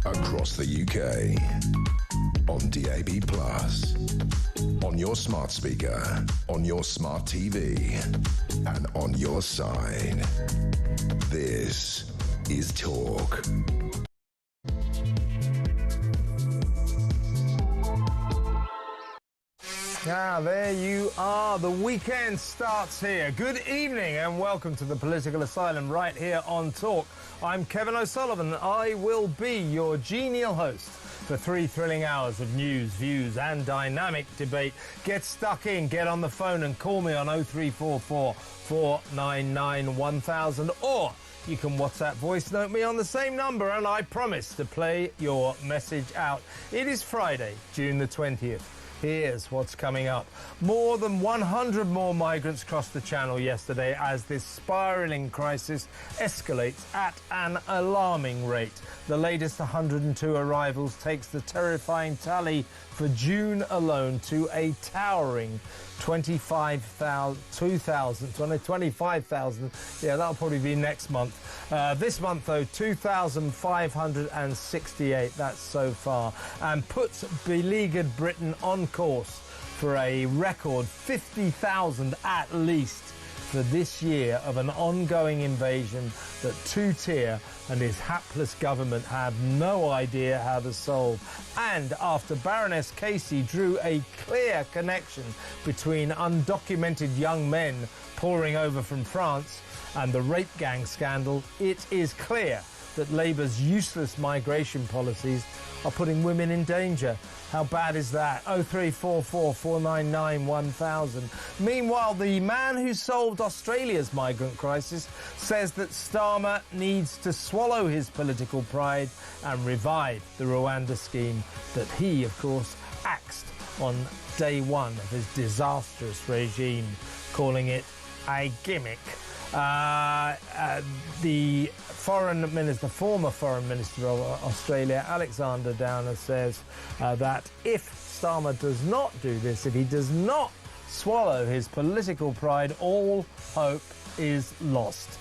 across the UK, on DAB+, on your smart speaker, on your smart TV, and on your side. This is Talk. Ah, there you are. The weekend starts here. Good evening and welcome to the Political Asylum right here on Talk. I'm Kevin O'Sullivan. I will be your genial host for 3 thrilling hours of news, views and dynamic debate. Get stuck in, get on the phone and call me on 0344 499 1000, or you can WhatsApp voice note me on the same number and I promise to play your message out. It is Friday, June the 20th. Here's what's coming up. More than 100 more migrants crossed the Channel yesterday as this spiralling crisis escalates at an alarming rate. The latest 102 arrivals takes the terrifying tally for June alone to a towering 25,000. Yeah, that'll probably be next month. This month, though, 2,568. That's so far. And puts beleaguered Britain on course for a record 50,000 at least for this year of an ongoing invasion that two-tier and his hapless government have no idea how to solve. And after Baroness Casey drew a clear connection between undocumented young men pouring over from France and the rape gang scandal, it is clear that Labour's useless migration policies are putting women in danger. How bad is that? 0344 499 1000. Meanwhile, the man who solved Australia's migrant crisis says that Starmer needs to swallow his political pride and revive the Rwanda scheme that he, of course, axed on day one of his disastrous regime, calling it a gimmick. The former Foreign Minister of Australia, Alexander Downer, says that if Starmer does not do this, if he does not swallow his political pride, all hope is lost.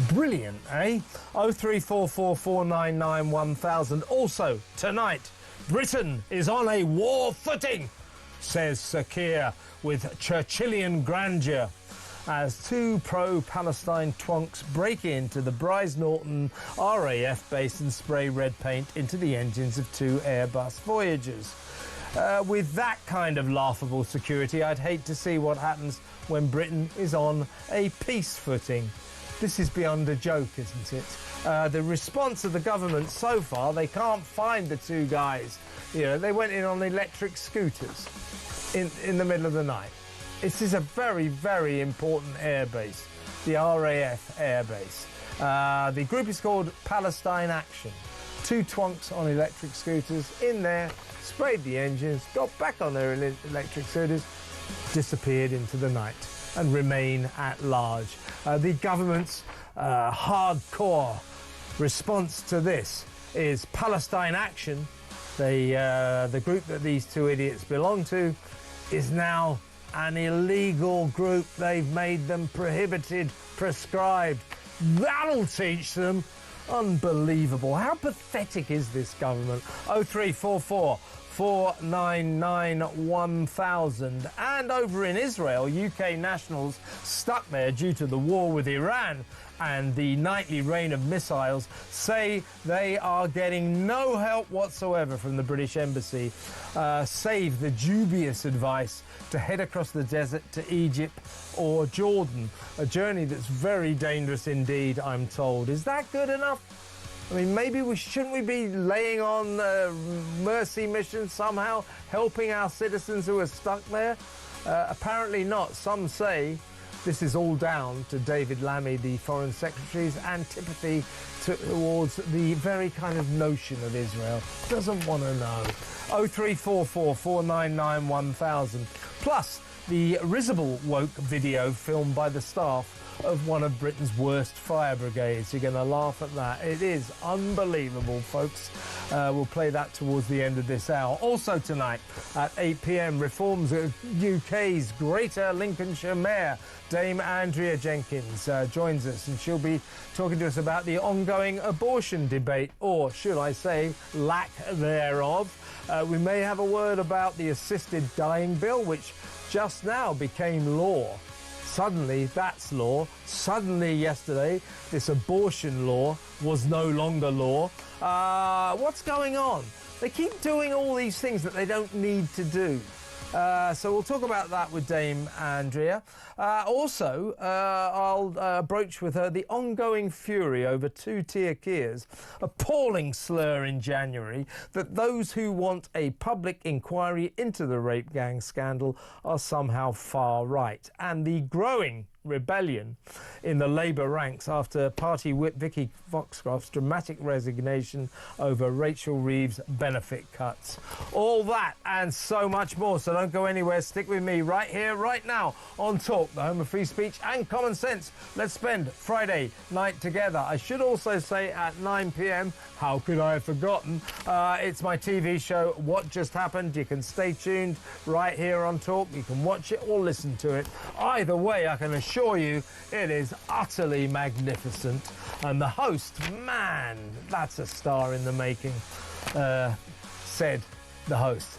Brilliant, eh? 0344 499 1000. Also, tonight, Britain is on a war footing, says Sir Keir, with Churchillian grandeur, as 2 pro-Palestine twonks break into the Brize Norton RAF base and spray red paint into the engines of 2 Airbus Voyagers. With that kind of laughable security, I'd hate to see what happens when Britain is on a peace footing. This is beyond a joke, isn't it? The response of the government so far, they can't find the 2 guys. You know, they went in on electric scooters in the middle of the night. This is a very, very important airbase, the RAF airbase. The group is called Palestine Action. 2 twonks on electric scooters in there, sprayed the engines, got back on their electric scooters, disappeared into the night and remain at large. The government's hardcore response to this is Palestine Action. The group that these 2 idiots belong to is now an illegal group. They've made them prohibited, prescribed. That'll teach them. Unbelievable. How pathetic is this government? 0344 499 1000. And over in Israel, UK nationals stuck there due to the war with Iran and the nightly rain of missiles say they are getting no help whatsoever from the British Embassy, save the dubious advice to head across the desert to Egypt or Jordan, a journey that's very dangerous indeed, I'm told. Is that good enough? I mean, maybe shouldn't we be laying on mercy missions somehow, helping our citizens who are stuck there? Apparently not. Some say this is all down to David Lammy, the Foreign Secretary's antipathy towards the very kind of notion of Israel. Doesn't want to know. 0344 499 1000. Plus, the risible woke video filmed by the staff of one of Britain's worst fire brigades. You're going to laugh at that. It is unbelievable, folks. We'll play that towards the end of this hour. Also tonight at 8 p.m, reforms of UK's Greater Lincolnshire Mayor, Dame Andrea Jenkins, joins us, and she'll be talking to us about the ongoing abortion debate, or should I say lack thereof. We may have a word about the assisted dying bill, which just now became law. Suddenly, that's law. Suddenly, yesterday, this abortion law was no longer law. What's going on? They keep doing all these things that they don't need to do. So we'll talk about that with Dame Andrea. Also, I'll broach with her the ongoing fury over two-tier Kia's appalling slur in January that those who want a public inquiry into the rape gang scandal are somehow far right, and the growing rebellion in the Labour ranks after party whip Vicky Foxcroft's dramatic resignation over Rachel Reeves' benefit cuts. All that and so much more, so don't go anywhere. Stick with me right here, right now on Talk, the home of free speech and common sense. Let's spend Friday night together. I should also say at 9 p.m, how could I have forgotten, it's my TV show What Just Happened. You can stay tuned right here on Talk. You can watch it or listen to it. Either way, I can assure you it is utterly magnificent, and the host, man, that's a star in the making, said the host,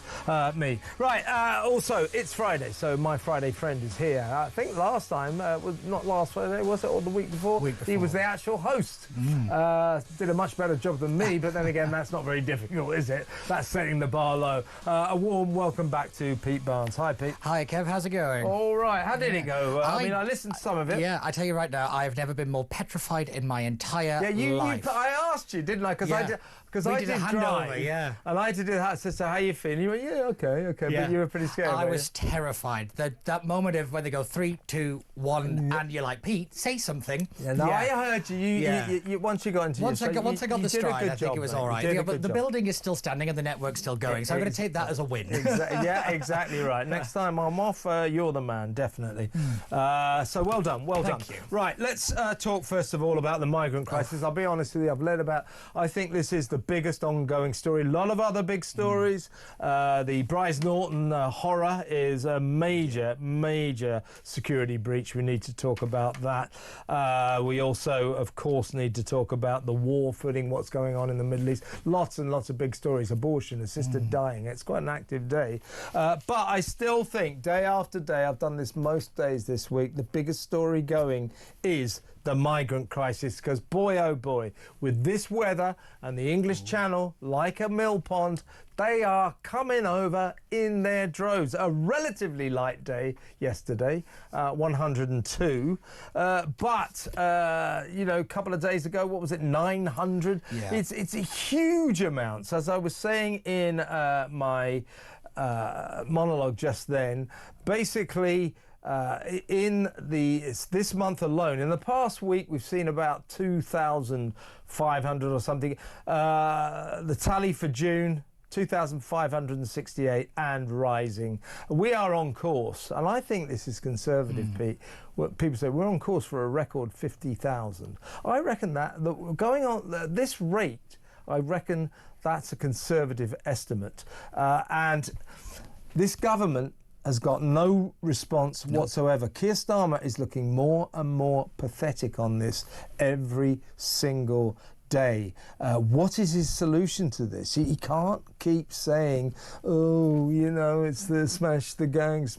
me. Right, also, it's Friday, so my Friday friend is here. I think last time, was not last Friday, was it, or the week before? He was the actual host. Did a much better job than me, but then again, that's not very difficult, is it? That's setting the bar low. A warm welcome back to Pete Barnes. Hi, Pete. Hi, Kev. How's it going? All right. How did it go? I mean, I listened to some of it. Yeah, I tell you right now, I've never been more petrified in my entire life. I asked you, didn't I? Because I did drive, and I had to do that. So how you feeling? You went, okay, but you were pretty scared. I was terrified. That moment of when they go 3, 2, 1, and you're like, Pete, say something. I heard you. You once you got into once I got the stride, I think it was all right. But the building is still standing and the network's still going, so I'm going to take that as a win. Exactly right. Next time I'm off, you're the man, definitely. So well done. Thank you. Right, let's talk first of all about the migrant crisis. I'll be honest with you, I think this is the biggest ongoing story. A lot of other big stories. The Bryce Norton horror is a major security breach. We need to talk about that. We also, of course, need to talk about the war footing, what's going on in the Middle East. Lots and lots of big stories. Abortion, assisted dying. It's quite an active day. But I still think, day after day, I've done this most days this week, the biggest story going is the migrant crisis, because boy oh boy, with this weather and the English Channel like a mill pond, they are coming over in their droves. A relatively light day yesterday, 102, but a couple of days ago, what was it, 900? It's a huge amount. As I was saying in my monologue just then, basically in this month alone, in the past week, we've seen about 2,500 or something. The tally for June, 2,568 and rising. We are on course, and I think this is conservative, Pete. What people say, we're on course for a record 50,000. I reckon that going on at this rate, I reckon that's a conservative estimate. And this government has got no response whatsoever. Keir Starmer is looking more and more pathetic on this every single day. What is his solution to this? He can't keep saying, it's the smash the gangs.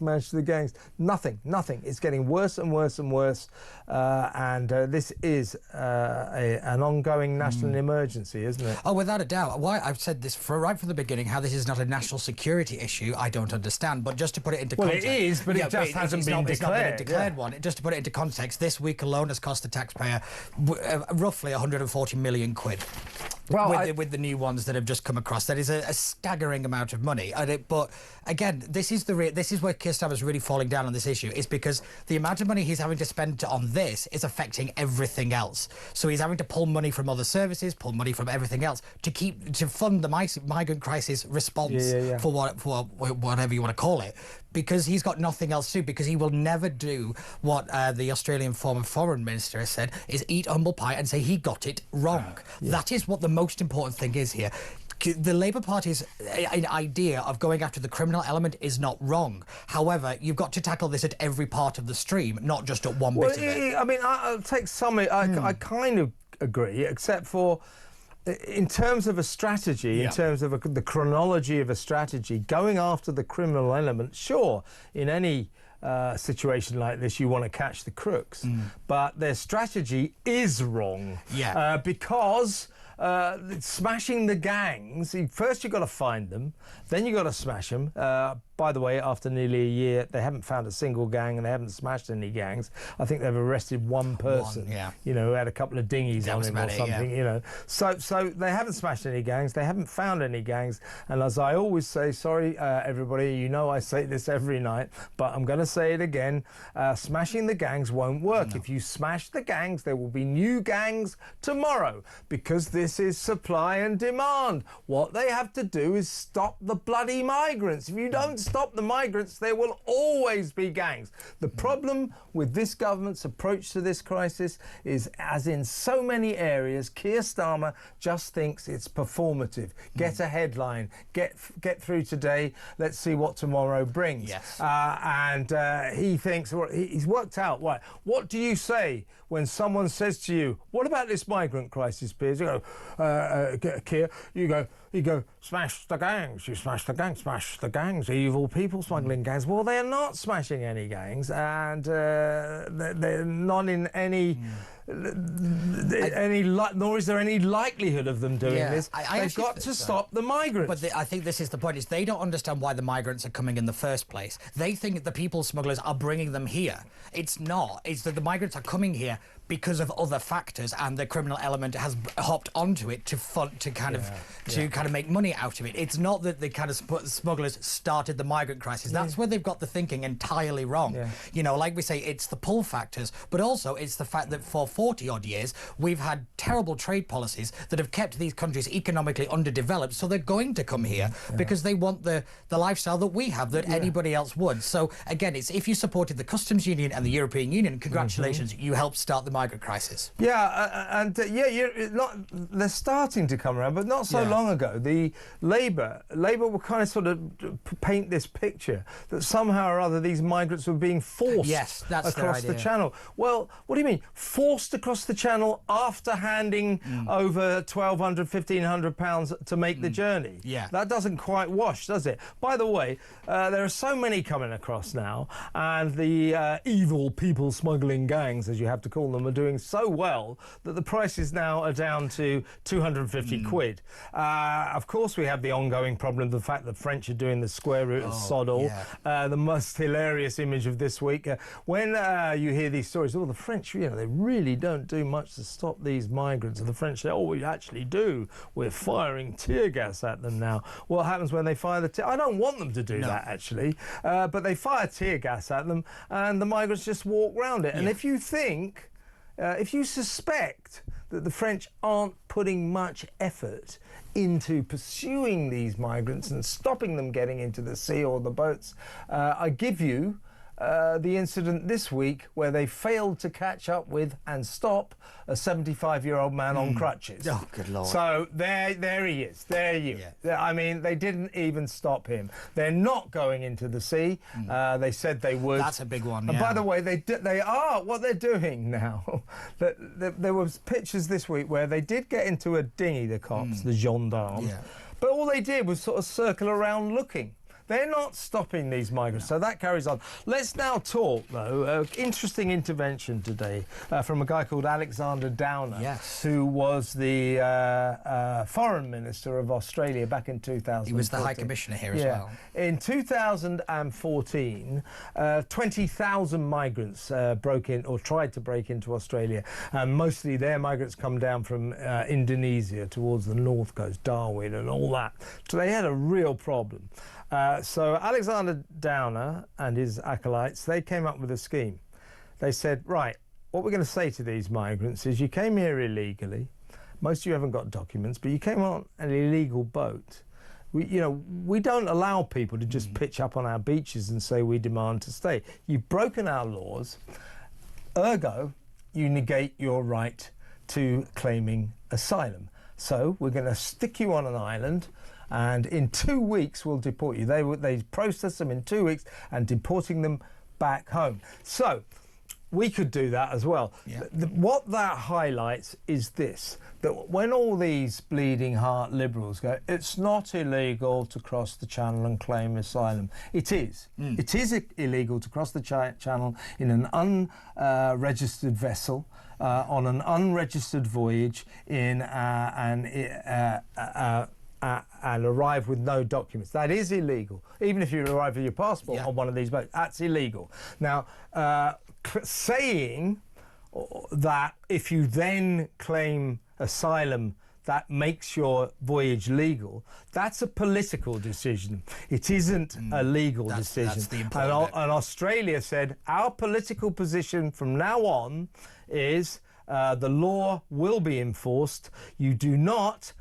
Nothing. It's getting worse and worse and worse. And this is an ongoing national emergency, isn't it? Oh, without a doubt. Why I've said this right from the beginning, how this is not a national security issue, I don't understand. But just to put it into context... Well, it is, but it just hasn't been declared. It's not been a declared one. Just to put it into context, this week alone has cost the taxpayer roughly 140 million quid. Well, with the new ones that have just come across. That is a staggering amount of money. But again, this is where Keir Starmer's really falling down on this issue, is because the amount of money he's having to spend on this is affecting everything else. So he's having to pull money from other services, pull money from everything else to fund the migrant crisis response for whatever you want to call it, because he's got nothing else to do, because he will never do what the Australian former foreign minister has said, is eat humble pie and say he got it wrong. That is what the most important thing is here. The Labour Party's idea of going after the criminal element is not wrong. However, you've got to tackle this at every part of the stream, not just at one bit of it. I mean, I'll take some. I kind of agree, except for in terms of a strategy, in terms of the chronology of a strategy, going after the criminal element, sure, in any situation like this, you want to catch the crooks. But their strategy is wrong. Because smashing the gangs, first you've got to find them, then you've got to smash them. By the way, after nearly a year, they haven't found a single gang and they haven't smashed any gangs. I think they've arrested one person, you know, who had a couple of dinghies on him or something, you know. So they haven't smashed any gangs, they haven't found any gangs. And as I always say, sorry, everybody, you know I say this every night, but I'm going to say it again, smashing the gangs won't work. If you smash the gangs, there will be new gangs tomorrow, because this is supply and demand. What they have to do is stop the bloody migrants. If you don't stop the migrants, there will always be gangs. The problem with this government's approach to this crisis is, as in so many areas, Keir Starmer just thinks it's performative. Get a headline, get through today, let's see what tomorrow brings. He thinks, well, he's worked out, what do you say when someone says to you, what about this migrant crisis, Piers? You go, Keir, you go, smash the gangs, you smash the gangs, evil people smuggling gangs. Well, they're not smashing any gangs, and they're not in any... nor is there any likelihood of them doing this. They've got to stop the migrants. But I think this is the point, is they don't understand why the migrants are coming in the first place. They think the people smugglers are bringing them here. It's not. It's that the migrants are coming here because of other factors, and the criminal element has hopped onto it to kind of make money out of it. It's not that the kind of smugglers started the migrant crisis. That's where they've got the thinking entirely wrong. You know, like we say, it's the pull factors, but also it's the fact that for 40 odd years we've had terrible trade policies that have kept these countries economically underdeveloped, so they're going to come here because they want the lifestyle that we have, that anybody else would. So again, it's, if you supported the customs union and the European Union, congratulations, you helped start the migrant crisis. They're starting to come around, but not so long ago. The Labour will kind of sort of paint this picture that somehow or other these migrants were being forced across the channel. Well, what do you mean forced across the channel after handing over £1,200, £1,500 to make the journey? That doesn't quite wash, does it? By the way, there are so many coming across now, and the evil people smuggling gangs, as you have to call them, are doing so well that the prices now are down to 250 quid. Of course, we have the ongoing problem of the fact that French are doing the square root of Soddle. The most hilarious image of this week, when you hear these stories, the French, you know, they really don't do much to stop these migrants. And the French say, we actually do. We're firing tear gas at them now. What happens when they fire the tear? I don't want them to do that, actually. But they fire tear gas at them, and the migrants just walk round it. And if you think... if you suspect that the French aren't putting much effort into pursuing these migrants and stopping them getting into the sea or the boats, I give you the incident this week where they failed to catch up with and stop a 75-year-old man on crutches. Oh, good Lord. So there he is. There you. I mean, they didn't even stop him. They're not going into the sea. They said they would. That's a big one. And by the way, they are what they're doing now. There was pictures this week where they did get into a dinghy, the cops, the gendarmes. But all they did was sort of circle around looking. they're not stopping these migrants. So that carries on. Let's now talk, though, interesting intervention today from a guy called Alexander Downer, who was the foreign minister of Australia back in 2000. He was the High Commissioner here as well. In 2014, 20,000 migrants broke in or tried to break into Australia. Mostly their migrants come down from Indonesia towards the north coast, Darwin and all that. So they had a real problem. So Alexander Downer and his acolytes, they came up with a scheme. They said, right, what we're going to say to these migrants is you came here illegally. Most of you haven't got documents, but you came on an illegal boat. We don't allow people to just pitch up on our beaches and say we demand to stay. You've broken our laws, ergo, you negate your right to claiming asylum. So we're going to stick you on an island, and in 2 weeks we'll deport you. They process them in 2 weeks and deporting them back home. So we could do that as well. Yeah. What that highlights is this, that when all these bleeding heart liberals go, it's not illegal to cross the channel and claim asylum. It is. It is illegal to cross the channel in an unregistered vessel, on an unregistered voyage, and arrive with no documents. That is illegal. Even if you arrive with your passport on one of these boats, that's illegal. Now, saying that if you then claim asylum, that makes your voyage legal, that's a political decision. It isn't a legal decision. That's the important bit. And Australia said, our political position from now on is the law will be enforced. You do not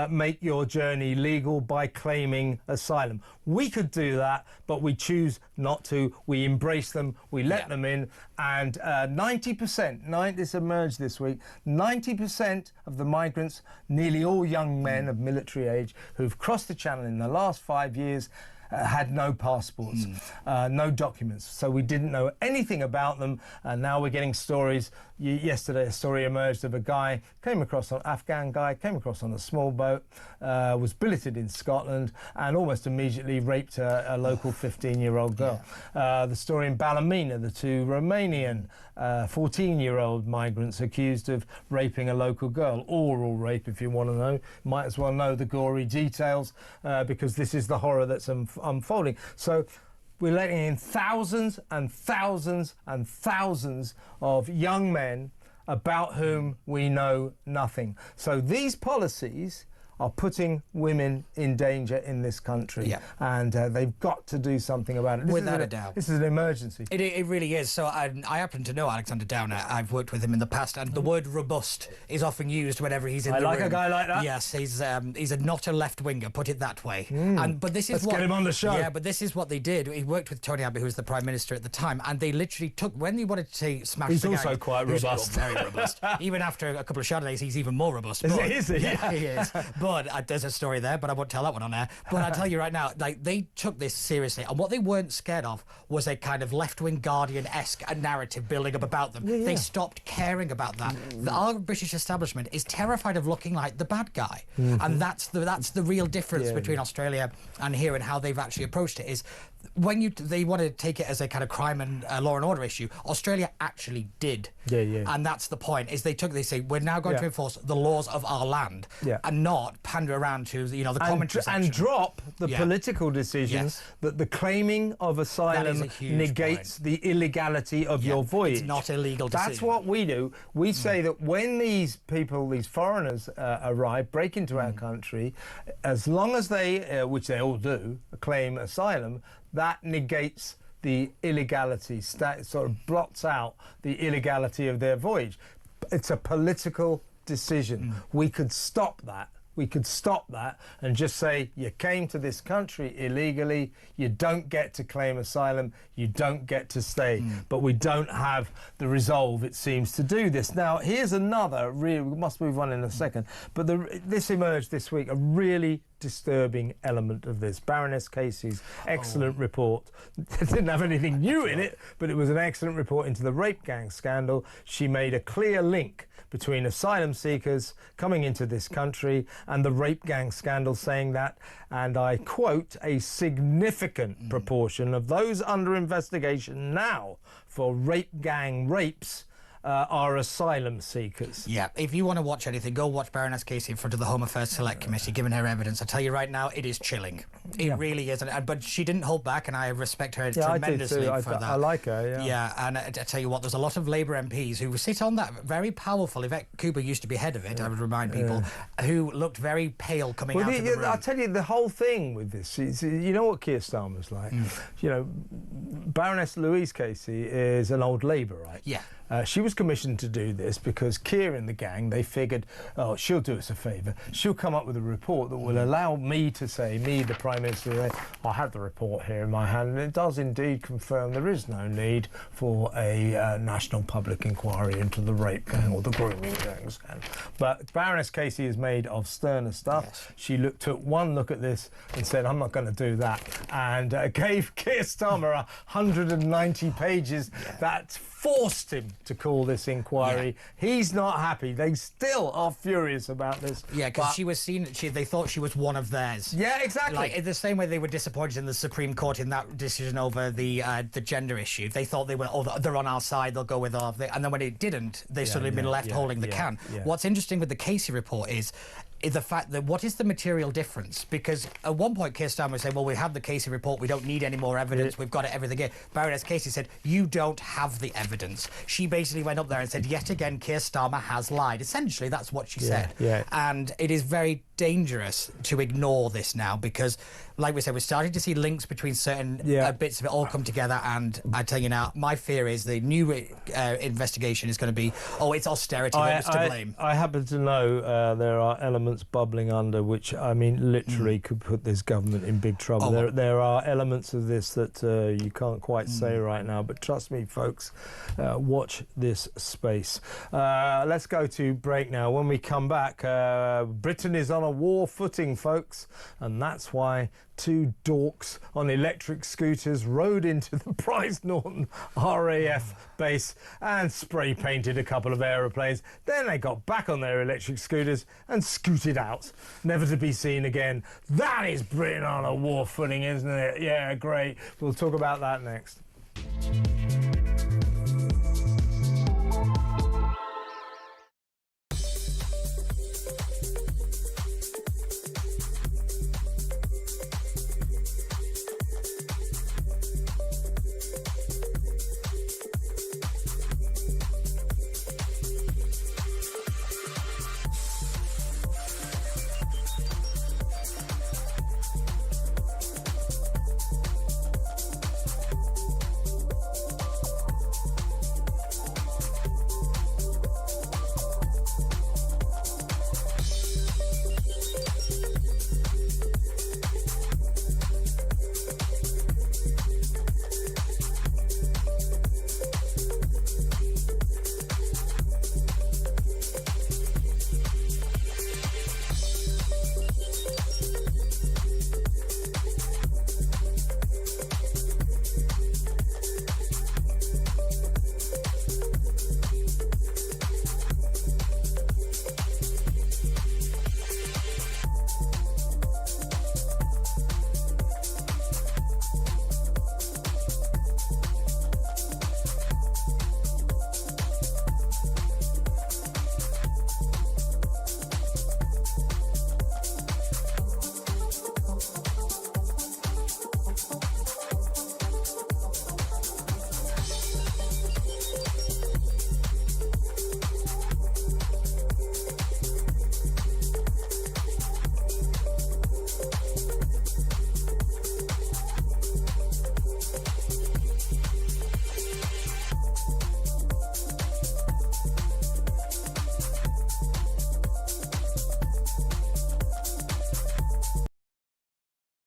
make your journey legal by claiming asylum. We could do that, but we choose not to. We embrace them, we let them in, and 90%, this emerged this week, 90% of the migrants, nearly all young men of military age, who've crossed the channel in the last 5 years, had no passports, no documents, so we didn't know anything about them. And now we're getting stories. Yesterday a story emerged of a guy, Afghan guy, came across on a small boat, was billeted in Scotland and almost immediately raped a local 15-year-old girl. The story in Ballymena, the two Romanian 14-year-old migrants accused of raping a local girl. Oral rape, if you want to know. Might as well know the gory details, because this is the horror that's unfolding. So we're letting in thousands and thousands and thousands of young men about whom we know nothing. So these policies are putting women in danger in this country, and they've got to do something about it. Without a doubt. This is an emergency. It really is. So I happen to know Alexander Downer. I've worked with him in the past, and the word robust is often used whenever he's in the room. I like a guy like that. Yes, he's not a left-winger, put it that way. But this is Let's get him on the show. Yeah, but this is what they did. He worked with Tony Abbott, who was the Prime Minister at the time, and they literally took, when he wanted to smash he's the gang... also quite robust. Very robust. Even after a couple of Chardonnays, he's even more robust. Is he? Yeah, he is. But there's a story there, but I won't tell that one on air. But I'll tell you right now, like, they took this seriously, and what they weren't scared of was a kind of left-wing Guardian-esque narrative building up about them. They stopped caring about that. Our British establishment is terrified of looking like the bad guy, and that's the real difference between Australia and here, and how they've actually approached it is, when they want to take it as a kind of crime and law and order issue, Australia actually did. And that's the point, is they say, we're now going to enforce the laws of our land and not pander around to, the commentary section. And drop the political decisions that the claiming of asylum negates the illegality of your voyage. It's not a legal decision. That's what we do. We say that when these people, these foreigners arrive, break into our country, as long as they, which they all do, claim asylum, that negates the illegality, sort of blots out the illegality of their voyage. It's a political decision. We could stop that. We could stop that and just say, you came to this country illegally, you don't get to claim asylum, you don't get to stay. But we don't have the resolve, it seems, to do this. Now, here's another, we must move on in a second, but this emerged this week, a really disturbing element of this. Baroness Casey's excellent report. It didn't have anything new in it, but it was an excellent report into the rape gang scandal. She made a clear link between asylum seekers coming into this country and the rape gang scandal, saying that, and I quote, a significant proportion of those under investigation now for rape gang rapes are asylum seekers. Yeah, if you want to watch anything, go watch Baroness Casey in front of the Home Affairs Select Committee giving her evidence. I tell you right now, it is chilling. It really is. But she didn't hold back, and I respect her tremendously for that. I like her, Yeah, and I tell you what, there's a lot of Labour MPs who sit on that very powerful, Yvette Cooper used to be head of it, I would remind people, who looked very pale coming out of the room. I'll tell you, the whole thing with this is, you know what Keir Starmer's like? You know, Baroness Louise Casey is an old Labourite. Yeah. She was commissioned to do this because Keir and the gang, they figured, oh, she'll do us a favour. She'll come up with a report that will allow me to say, me, the Prime Minister, I have the report here in my hand, and it does indeed confirm there is no need for a national public inquiry into the rape gang or the grooming gang. But Baroness Casey is made of sterner stuff. Yes. She took one look at this and said, I'm not going to do that, and gave Keir Starmer 190 pages that forced him to call this inquiry. He's not happy. They still are furious about this. Yeah, because she was seen. They thought she was one of theirs. Yeah, exactly. Like in the same way they were disappointed in the Supreme Court in that decision over the gender issue. They thought they were, oh, they're on our side. They'll go with our. And then when it didn't, they suddenly been left holding the can. Yeah. What's interesting with the Casey report is the fact that what is the material difference? Because at one point Keir Starmer was saying, well, we have the Casey report, we don't need any more evidence, we've got everything here. Baroness Casey said, you don't have the evidence. She basically went up there and said, yet again, Keir Starmer has lied. Essentially, that's what she said. Yeah. And it is very dangerous to ignore this now because, like we said, we're starting to see links between certain bits of it all come together, and I tell you now, my fear is the new investigation is going to be, oh, it's austerity, who's to blame? I happen to know there are elements bubbling under which, I mean, literally could put this government in big trouble. There are elements of this that you can't quite say right now, but trust me, folks, watch this space. Let's go to break now. When we come back, Britain is on a war footing, folks, and that's why two dorks on electric scooters rode into the Price Norton RAF base and spray painted a couple of aeroplanes. Then they got back on their electric scooters and scooted out, never to be seen again. That is Britain on a war footing, isn't it? Yeah, great. We'll talk about that next.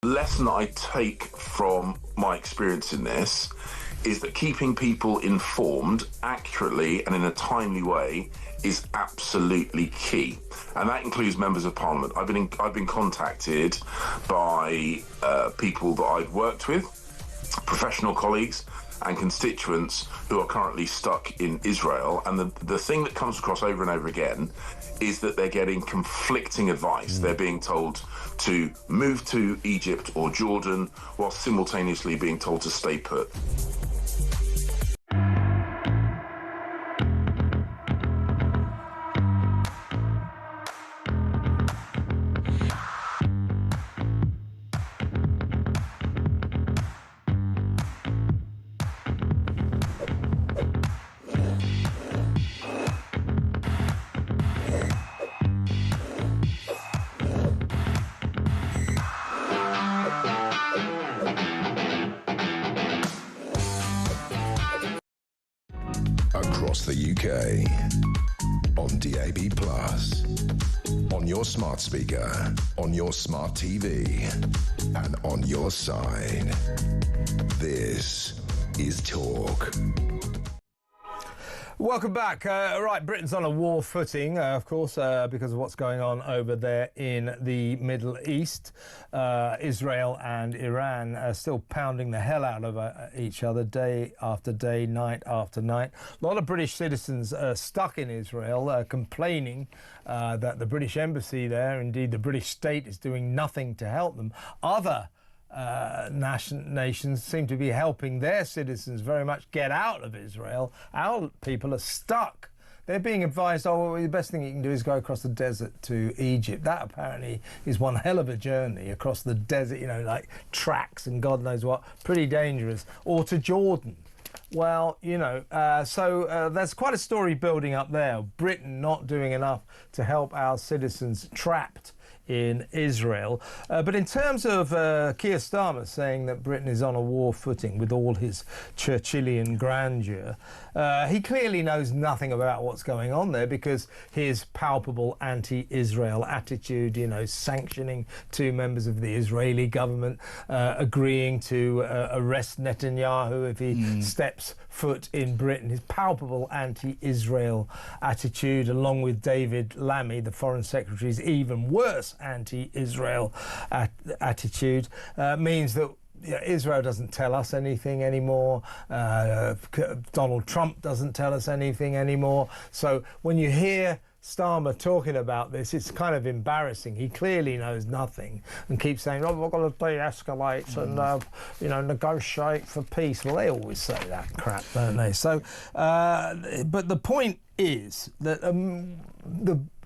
Lesson that I take from my experience in this is that keeping people informed accurately and in a timely way is absolutely key, and that includes members of Parliament. I've been contacted by people that I've worked with, professional colleagues and constituents who are currently stuck in Israel, and the thing that comes across over and over again is that they're getting conflicting advice. They're being told to move to Egypt or Jordan while simultaneously being told to stay put. Across the UK, on DAB+, on your smart speaker, on your smart TV, and on your side. This is Talk. Welcome back. Right, Britain's on a war footing, of course, because of what's going on over there in the Middle East. Israel and Iran are still pounding the hell out of each other day after day, night after night. A lot of British citizens are stuck in Israel, complaining that the British embassy there, indeed the British state, is doing nothing to help them. Other nations seem to be helping their citizens very much get out of Israel. Our people are stuck. They're being advised, oh, well, the best thing you can do is go across the desert to Egypt. That apparently is one hell of a journey across the desert, you know, like tracks and God knows what, pretty dangerous. Or to Jordan. Well, you know, so there's quite a story building up there. Britain not doing enough to help our citizens trapped in Israel. But in terms of Keir Starmer saying that Britain is on a war footing with all his Churchillian grandeur, he clearly knows nothing about what's going on there, because his palpable anti-Israel attitude, you know, sanctioning two members of the Israeli government, agreeing to arrest Netanyahu if he steps foot in Britain, his palpable anti-Israel attitude, along with David Lammy, the Foreign Secretary's even worse anti-Israel attitude, means that Israel doesn't tell us anything anymore. Donald Trump doesn't tell us anything anymore. So when you hear Starmer talking about this, it's kind of embarrassing. He clearly knows nothing and keeps saying, oh, we've got to de-escalate and, you know, negotiate for peace. Well, they always say that crap, don't they? So, but the point is that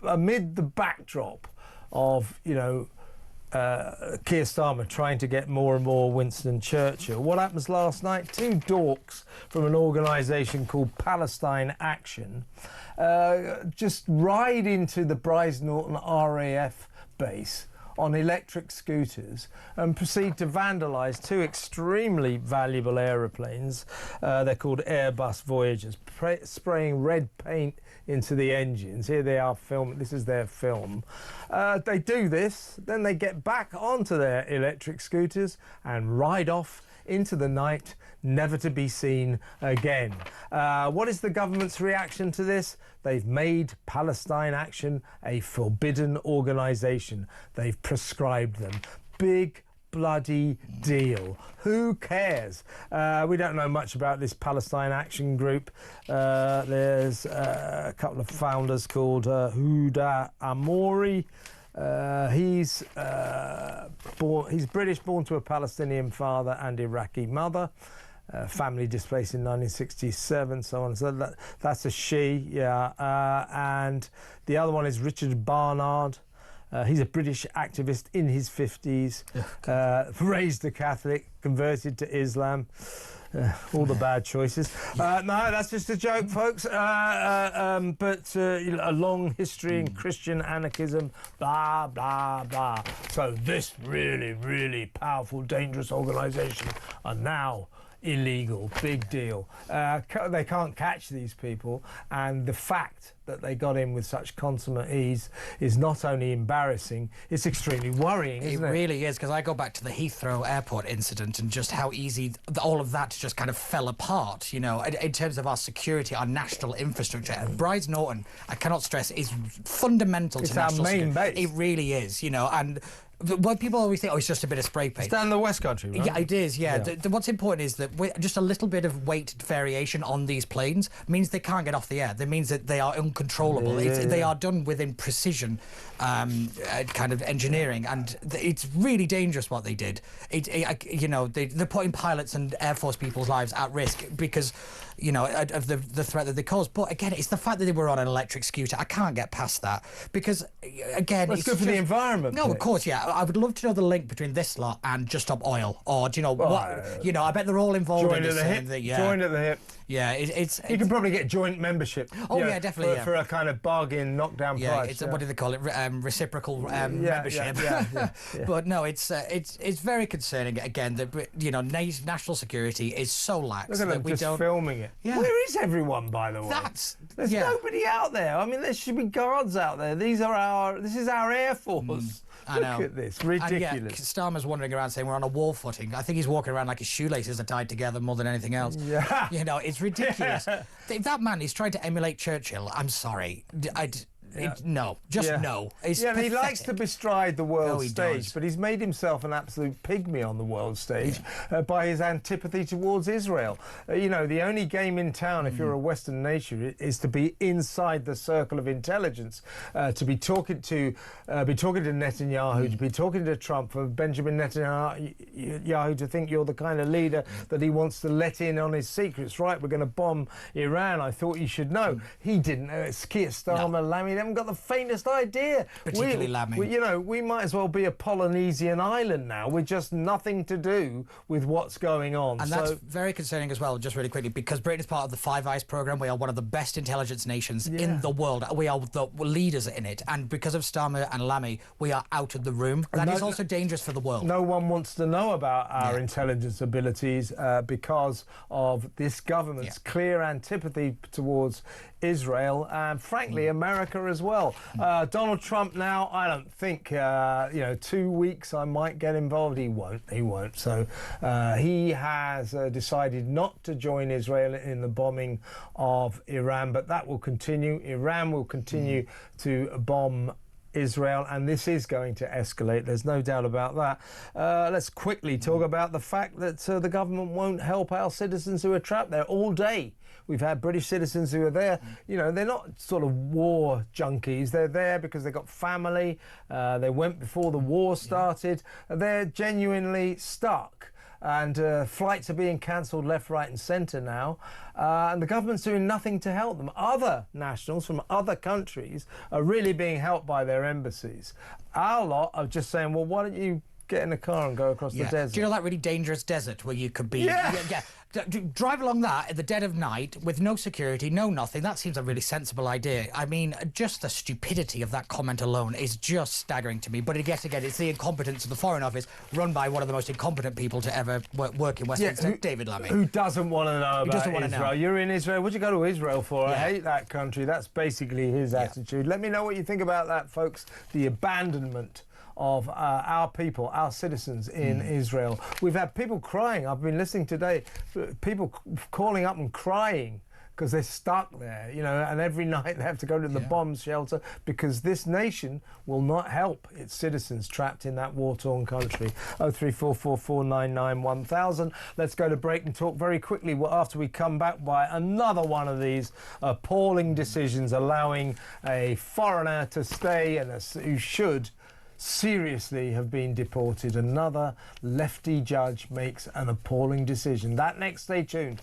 amid the backdrop of, you know, Keir Starmer trying to get more and more Winston Churchill, what happens last night? Two dorks from an organisation called Palestine Action just ride into the Brize Norton RAF base on electric scooters and proceed to vandalise two extremely valuable aeroplanes. They're called Airbus Voyagers, spraying red paint into the engines. Here they are filming. This is their film. They do this, then they get back onto their electric scooters and ride off into the night, never to be seen again. What is the government's reaction to this? They've made Palestine Action a forbidden organisation. They've proscribed them. Big bloody deal. Who cares? We don't know much about this Palestine Action group. There's a couple of founders called Huda Amori. He's British, born to a Palestinian father and Iraqi mother. Family displaced in 1967, so on. So that's a she, yeah. And the other one is Richard Barnard. He's a British activist in his 50s, raised a Catholic, converted to Islam. All the bad choices. No, that's just a joke, folks. But a long history in Christian anarchism, blah, blah, blah. So this really, really powerful, dangerous organisation are now illegal, big deal. They can't catch these people, and the fact that they got in with such consummate ease is not only embarrassing, it's extremely worrying, isn't it? It really is, because I go back to the Heathrow airport incident and just how easy all of that just kind of fell apart, you know, in terms of our security, our national infrastructure. And Brides Norton, I cannot stress, is fundamental to national security. It's our main base. It really is, you know, and what people always think, oh, it's just a bit of spray paint. It's down in the West Country, right? Yeah, it is, yeah. What's important is that just a little bit of weight variation on these planes means they can't get off the air. That means that they are uncontrollable. They are done within precision kind of engineering, and it's really dangerous what they did. You know, they're putting pilots and Air Force people's lives at risk because, you know, of the threat that they caused. But again, it's the fact that they were on an electric scooter. I can't get past that because, again, it's good for the environment. No, of course, yeah. I would love to know the link between this lot and Just Stop Oil, or do you know what? You know, I bet they're all involved in the same thing. Yeah. Joined at the hip. Yeah, it's you can probably get joint membership. Oh yeah, definitely for a kind of bargain knockdown price. It's what do they call it? Reciprocal membership. Yeah. But no, it's very concerning. Again, that, you know, national security is so lax. Look at them that just filming it. Yeah. Where is everyone, by the way? There's nobody out there. I mean, there should be guards out there. This is our Air Force. I know. Look at this, ridiculous. And Starmer's wandering around saying we're on a war footing. I think he's walking around like his shoelaces are tied together more than anything else. Yeah. You know, it's ridiculous. If that man is trying to emulate Churchill, I'm sorry. No. It's and he pathetic. likes to bestride the world stage, does. but he's made himself an absolute pygmy on the world stage by his antipathy towards Israel. You know, the only game in town, if you're a Western nation, is to be inside the circle of intelligence, to be talking to Netanyahu, to be talking to Trump, for Benjamin Netanyahu to think you're the kind of leader that he wants to let in on his secrets. Right, we're going to bomb Iran. I thought you should know. He didn't know. It's Keir Starmer, Lammy. Haven't got the faintest idea. Particularly Lammy. You know, we might as well be a Polynesian island now with just nothing to do with what's going on. And that's very concerning as well, just really quickly, because Britain is part of the Five Eyes programme. We are one of the best intelligence nations in the world. We are the leaders in it. And because of Starmer and Lammy, we are out of the room. That is also dangerous for the world. No one wants to know about our intelligence abilities because of this government's clear antipathy towards Israel and, frankly, America as well. Donald Trump now, I don't think, 2 weeks I might get involved. He won't. So he has decided not to join Israel in the bombing of Iran, but that will continue. Iran will continue to bomb Israel, and this is going to escalate. There's no doubt about that. Let's quickly talk about the fact that the government won't help our citizens who are trapped there all day. We've had British citizens who are there. You know, they're not sort of war junkies. They're there because they've got family. They went before the war started. They're genuinely stuck. And flights are being cancelled left, right and centre now. And the government's doing nothing to help them. Other nationals from other countries are really being helped by their embassies. Our lot are just saying, well, why don't you get in a car and go across the desert? Do you know that really dangerous desert where you could be... Drive along that at the dead of night with no security, no nothing. That seems a really sensible idea. I mean, just the stupidity of that comment alone is just staggering to me. But again, it's the incompetence of the Foreign Office, run by one of the most incompetent people to ever work in Westminster, David Lammy. Who doesn't want to know about Israel? You're in Israel. What'd you go to Israel for? I hate that country. That's basically his attitude. Let me know what you think about that, folks. The abandonment of our people, our citizens in Israel. We've had people crying. I've been listening today, people calling up and crying because they're stuck there, you know, and every night they have to go to the bomb shelter because this nation will not help its citizens trapped in that war-torn country. 03444991000. Let's go to break and talk very quickly after we come back by another one of these appalling decisions allowing a foreigner to stay and who should seriously have been deported. Another lefty judge makes an appalling decision. That next, stay tuned.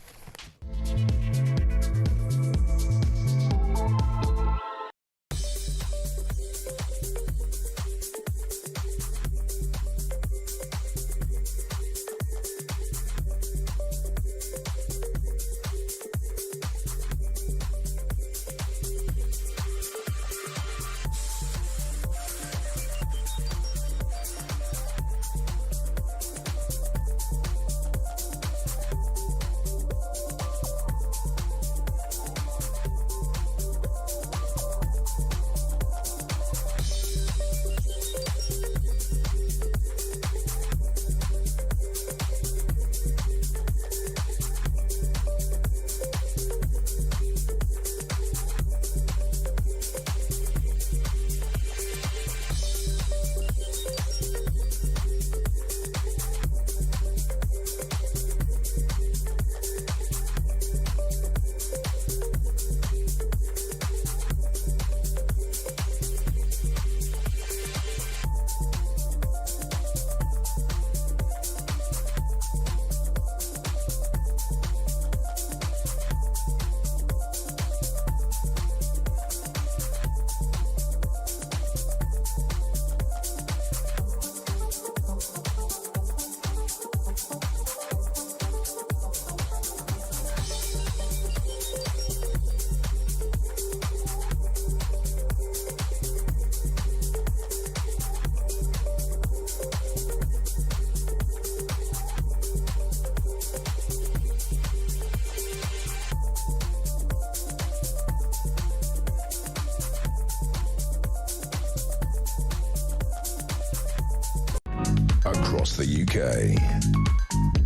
across the UK.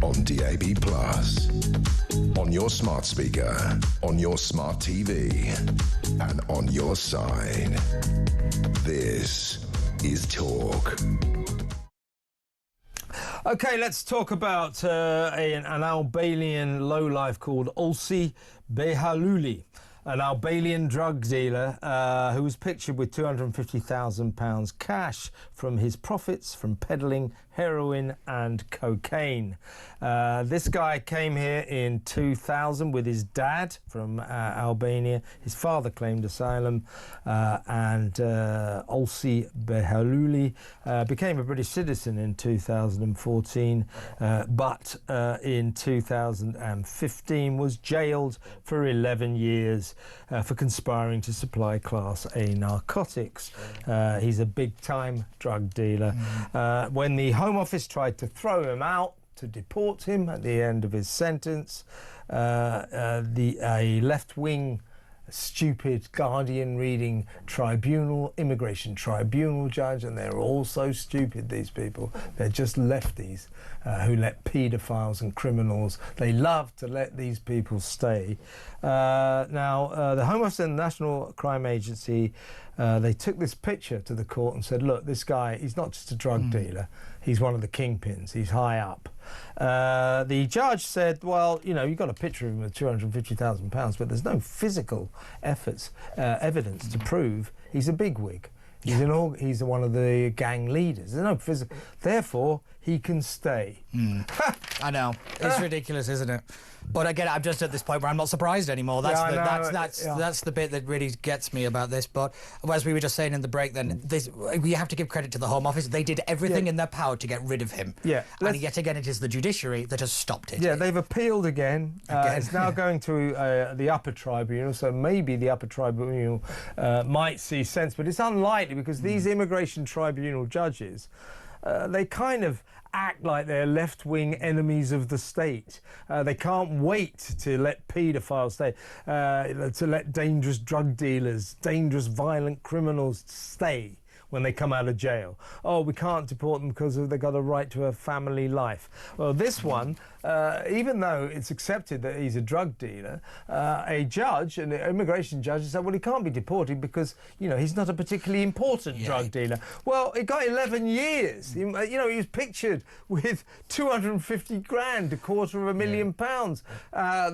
On DAB+, on your smart speaker, on your smart TV, and on your side. This is Talk. Okay, let's talk about an Albanian lowlife called Olsi Behalouli, an Albanian drug dealer who was pictured with £250,000 cash from his profits from peddling heroin and cocaine. This guy came here in 2000 with his dad from Albania. His father claimed asylum, and Olsi Behalouli became a British citizen in 2014, but in 2015 was jailed for 11 years for conspiring to supply Class A narcotics. He's a big-time drug dealer. When the Home Office tried to throw him out to deport him at the end of his sentence, a left-wing, stupid Guardian-reading immigration tribunal judge, and they're all so stupid, these people. They're just lefties who let paedophiles and criminals, they love to let these people stay. Now, the Home Office and the National Crime Agency, they took this picture to the court and said, look, this guy, he's not just a drug dealer, he's one of the kingpins, he's high up. The judge said, well, you know, you've got a picture of him with £250,000, but there's no physical evidence to prove he's a bigwig. He's one of the gang leaders. There's no physical. Therefore, he can stay. I know. It's ridiculous, isn't it? But again, I'm just at this point where I'm not surprised anymore. That's the bit that really gets me about this. But as we were just saying in the break, then we have to give credit to the Home Office. They did everything in their power to get rid of him. Yeah. And yet again, it is the judiciary that has stopped it. Yeah, they've appealed again. It's now going to the upper tribunal, so maybe the upper tribunal might see sense, but it's unlikely because these immigration tribunal judges, they kind of act like they're left-wing enemies of the state. They can't wait to let paedophiles stay, to let dangerous drug dealers, dangerous violent criminals stay when they come out of jail. Oh, we can't deport them because they've got a right to a family life. Well, this one, even though it's accepted that he's a drug dealer, a judge, an immigration judge, said, well, he can't be deported because, you know, he's not a particularly important drug dealer. Well, he got 11 years. He was pictured with 250 grand, £250,000.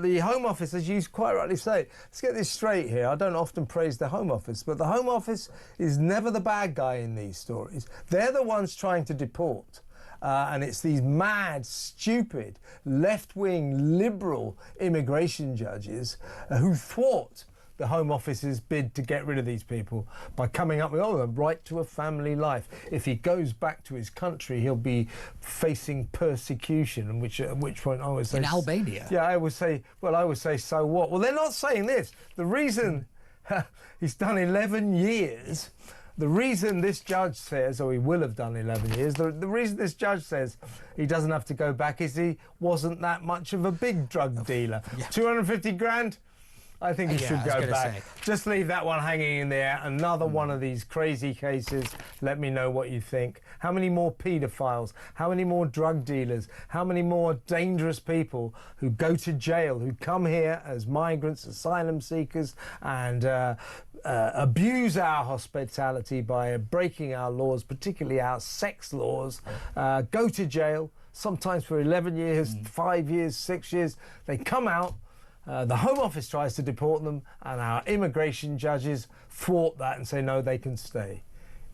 The Home Office, as you quite rightly say, let's get this straight here. I don't often praise the Home Office, but the Home Office is never the bad guy in these stories. They're the ones trying to deport. And it's these mad, stupid, left-wing, liberal immigration judges who thwart the Home Office's bid to get rid of these people by coming up with, the right to a family life. If he goes back to his country, he'll be facing persecution, at which point I always say... In Albania? Yeah, I would say, so what? Well, they're not saying this. The reason he's done 11 years... The reason this judge says, or he will have done 11 years, the reason this judge says he doesn't have to go back is he wasn't that much of a big drug dealer. 250 grand? I think he should go back. Just leave that one hanging in there. Another one of these crazy cases. Let me know what you think. How many more paedophiles? How many more drug dealers? How many more dangerous people who go to jail, who come here as migrants, asylum seekers, and abuse our hospitality by breaking our laws, particularly our sex laws, go to jail, sometimes for 11 years, 5 years, 6 years. They come out. The Home Office tries to deport them, and our immigration judges thwart that and say, no, they can stay,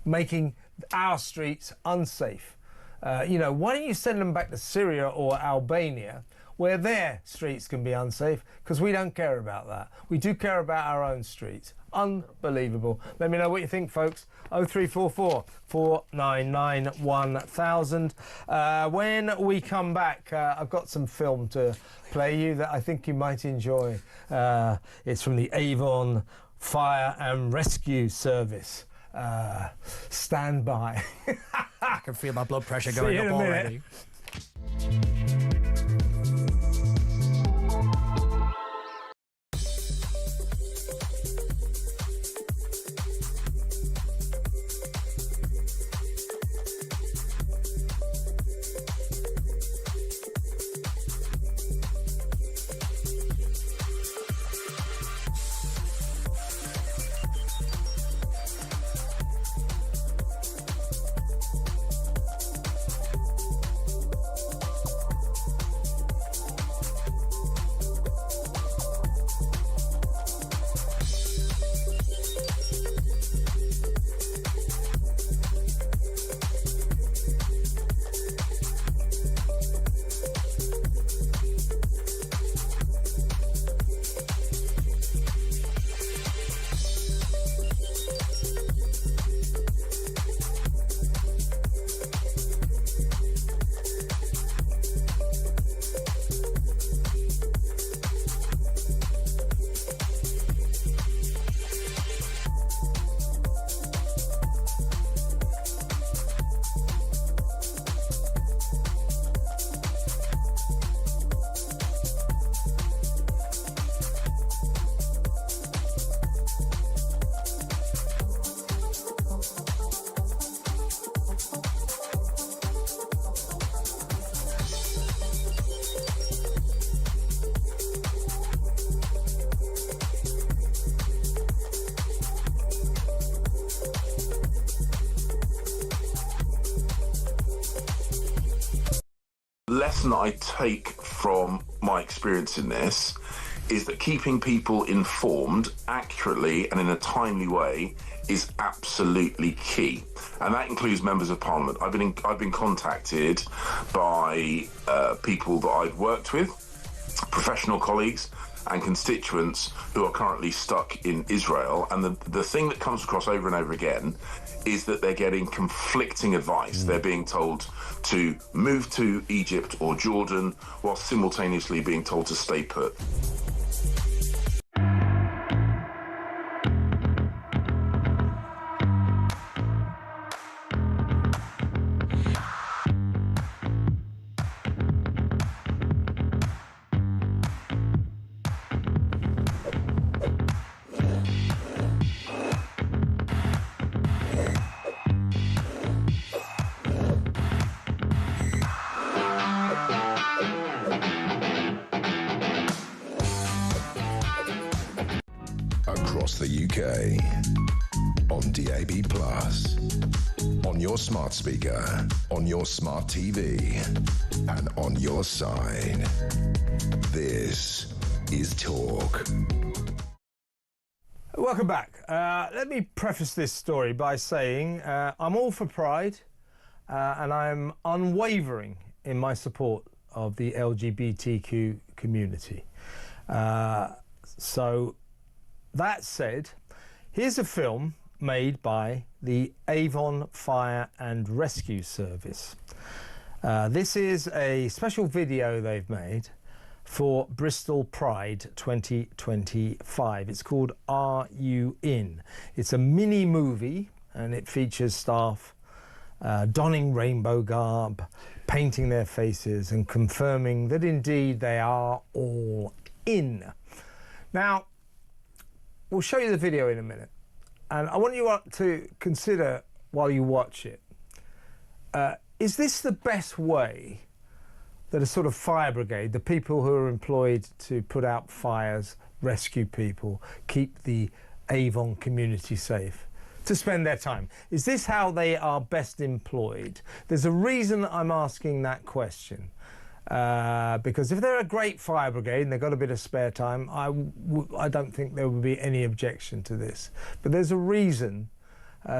making our streets unsafe. Why don't you send them back to Syria or Albania, where their streets can be unsafe? Because we don't care about that. We do care about our own streets. Unbelievable. Let me know what you think, folks. 0344 499 1000. When we come back, I've got some film to play you that I think you might enjoy. It's from the Avon Fire and Rescue Service. Stand by. I can feel my blood pressure going up already. lesson that I take from my experience in this is that keeping people informed accurately and in a timely way is absolutely key, and that includes members of Parliament. I've been contacted by people that I've worked with, professional colleagues and constituents who are currently stuck in Israel, and the thing that comes across over and over again is that they're getting conflicting advice. They're being told to move to Egypt or Jordan while simultaneously being told to stay put. Across the UK, on DAB+, on your smart speaker, on your smart TV, and on your side. This is Talk. Welcome back. Let me preface this story by saying I'm all for pride and I'm unwavering in my support of the LGBTQ community. So that said, here's a film made by the Avon Fire and Rescue Service. This is a special video they've made for Bristol Pride 2025. It's called Are You In? It's a mini movie and it features staff donning rainbow garb, painting their faces and confirming that indeed they are all in. Now, we'll show you the video in a minute, and I want you to consider while you watch it, is this the best way that a sort of fire brigade, the people who are employed to put out fires, rescue people, keep the Avon community safe, to spend their time? Is this how they are best employed? There's a reason I'm asking that question. Because if they're a great fire brigade and they've got a bit of spare time, I don't think there would be any objection to this. But there's a reason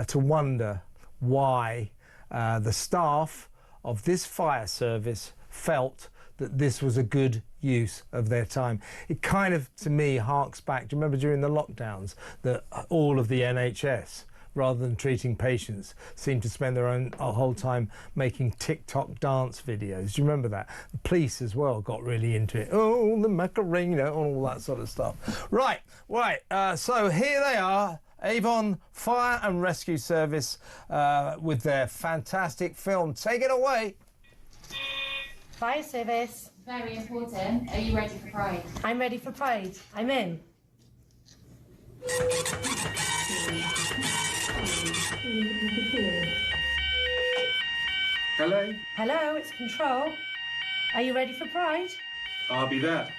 to wonder why the staff of this fire service felt that this was a good use of their time. It kind of, to me, harks back. Do you remember during the lockdowns that all of the NHS, rather than treating patients, seem to spend their whole time making TikTok dance videos? Do you remember that? The police as well got really into it. Oh, the Macarena, all that sort of stuff. Right. So here they are, Avon Fire and Rescue Service, with their fantastic film. Take it away. Fire service. Very important. Are you ready for Pride? I'm ready for Pride. I'm in. Hello? Hello, it's Control. Are you ready for Pride? I'll be there.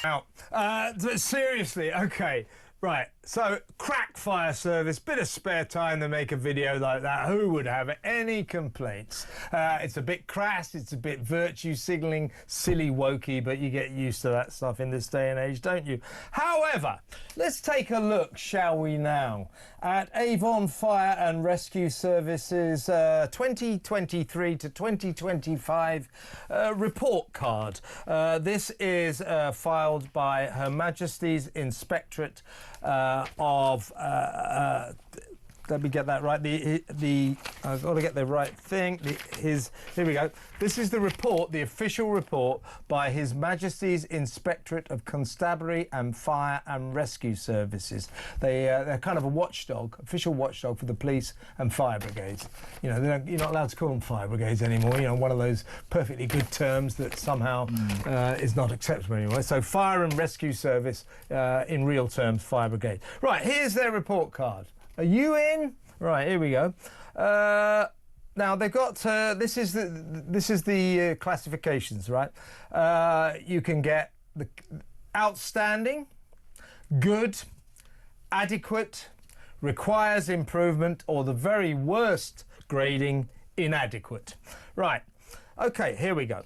Now, seriously, okay, right. So, crack fire service, bit of spare time to make a video like that. Who would have any complaints? It's a bit crass, it's a bit virtue signalling, silly wokey, but you get used to that stuff in this day and age, don't you? However, let's take a look, shall we now, at Avon Fire and Rescue Services 2023 to 2025 report card. This is filed by Her Majesty's Inspectorate of let me get that right. I've got to get the right thing. Here we go. This is the report, the official report by His Majesty's Inspectorate of Constabulary and Fire and Rescue Services. They're kind of a watchdog, official watchdog for the police and fire brigades. You know, you're not allowed to call them fire brigades anymore. You know, one of those perfectly good terms that somehow is not acceptable anymore. So Fire and Rescue Service, in real terms, fire brigade. Right, here's their report card. Are you in? Right, here we go. Now they've got this is the classifications, right? You can get the outstanding, good, adequate, requires improvement, or the very worst grading inadequate. Right. OK, here we go.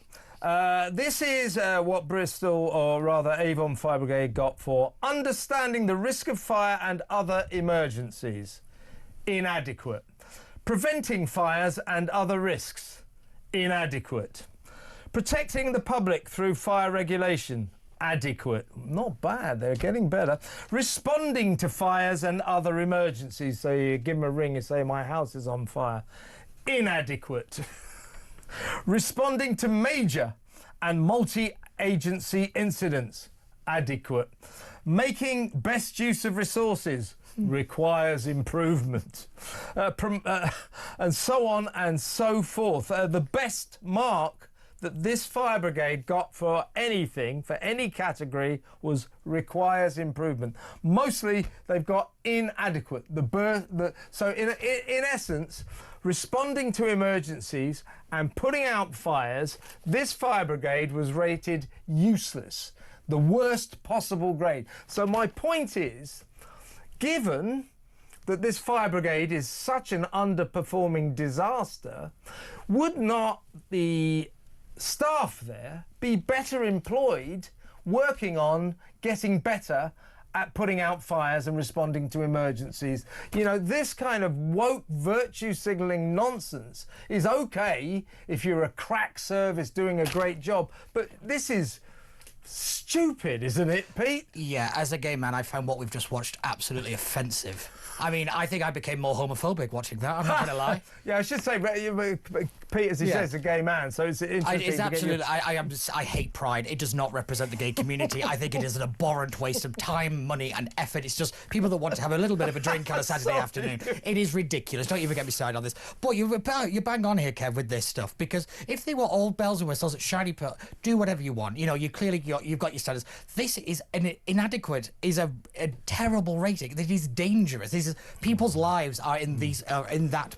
This is what Bristol, or rather Avon Fire Brigade, got for understanding the risk of fire and other emergencies. Inadequate. Preventing fires and other risks. Inadequate. Protecting the public through fire regulation. Adequate. Not bad, they're getting better. Responding to fires and other emergencies. So you give them a ring and say, my house is on fire. Inadequate. Responding to major and multi-agency incidents. Adequate. Making best use of resources. Requires improvement. And so on and so forth. The best mark that this fire brigade got for anything, for any category, was requires improvement. Mostly they've got inadequate. So in essence, responding to emergencies and putting out fires, this fire brigade was rated useless, the worst possible grade. So my point is, given that this fire brigade is such an underperforming disaster, would not the staff there be better employed working on getting better at putting out fires and responding to emergencies? You know, this kind of woke virtue signalling nonsense is okay if you're a crack service doing a great job, but this is stupid, isn't it, Pete? Yeah, as a gay man, I found what we've just watched absolutely offensive. I mean, I think I became more homophobic watching that, I'm not going to lie. Yeah, I should say, Pete, as he says, is a gay man, so it's interesting. It's absolutely. I hate Pride. It does not represent the gay community. I think it is an abhorrent waste of time, money, and effort. It's just people that want to have a little bit of a drink on a Saturday afternoon. It is ridiculous. Don't even get me started on this. But you bang on here, Kev, with this stuff, because if they were all bells and whistles, shiny, do whatever you want. You know, you've got your standards. This is inadequate. Is a terrible rating. It is dangerous. People's lives are in that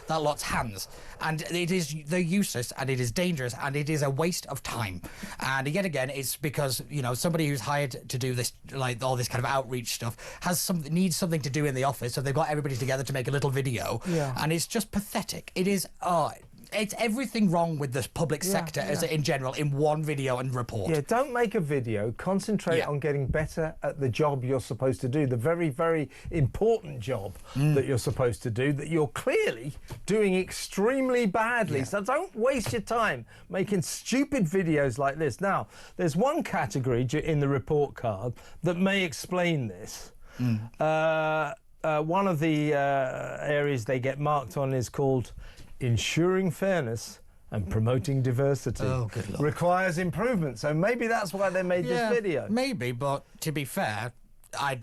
lot's hands, and they're useless, and it is dangerous, and it is a waste of time. And yet again, it's because, you know, somebody who's hired to do this, like all this kind of outreach stuff, needs something to do in the office, so they've got everybody together to make a little video, and it's just pathetic. It is. It's everything wrong with the public sector as in general in one video and report. Yeah, don't make a video. Concentrate on getting better at the job you're supposed to do, the very, very important job that you're supposed to do, that you're clearly doing extremely badly. So don't waste your time making stupid videos like this. Now, there's one category in the report card that may explain this. One of the areas they get marked on is called ensuring fairness and promoting diversity. Oh, good Lord. Requires improvement. So maybe that's why they made this video. Maybe, but to be fair, that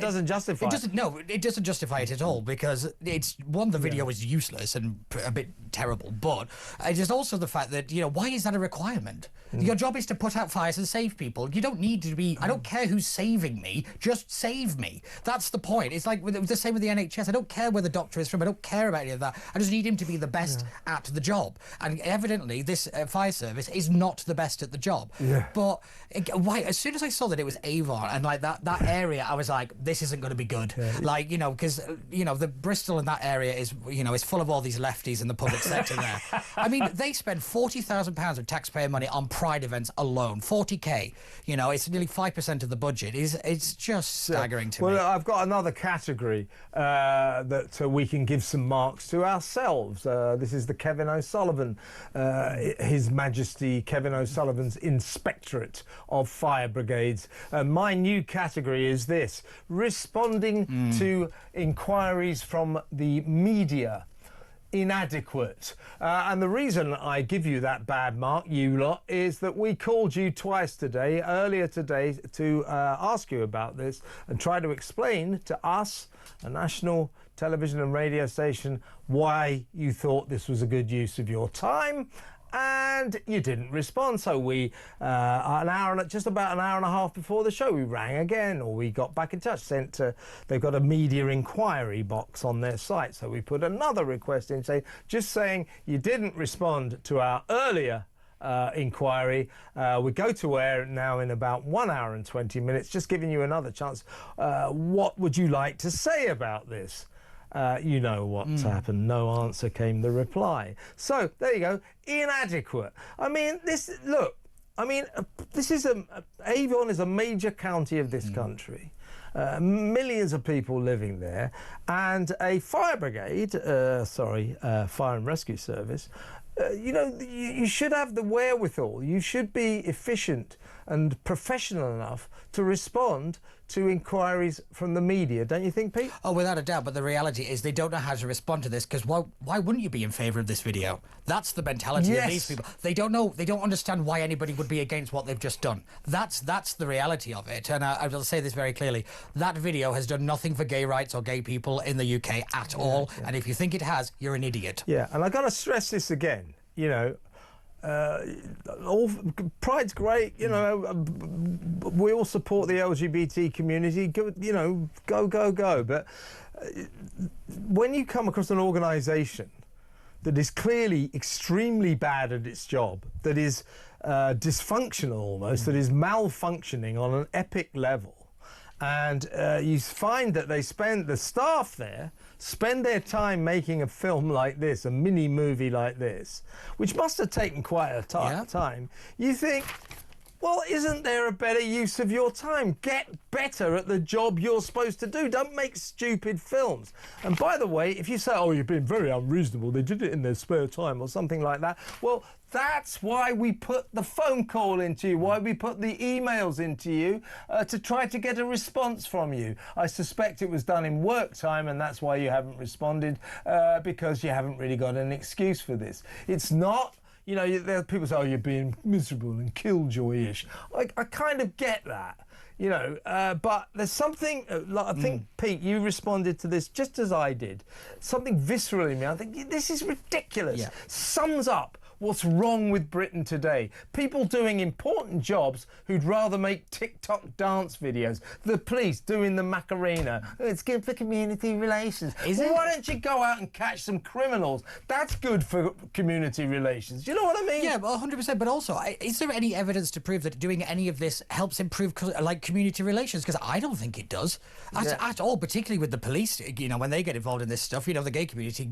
doesn't justify it. No, it doesn't justify it at all, because it's the video is useless and a bit terrible, but it is also the fact that, you know, why is that a requirement? Your job is to put out fires and save people. You don't need to be, I don't care who's saving me, just save me. That's the point. It's like the same with the NHS. I don't care where the doctor is from. I don't care about any of that. I just need him to be the best at the job. And evidently this fire service is not the best at the job. Yeah. But why? As soon as I saw that it was Avon and like that area, I was like, this isn't going to be good. Yeah. Like, you know, because, you know, the Bristol in that area is, you know, is full of all these lefties in the public sector there. I mean, they spend £40,000 of taxpayer money on Pride events alone. 40k. You know, it's nearly 5% of the budget. It's just staggering to me. Well, I've got another category that we can give some marks to ourselves. This is the Kevin O'Sullivan, His Majesty Kevin O'Sullivan's Inspectorate of Fire Brigades. My new category is this: responding to inquiries from the media. Inadequate. And the reason I give you that bad mark, you lot, is that we called you twice earlier today, to ask you about this and try to explain to us, a national television and radio station, why you thought this was a good use of your time. And you didn't respond, so we, just about an hour and a half before the show, we rang again, or we got back in touch, they've got a media inquiry box on their site, so we put another request in, just saying you didn't respond to our earlier inquiry. We go to air now in about 1 hour and 20 minutes, just giving you another chance. What would you like to say about this? You know what's happened. No answer came the reply. So there you go. Inadequate. I mean, this is Avon is a major county of this country. Millions of people living there, and a fire brigade, fire and rescue service. You should have the wherewithal. You should be efficient and professional enough to respond to inquiries from the media, don't you think, Pete? Oh, without a doubt, but the reality is they don't know how to respond to this, because why wouldn't you be in favour of this video? That's the mentality of these people. They don't know, they don't understand why anybody would be against what they've just done. That's the reality of it, and I will say this very clearly. That video has done nothing for gay rights or gay people in the UK at all, and if you think it has, you're an idiot. Yeah, and I've got to stress this again, Pride's great, we all support the LGBT community, go. But when you come across an organisation that is clearly extremely bad at its job, that is dysfunctional almost, that is malfunctioning on an epic level, and you find that the staff there spend their time making a film like this, a mini movie like this, which must have taken quite a time. You think, well, isn't there a better use of your time? Get better at the job you're supposed to do. Don't make stupid films. And by the way, if you say, oh, you've been very unreasonable, they did it in their spare time or something like that, well, that's why we put the phone call into you, why we put the emails into you, to try to get a response from you. I suspect it was done in work time, and that's why you haven't responded, because you haven't really got an excuse for this. It's not, there are people say, oh, you're being miserable and killjoy-ish. I kind of get that. But there's something, I think, Pete, you responded to this just as I did. Something visceral in me. I think, this is ridiculous. Yeah. Sums up what's wrong with Britain today. People doing important jobs who'd rather make TikTok dance videos. The police doing the Macarena. It's good for community relations. Why don't you go out and catch some criminals? That's good for community relations. Do you know what I mean? Yeah, 100%. But also, is there any evidence to prove that doing any of this helps improve community relations? Because I don't think it does at all, particularly with the police. When they get involved in this stuff, the gay community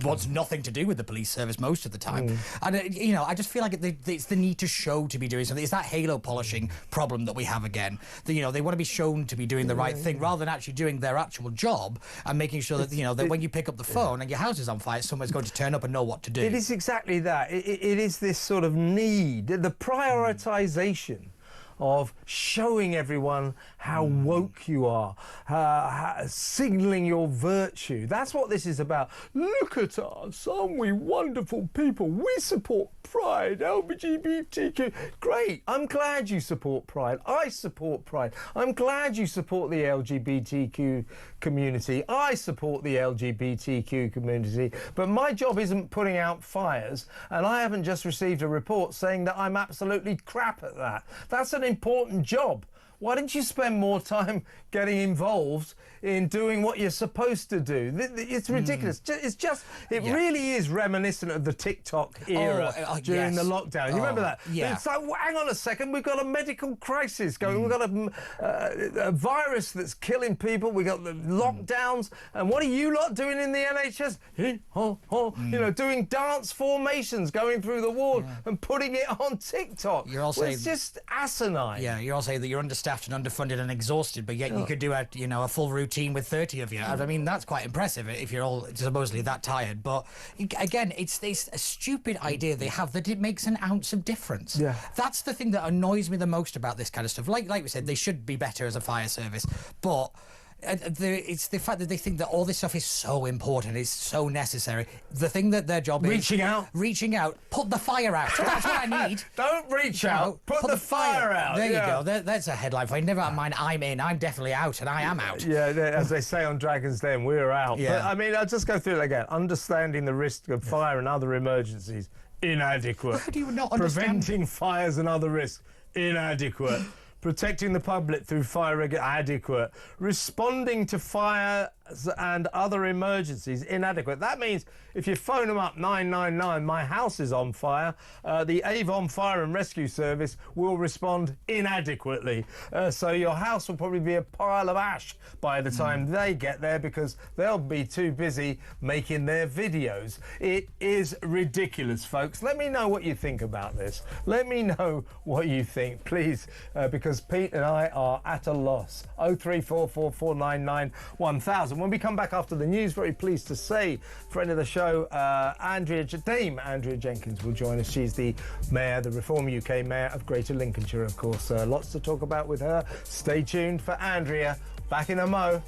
wants nothing to do with the police service most of the time. And, I just feel like it's the need to show to be doing something. It's that halo polishing problem that we have again. They want to be shown to be doing the right thing rather than actually doing their actual job and making sure that, that when you pick up the phone and your house is on fire, someone's going to turn up and know what to do. It is exactly that. It is this sort of need, the prioritisation of showing everyone how woke you are, signalling your virtue. That's what this is about. Look at us, aren't we wonderful people? We support Pride, LGBTQ. Great, I'm glad you support Pride. I support Pride. I'm glad you support the LGBTQ community. I support the LGBTQ community. But my job isn't putting out fires, and I haven't just received a report saying that I'm absolutely crap at that. That's an important job. Why don't you spend more time getting involved in doing what you're supposed to do? It's ridiculous. It really is reminiscent of the TikTok era during the lockdown. You remember that? Yeah. It's like, well, hang on a second, we've got a medical crisis going. We've got a virus that's killing people. We've got the lockdowns. And what are you lot doing in the NHS? Doing dance formations, going through the ward and putting it on TikTok. It's just asinine. Yeah, you're all saying that you're understaffed and underfunded and exhausted, but yet you could do a full routine with 30 of you. I mean, that's quite impressive if you're all supposedly that tired. But again, it's a stupid idea they have that it makes an ounce of difference. Yeah. That's the thing that annoys me the most about this kind of stuff. Like we said, they should be better as a fire service, but it's the fact that they think that all this stuff is so important, it's so necessary. The thing that their job is reaching out, put the fire out. That's what I need. Don't reach out, put the fire out. There you go. That's a headline for you. Never mind, I'm in. I'm definitely out, and I am out. Yeah, as they say on Dragon's Den, we're out. Yeah. But, I mean, I'll just go through it again. Understanding the risk of fire and other emergencies, inadequate. How do you not understand? Preventing fires and other risks, inadequate. Protecting the public through fire adequate. Responding to fire and other emergencies inadequate. That means if you phone them up 999, my house is on fire, the Avon Fire and Rescue Service will respond inadequately. So your house will probably be a pile of ash by the time they get there because they'll be too busy making their videos. It is ridiculous, folks. Let me know what you think about this. Let me know what you think, please, because Pete and I are at a loss. 0344499 1000. When we come back after the news, very pleased to say, friend of the show, Dame Andrea Jenkins will join us. She's the Mayor, the Reform UK Mayor of Greater Lincolnshire, of course. Lots to talk about with her. Stay tuned for Andrea. Back in a mo.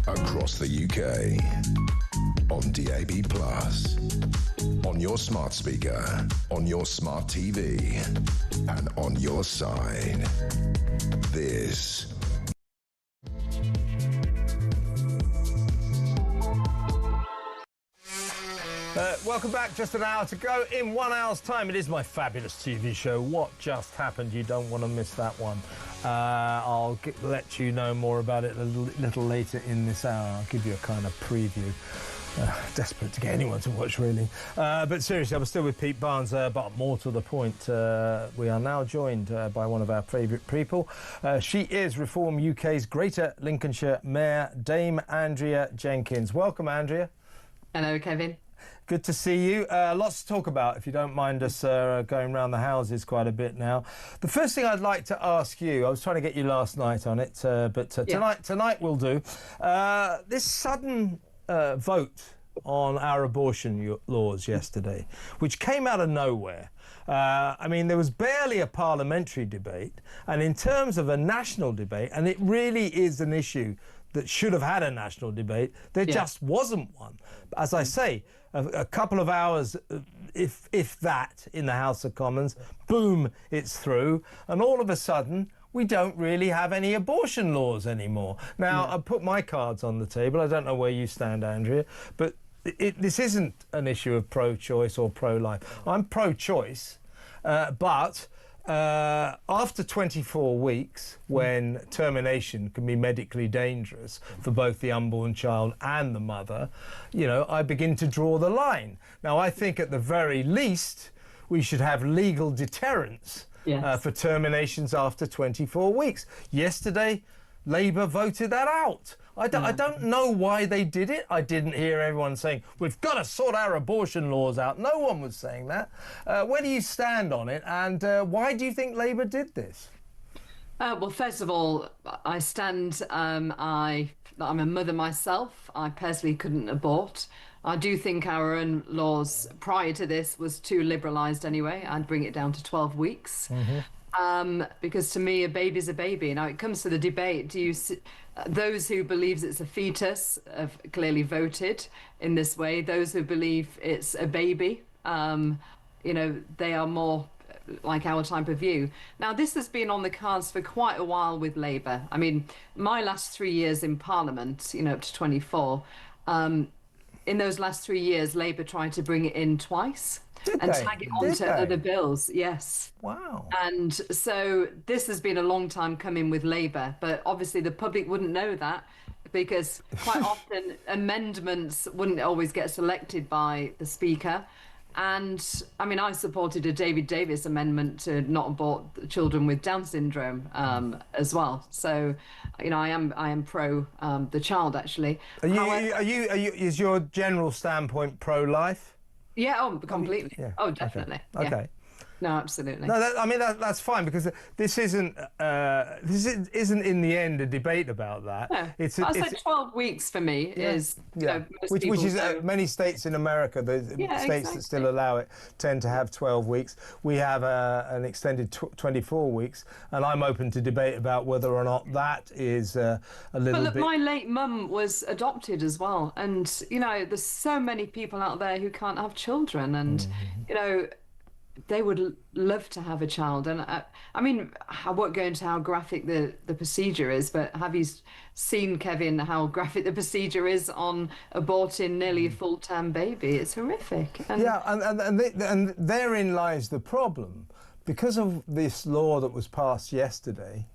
Across the UK, on DAB+, on your smart speaker, on your smart TV, and on your side. This welcome back. Just an hour to go. In 1 hour's time, it is my fabulous TV show, What Just Happened. You don't want to miss that one. I'll let you know more about it a little later in this hour. I'll give you a kind of preview. Desperate to get anyone to watch, really. But seriously, I'm still with Pete Barnes, but more to the point, we are now joined by one of our favourite people. She is Reform UK's Greater Lincolnshire Mayor, Dame Andrea Jenkins. Welcome, Andrea. Hello, Kevin. Good to see you. Lots to talk about, if you don't mind us going around the houses quite a bit now. The first thing I'd like to ask you, I was trying to get you last night on it, but tonight we'll do. This sudden vote on our abortion laws yesterday, which came out of nowhere. I mean, there was barely a parliamentary debate, and in terms of a national debate, and it really is an issue that should have had a national debate, there just wasn't one. As I say, a couple of hours, if that, in the House of Commons, boom, it's through, and all of a sudden, we don't really have any abortion laws anymore. Now, I put my cards on the table. I don't know where you stand, Andrea, but this isn't an issue of pro-choice or pro-life. I'm pro-choice, but after 24 weeks, when termination can be medically dangerous for both the unborn child and the mother, you know, I begin to draw the line. Now, I think at the very least, we should have legal deterrence for terminations after 24 weeks. Yesterday, Labour voted that out. I don't know why they did it. I didn't hear everyone saying, we've got to sort our abortion laws out. No one was saying that. Where do you stand on it, and why do you think Labour did this? Well, first of all, I stand, I'm a mother myself. I personally couldn't abort. I do think our own laws prior to this was too liberalised anyway. I'd bring it down to 12 weeks. Because to me, a baby's a baby. Now, it comes to the debate, those who believe it's a fetus have clearly voted in this way. Those who believe it's a baby, they are more like our type of view. Now, this has been on the cards for quite a while with Labour. I mean, my last 3 years in Parliament, up to 24, in those last 3 years, Labour tried to bring it in twice and tag it onto other bills. Yes. Wow. And so this has been a long time coming with Labour, but obviously the public wouldn't know that because quite often amendments wouldn't always get selected by the Speaker. And I mean, I supported a David Davis amendment to not abort children with Down syndrome as well. So, I am pro the child actually. Is your general standpoint pro-life? Yeah, completely. Yeah. Oh, definitely. Okay. Yeah. No, absolutely. No, that's fine because this isn't in the end a debate about that. No. I said 12 weeks for me is which is many states in America, the states that still allow it tend to have 12 weeks. We have an extended 24 weeks, and I'm open to debate about whether or not that is a little bit. My late mum was adopted as well, and there's so many people out there who can't have children, and they would love to have a child. And I mean, I won't go into how graphic the procedure is, but have you seen, Kevin, how graphic the procedure is on aborting nearly a full-term baby? It's horrific. And therein lies the problem. Because of this law that was passed yesterday,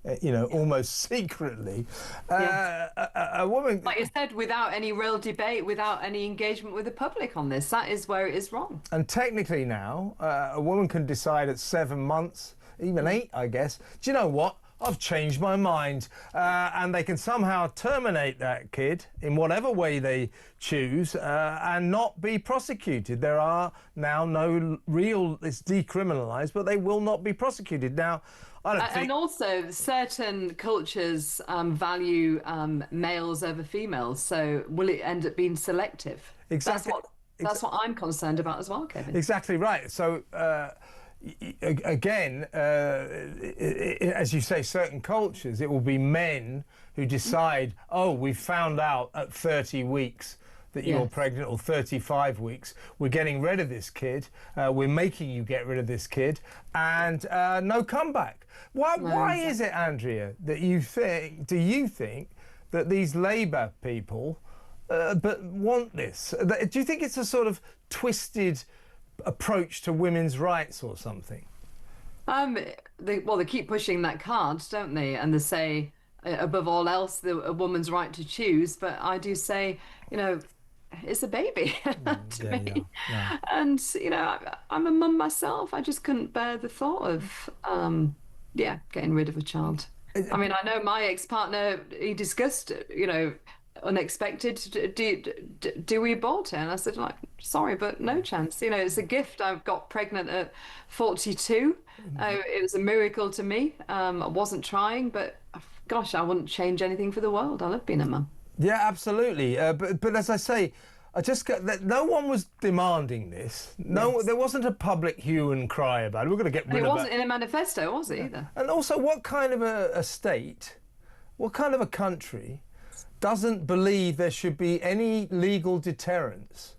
almost secretly, a woman... Like you said, without any real debate, without any engagement with the public on this, that is where it is wrong. And technically now, a woman can decide at 7 months, even 8, I guess, do you know what? I've changed my mind. And they can somehow terminate that kid in whatever way they choose and not be prosecuted. There are now no real, it's decriminalised, but they will not be prosecuted. Now, I don't think... And also, certain cultures value males over females, so will it end up being selective? Exactly. That's what I'm concerned about as well, Kevin. Exactly right. So... again, as you say, certain cultures, it will be men who decide, we've found out at 30 weeks that you're pregnant, or 35 weeks, we're getting rid of this kid, we're making you get rid of this kid, and no comeback. Why is it, Andrea, that you think that these Labour people but want this? Do you think it's a sort of twisted approach to women's rights or something? They keep pushing that card, don't they? And they say, above all else, a woman's right to choose. But I do say, it's a baby to me. Yeah. And, I'm a mum myself. I just couldn't bear the thought of, getting rid of a child. I mean, I know my ex-partner, he discussed, unexpected, do we abort her? And I said, sorry, but no chance. It's a gift. I've got pregnant at 42. It was a miracle to me. I wasn't trying, but gosh, I wouldn't change anything for the world. I love being a mum. Yeah, absolutely. But as I say, I just got that no one was demanding this. No, there wasn't a public hue and cry about it. We're going to get rid of it. It wasn't in a manifesto, was it, either? And also, what kind of a state, what kind of a country doesn't believe there should be any legal deterrence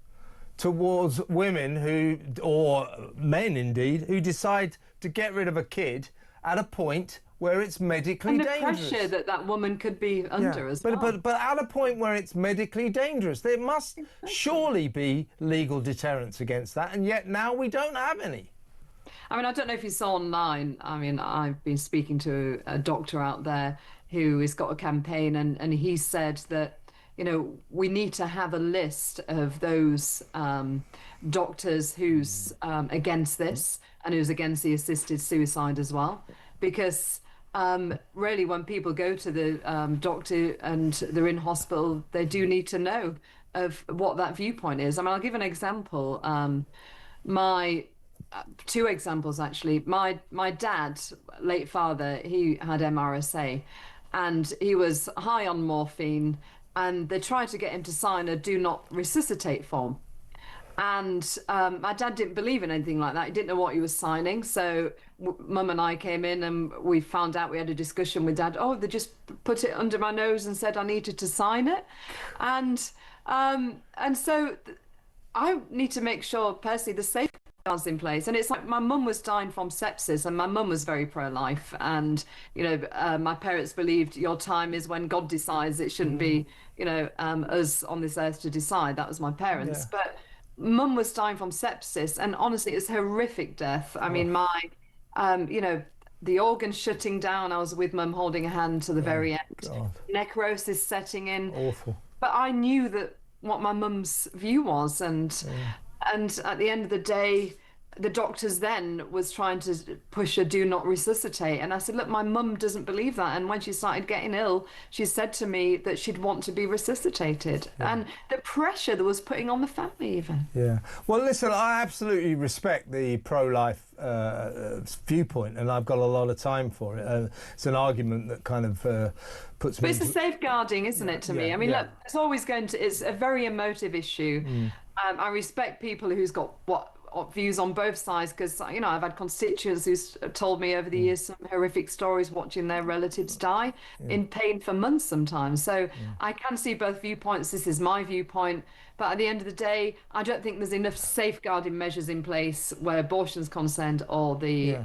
towards women or men indeed, who decide to get rid of a kid at a point where it's medically dangerous. And the pressure that woman could be under as well. But at a point where it's medically dangerous, there must surely be legal deterrence against that, and yet now we don't have any. I mean, I don't know if you saw online, I mean, I've been speaking to a doctor out there who has got a campaign, and he said that, we need to have a list of those doctors who's against this and who's against the assisted suicide as well, because really, when people go to the doctor and they're in hospital, they do need to know of what that viewpoint is. I mean, I'll give an example. My two examples actually. My dad, late father, he had MRSA, and he was high on morphine, and they tried to get him to sign a do not resuscitate form. And my dad didn't believe in anything like that. He didn't know what he was signing. So Mum and I came in and we found out, we had a discussion with Dad. Oh, they just put it under my nose and said I needed to sign it. And so I need to make sure, personally, the safeguards in place. And it's like my mum was dying from sepsis, and my mum was very pro-life. And, you know, my parents believed your time is when God decides. It shouldn't be, you know, us on this earth to decide. That was my parents. Yeah. But Mum was dying from sepsis, and honestly, it's a horrific death. I mean, you know, the organ shutting down. I was with Mum holding a hand to the very end. God. Necrosis setting in. Awful. But I knew that what my mum's view was, and at the end of the day, the doctors then was trying to push a do not resuscitate. And I said, look, my mum doesn't believe that. And when she started getting ill, she said to me that she'd want to be resuscitated. And the pressure that was putting on the family even. Yeah. Well, listen, I absolutely respect the pro-life viewpoint, and I've got a lot of time for it. It's an argument that kind of puts me... But it's a safeguarding, isn't it, to me? I mean, look, it's always going to... It's a very emotive issue. I respect people who's got views on both sides, because, you know, I've had constituents who's told me over the years some horrific stories watching their relatives die in pain for months sometimes. So I can see both viewpoints. This is my viewpoint. But at the end of the day, I don't think there's enough safeguarding measures in place where abortion's concerned, or the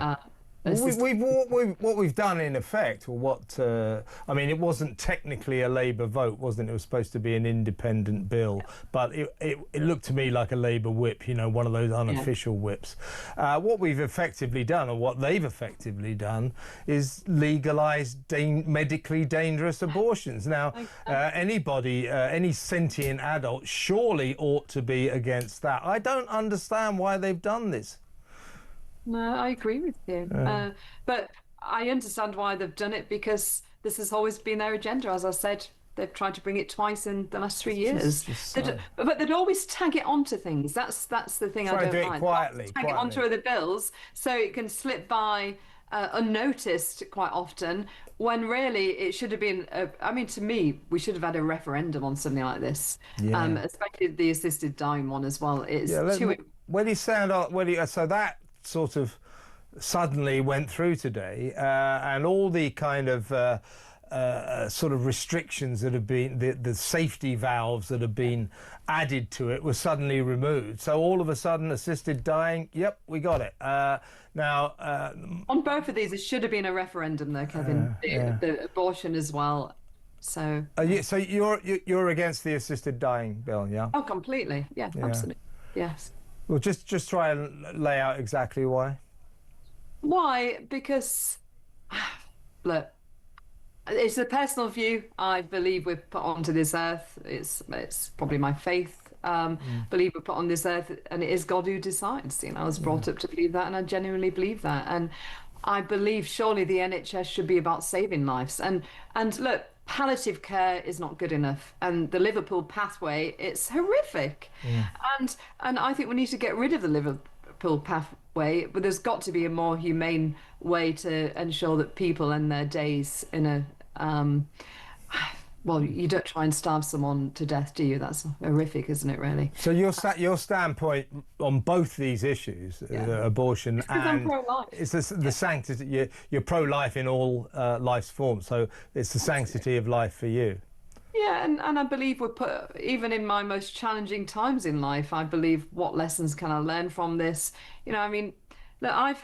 what we've done in effect, or what I mean, it wasn't technically a Labour vote, wasn't it? It was supposed to be an independent bill, but it looked to me like a Labour whip, you know, one of those unofficial whips. What we've effectively done, or what they've effectively done, is legalise medically dangerous abortions. Now, anybody, any sentient adult, surely ought to be against that. I don't understand why they've done this. No, I agree with you. But I understand why they've done it, because this has always been their agenda. As I said, they've tried to bring it twice in the last 3 years. But they'd always tag it onto things. That's the thing I don't do mind. It quietly. Tag it onto other bills so it can slip by unnoticed quite often, when really it should have been... I mean, to me, we should have had a referendum on something like this, especially the assisted dying one as well. It's when he sound so that sort of suddenly went through today, and all the kind of sort of restrictions that have been, the safety valves that have been added to it were suddenly removed. So all of a sudden, assisted dying, yep, we got it. Now, on both of these, it should have been a referendum, though, Kevin. The abortion as well. So, so you're against the assisted dying bill, yeah? Oh, completely. Yeah, absolutely. Yes. Well, just try and lay out exactly why. Why? Because, look, it's a personal view. I believe we're put onto this earth. It's probably my faith. Believe we're put on this earth, and it is God who decides. You know, I was brought up to believe that, and I genuinely believe that. And I believe surely the NHS should be about saving lives. And look, palliative care is not good enough, and the Liverpool pathway, it's horrific. And I think we need to get rid of the Liverpool pathway, but there's got to be a more humane way to ensure that people end their days in a well, you don't try and starve someone to death, do you? That's horrific, isn't it, really? So your standpoint on both these issues, abortion and it's the sanctity. You're pro-life in all life's forms, so it's the sanctity of life for you. Yeah, and I believe we're put, even in my most challenging times in life, I believe, what lessons can I learn from this? You know, I mean, look, I've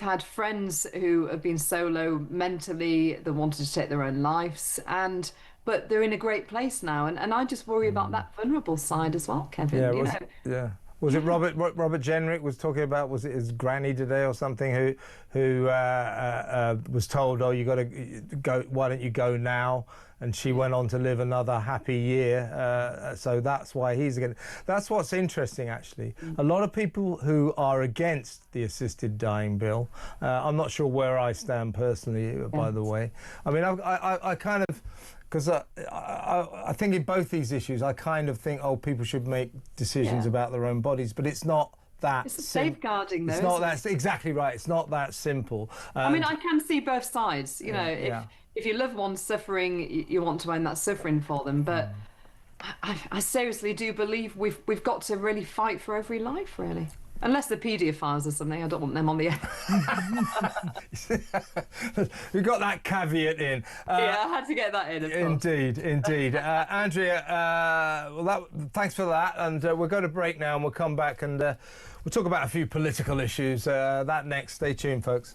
had friends who have been so low mentally, they wanted to take their own lives, but they're in a great place now, and I just worry about that vulnerable side as well, Kevin. Was it Robert Jenrick was talking about? Was it his granny today or something? Who was told, "Oh, you got to go. Why don't you go now?" and she went on to live another happy year. So that's why he's against. That's what's interesting, actually. A lot of people who are against the assisted dying bill, I'm not sure where I stand personally, by the way. I mean, I kind of, because I think in both these issues, I kind of think, oh, people should make decisions about their own bodies, but it's not that it's safeguarding, though. It's not that exactly right. It's not that simple. I mean, I can see both sides. You know, if your loved one's suffering, you want to end that suffering for them. But I seriously do believe we've got to really fight for every life, really. Unless they're paedophiles or something, I don't want them on the air. We got that caveat in. Yeah, I had to get that in. Indeed. Andrea, thanks for that. And we're going to break now, and we'll come back and we'll talk about a few political issues. That next. Stay tuned, folks.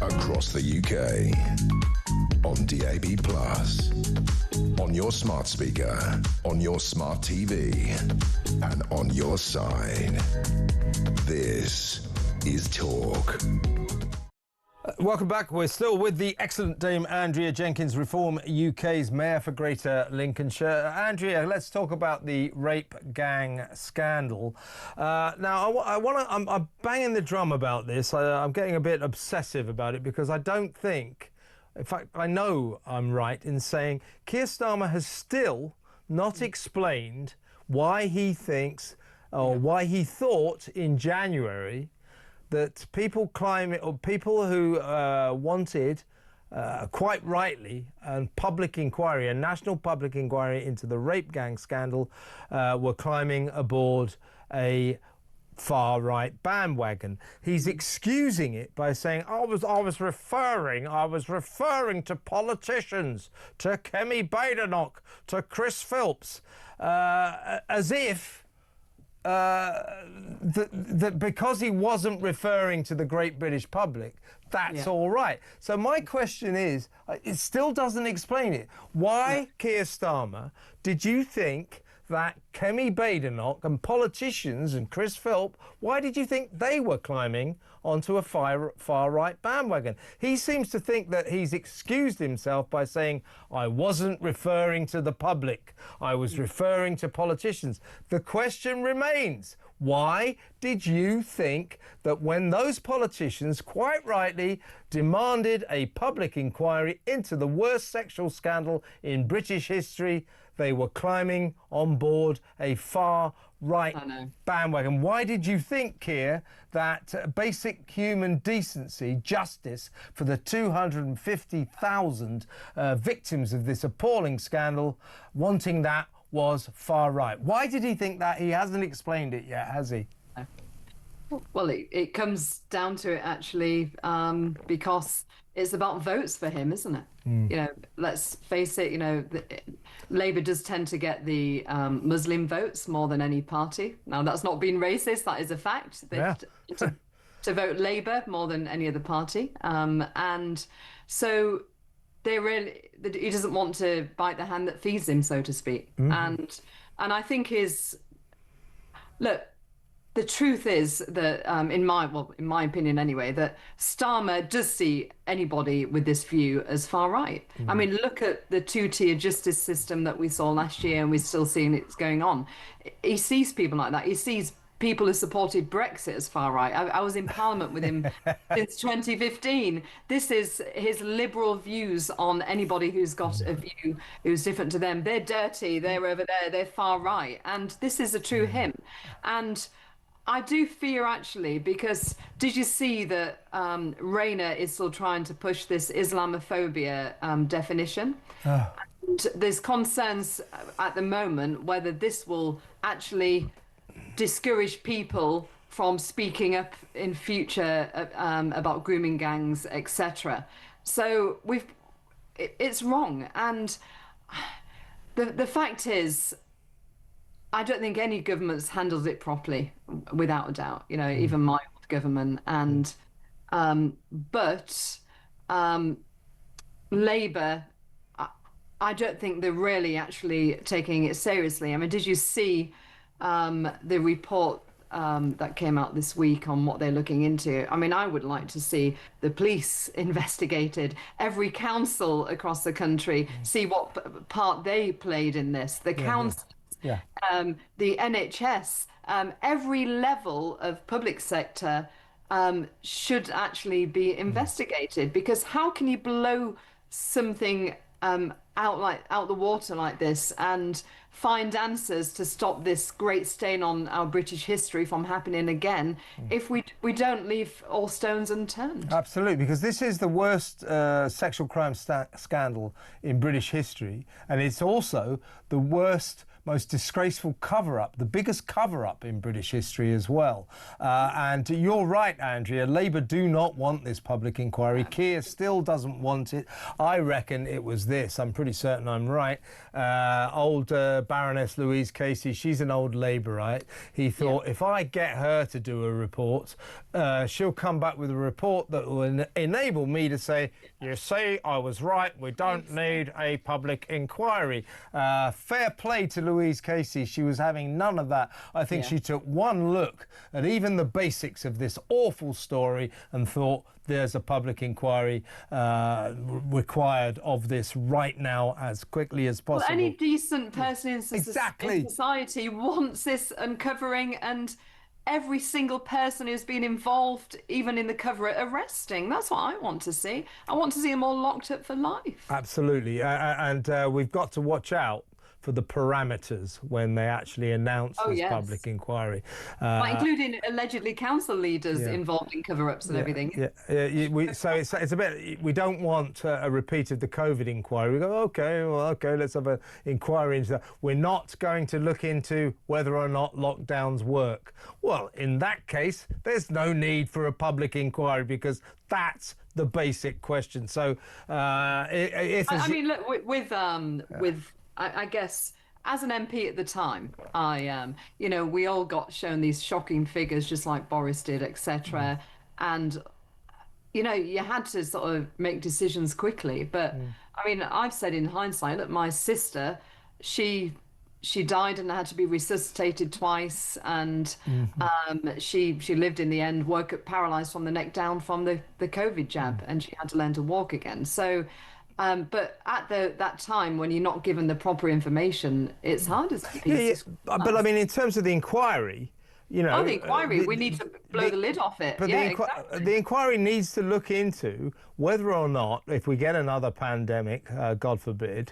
Across the UK, on DAB+, on your smart speaker, on your smart TV, and on your side. This is Talk. Welcome back. We're still with the excellent Dame Andrea Jenkins, Reform UK's Mayor for Greater Lincolnshire. Andrea, let's talk about the rape gang scandal. Now, I'm banging the drum about this. I'm getting a bit obsessive about it because I don't think, in fact, I know I'm right in saying Keir Starmer has still not explained why he thinks, or why he thought in January that people who wanted, quite rightly, a public inquiry, a national public inquiry into the rape gang scandal, were climbing aboard a far-right bandwagon. He's excusing it by saying, I was referring to politicians, to Kemi Badenoch, to Chris Philps, as if that because he wasn't referring to the great British public, that's all right. So my question is, it still doesn't explain it. Why, Keir Starmer, did you think that Kemi Badenoch and politicians and Chris Philp, why did you think they were climbing onto a far-right bandwagon? He seems to think that he's excused himself by saying, I wasn't referring to the public, I was referring to politicians. The question remains, why did you think that when those politicians, quite rightly, demanded a public inquiry into the worst sexual scandal in British history, they were climbing on board a far-right bandwagon? Why did you think, Keir, that basic human decency, justice for the 250,000 victims of this appalling scandal, wanting that was far-right? Why did he think that? He hasn't explained it yet, has he? Well, it comes down to it, actually, because it's about votes for him, isn't it? You know, let's face it, you know, Labour does tend to get the Muslim votes more than any party. Now, that's not being racist, that is a fact. To vote Labour more than any other party. And so he doesn't want to bite the hand that feeds him, so to speak. And I think look, the truth is that, in my opinion anyway, that Starmer does see anybody with this view as far right. I mean, look at the two-tier justice system that we saw last year, and we're still seeing it's going on. He sees people like that. He sees people who supported Brexit as far right. I was in Parliament with him since 2015. This is his liberal views on anybody who's got a view who's different to them. They're dirty, they're over there, they're far right. And this is a true him. And I do fear, actually, because did you see that Rayner is still trying to push this Islamophobia definition? And there's concerns at the moment whether this will actually discourage people from speaking up in future about grooming gangs, etc. So it's wrong. And the fact is, I don't think any government's handled it properly, without a doubt. You know, even my old government. And but Labour, I don't think they're really actually taking it seriously. I mean, did you see the report that came out this week on what they're looking into? I mean, I would like to see the police investigated, every council across the country, see what part they played in this, the council. The NHS, every level of public sector should actually be investigated, because how can you blow something out the water like this and find answers to stop this great stain on our British history from happening again if we don't leave all stones unturned? Absolutely, because this is the worst sexual crime scandal in British history, and it's also the worst, most disgraceful cover-up, the biggest cover-up in British history as well. And you're right, Andrea, Labour do not want this public inquiry. Keir still doesn't want it. I reckon it was this. I'm pretty certain I'm right. Old Baroness Louise Casey, she's an old Labourite. He thought, if I get her to do a report, she'll come back with a report that will enable me to say, you see, I was right, we don't need a public inquiry. Fair play to Louise Casey, she was having none of that. I think she took one look at even the basics of this awful story and thought, there's a public inquiry required of this right now as quickly as possible. Well, any decent person in society wants this uncovering, and every single person who's been involved, even in the cover, arresting. That's what I want to see. I want to see them all locked up for life. Absolutely. And we've got to watch out for the parameters when they actually announce this public inquiry. Including allegedly council leaders involved in cover-ups and everything. So it's a bit, we don't want a repeat of the COVID inquiry. We go, okay, let's have an inquiry into that. We're not going to look into whether or not lockdowns work. Well, in that case, there's no need for a public inquiry, because that's the basic question. So I mean, look, with I guess as an MP at the time, you know, we all got shown these shocking figures, just like Boris did, etc. And you know, you had to sort of make decisions quickly. But I mean, I've said in hindsight, look, my sister, she died and had to be resuscitated twice, and she lived in the end, paralyzed from the neck down from the COVID jab, and she had to learn to walk again. So. But at that time, when you're not given the proper information, it's hard as MPs. But I mean, in terms of the inquiry, you know, the inquiry, we need to blow the lid off it. But the inquiry needs to look into whether or not, if we get another pandemic, God forbid,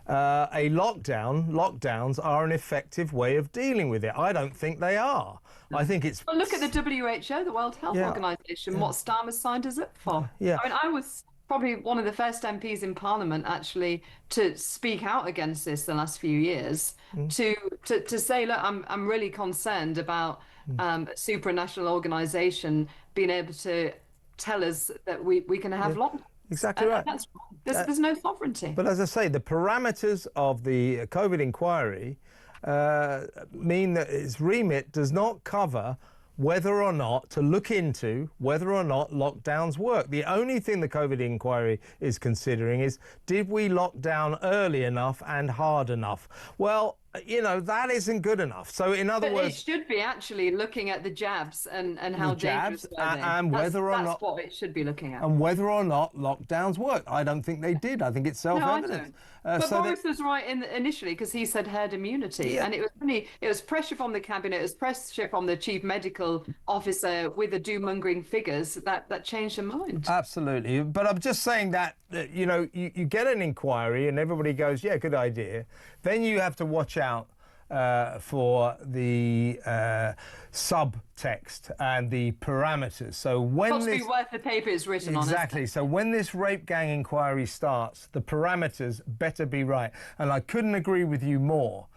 lockdowns are an effective way of dealing with it. I don't think they are. I think it's... Well, look at the WHO, the World Health Organization, what Starmer signed us up for. Yeah. I mean, I was probably one of the first MPs in Parliament actually to speak out against this the last few years, to say, look, I'm really concerned about a supranational organisation being able to tell us that we can have lockdowns. Exactly right. That's wrong. There's no sovereignty. But as I say, the parameters of the COVID inquiry mean that its remit does not cover whether or not to look into whether or not lockdowns work. The only thing the COVID inquiry is considering is, did we lock down early enough and hard enough? Well, you know, that isn't good enough. So in other words, it should be actually looking at the jabs and how dangerous they are. And whether or not that's what it should be looking at. And whether or not lockdowns work. I don't think they did. I think it's self-evident. No, I don't. But Boris was right initially, because he said herd immunity, and it was pressure from the cabinet, it was pressure from the chief medical officer with the doom-mongering figures that changed their mind. Absolutely. But I'm just saying that you know, you get an inquiry and everybody goes, yeah, good idea. Then you have to watch out for the subtext and the parameters. So when it's got to be worth the paper it's written on. Exactly. So when this rape gang inquiry starts, the parameters better be right. And I couldn't agree with you more.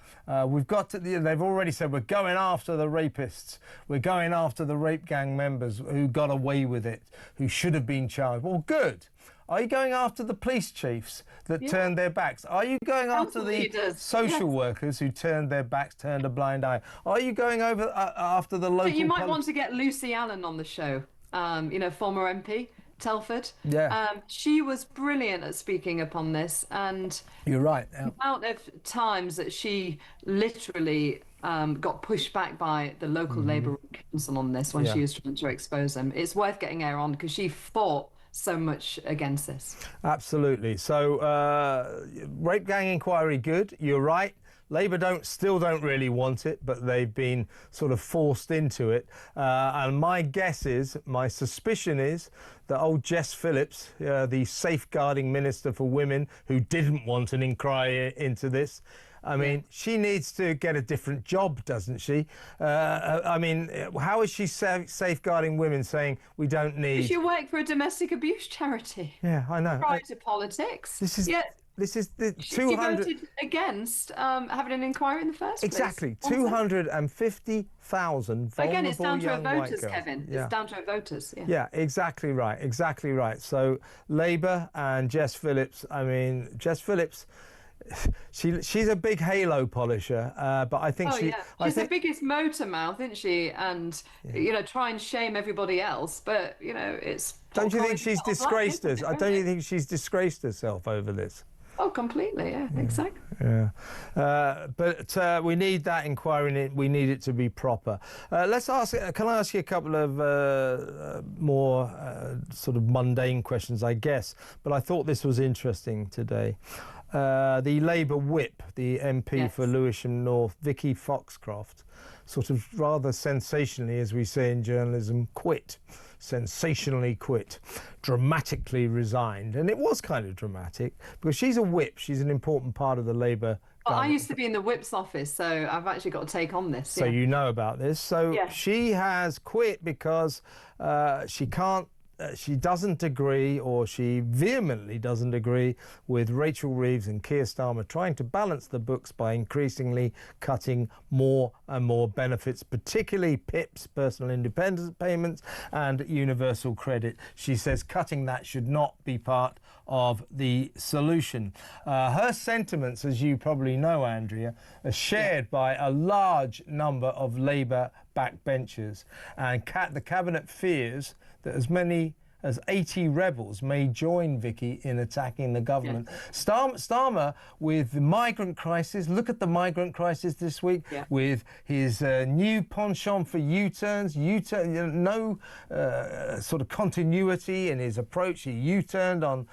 We've got to, they've already said we're going after the rapists. We're going after the rape gang members who got away with it, who should have been charged. Well, good. Are you going after the police chiefs that turned their backs? Are you going after the social workers who turned their backs, turned a blind eye? Are you going after the local... But you might want to get Lucy Allen on the show, you know, former MP, Telford. Yeah. She was brilliant at speaking upon this, and... You're right. The amount of times that she literally got pushed back by the local Labour council on this when she was trying to expose them. It's worth getting her on, because she fought so much against this. Absolutely. So rape gang inquiry, good. You're right. Labour still don't really want it, but they've been sort of forced into it. And my suspicion is that old Jess Phillips, the safeguarding minister for women, who didn't want an inquiry into this, I mean, she needs to get a different job, doesn't she? I mean, how is she safeguarding women, saying we don't need... She worked for a domestic abuse charity. Yeah, I know. Prior to politics. This is the 200... She voted against having an inquiry in the first place. Exactly. 250,000 vulnerable Again, it's down to her young white voters, girls. Kevin. Yeah. It's down to her voters. Yeah, exactly right. Exactly right. So Labour and Jess Phillips, I mean, Jess Phillips... She's a big halo polisher, but I think she's the biggest motor mouth, isn't she? And you know, try and shame everybody else, but you know, it's. Don't you think she's disgraced us? Don't you think she's disgraced herself over this? Oh, completely. Yeah, exactly. Yeah, but we need that inquiry. We need it to be proper. Let's ask. Can I ask you a couple of more sort of mundane questions, I guess? But I thought this was interesting today. The Labour whip, the MP for Lewisham North, Vicky Foxcroft, sort of rather sensationally, as we say in journalism, quit. Sensationally quit, dramatically resigned. And it was kind of dramatic, because she's a whip. She's an important part of the Labour government. I used to be in the whip's office, so I've actually got to take on this. So you know about this. So she has quit because she can't she doesn't agree, or she vehemently doesn't agree with Rachel Reeves and Keir Starmer trying to balance the books by increasingly cutting more and more benefits, particularly PIPs, personal independence payments, and universal credit. She says cutting that should not be part of the solution. Her sentiments, as you probably know, Andrea, are shared by a large number of Labour backbenchers, and the Cabinet fears that as many as 80 rebels may join Vicky in attacking the government. Starmer, with the migrant crisis, look at the migrant crisis this week, with his new penchant for U-turns, no sort of continuity in his approach. He U-turned on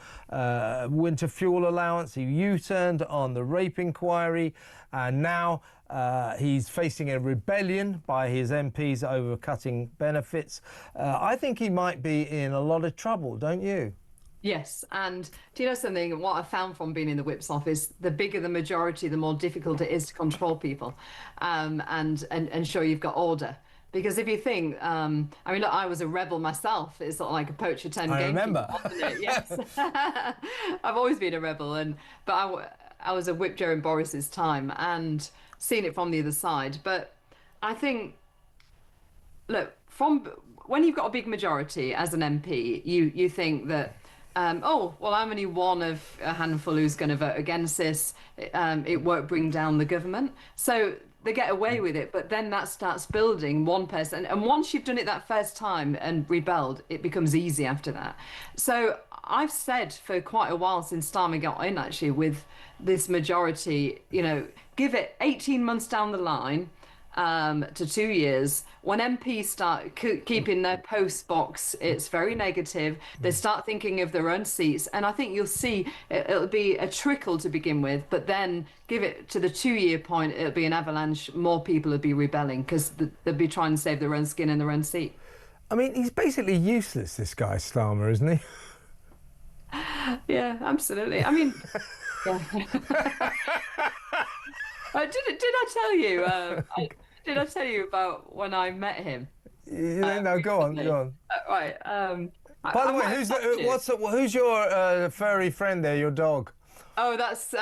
winter fuel allowance, he U-turned on the rape inquiry, and now he's facing a rebellion by his MPs over cutting benefits. I think he might be in a lot of trouble, don't you? Yes, and do you know something? What I found from being in the Whip's office, the bigger the majority, the more difficult it is to control people and ensure you've got order. Because if you think, I mean, look, I was a rebel myself. It's sort of like a poacher turned game. I remember. Wasn't it? Yes. I've always been a rebel, but I was a Whip during Boris's time and seen it from the other side. But I think, look, when you've got a big majority as an MP, you think that, oh, well, I'm only one of a handful who's going to vote against this. It won't bring down the government. So they get away with it, but then that starts building one person. And once you've done it that first time and rebelled, it becomes easy after that. So I've said for quite a while since Starmer got in, actually, with this majority, you know, give it 18 months down the line to 2 years. When MPs start keeping their post box, it's very negative. They start thinking of their own seats. And I think you'll see it'll be a trickle to begin with, but then give it to the 2-year point, it'll be an avalanche. More people will be rebelling because they'll be trying to save their own skin in their own seat. I mean, he's basically useless, this guy Starmer, isn't he? Yeah, absolutely. I mean, yeah. Did I tell you? Did I tell you about when I met him? No, go on. Right. By the way, who's your furry friend there? Your dog? Oh, that's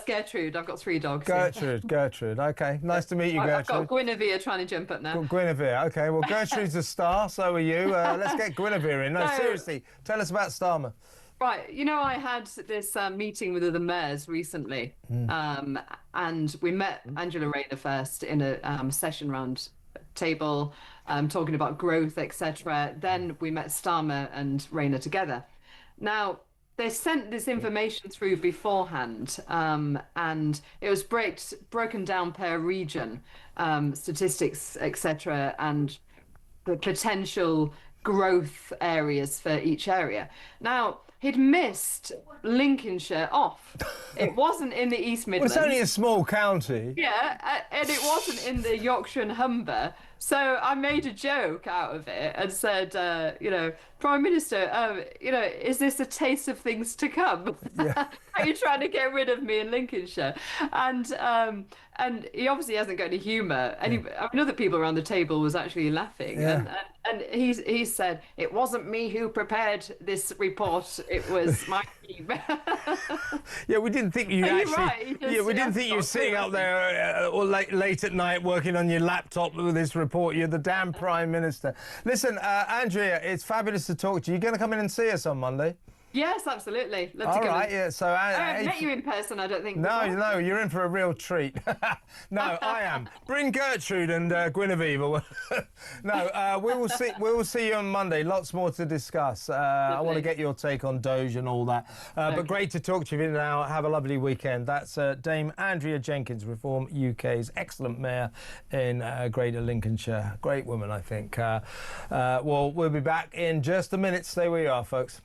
Gertrude. I've got 3 dogs. Gertrude. Okay, nice to meet you, Gertrude. I've got Guinevere trying to jump up now. Guinevere. Okay, well, Gertrude's a star. So are you. Let's get Guinevere in. No, seriously, tell us about Starmer. Right, you know, I had this meeting with the mayors recently, and we met Angela Rayner first in a session round table, talking about growth, etc. Then we met Starmer and Rayner together. Now, they sent this information through beforehand, and it was broken down per region, statistics, etc., and the potential growth areas for each area. Now, he'd missed Lincolnshire off. It wasn't in the East Midlands. Well, it's only a small county. Yeah, and it wasn't in the Yorkshire and Humber. So I made a joke out of it and said, you know, Prime Minister, you know, is this a taste of things to come? Yeah. Are you trying to get rid of me in Lincolnshire? And he obviously hasn't got any humour. I mean, other people around the table was actually laughing. Yeah. And he said, it wasn't me who prepared this report. It was my team. Yeah, we didn't think you actually. Right. We didn't think you were sitting up there or late at night working on your laptop with this report. You're the damn Prime Minister. Listen, Andrea, it's fabulous to talk to you. You're going to come in and see us on Monday? Yes, absolutely. Love to All go right, yeah. So I haven't met you in person, I don't think. No, you're in for a real treat. No, I am. Bring Gertrude and Guinevere. No, we will see you on Monday. Lots more to discuss. I want to get your take on Doge and all that. But great to talk to you now. Have a lovely weekend. That's Dame Andrea Jenkins, Reform UK's excellent mayor in Greater Lincolnshire. Great woman, I think. Well, we'll be back in just a minute. Stay where you are, folks.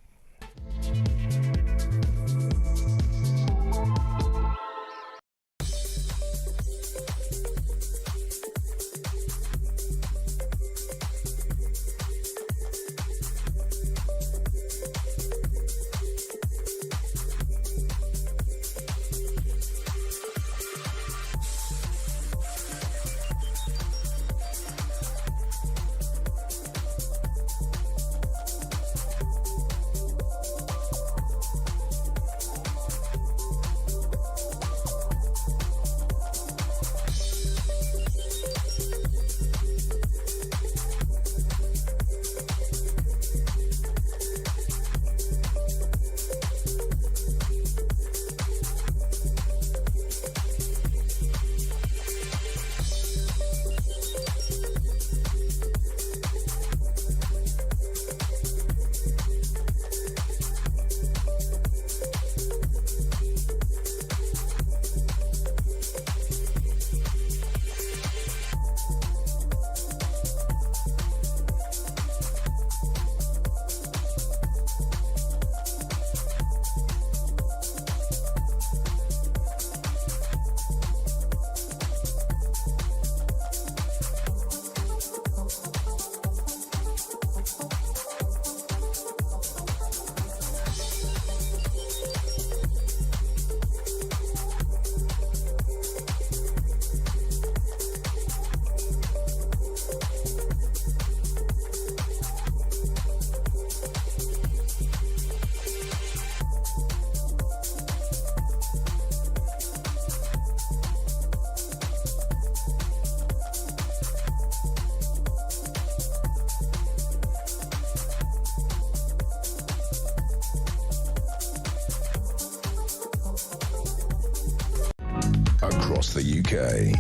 across the UK.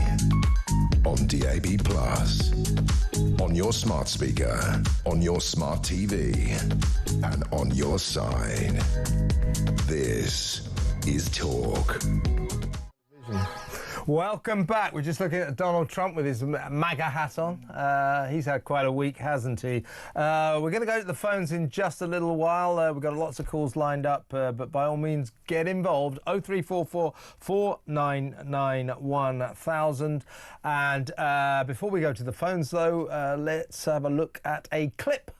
On DAB+, on your smart speaker, on your smart TV, and on your side. This is Talk. Welcome back. We're just looking at Donald Trump with his MAGA hat on. He's had quite a week, hasn't he? We're going to go to the phones in just a little while. We've got lots of calls lined up, but by all means, get involved. 0344 499 1000. And before we go to the phones, though, let's have a look at a clip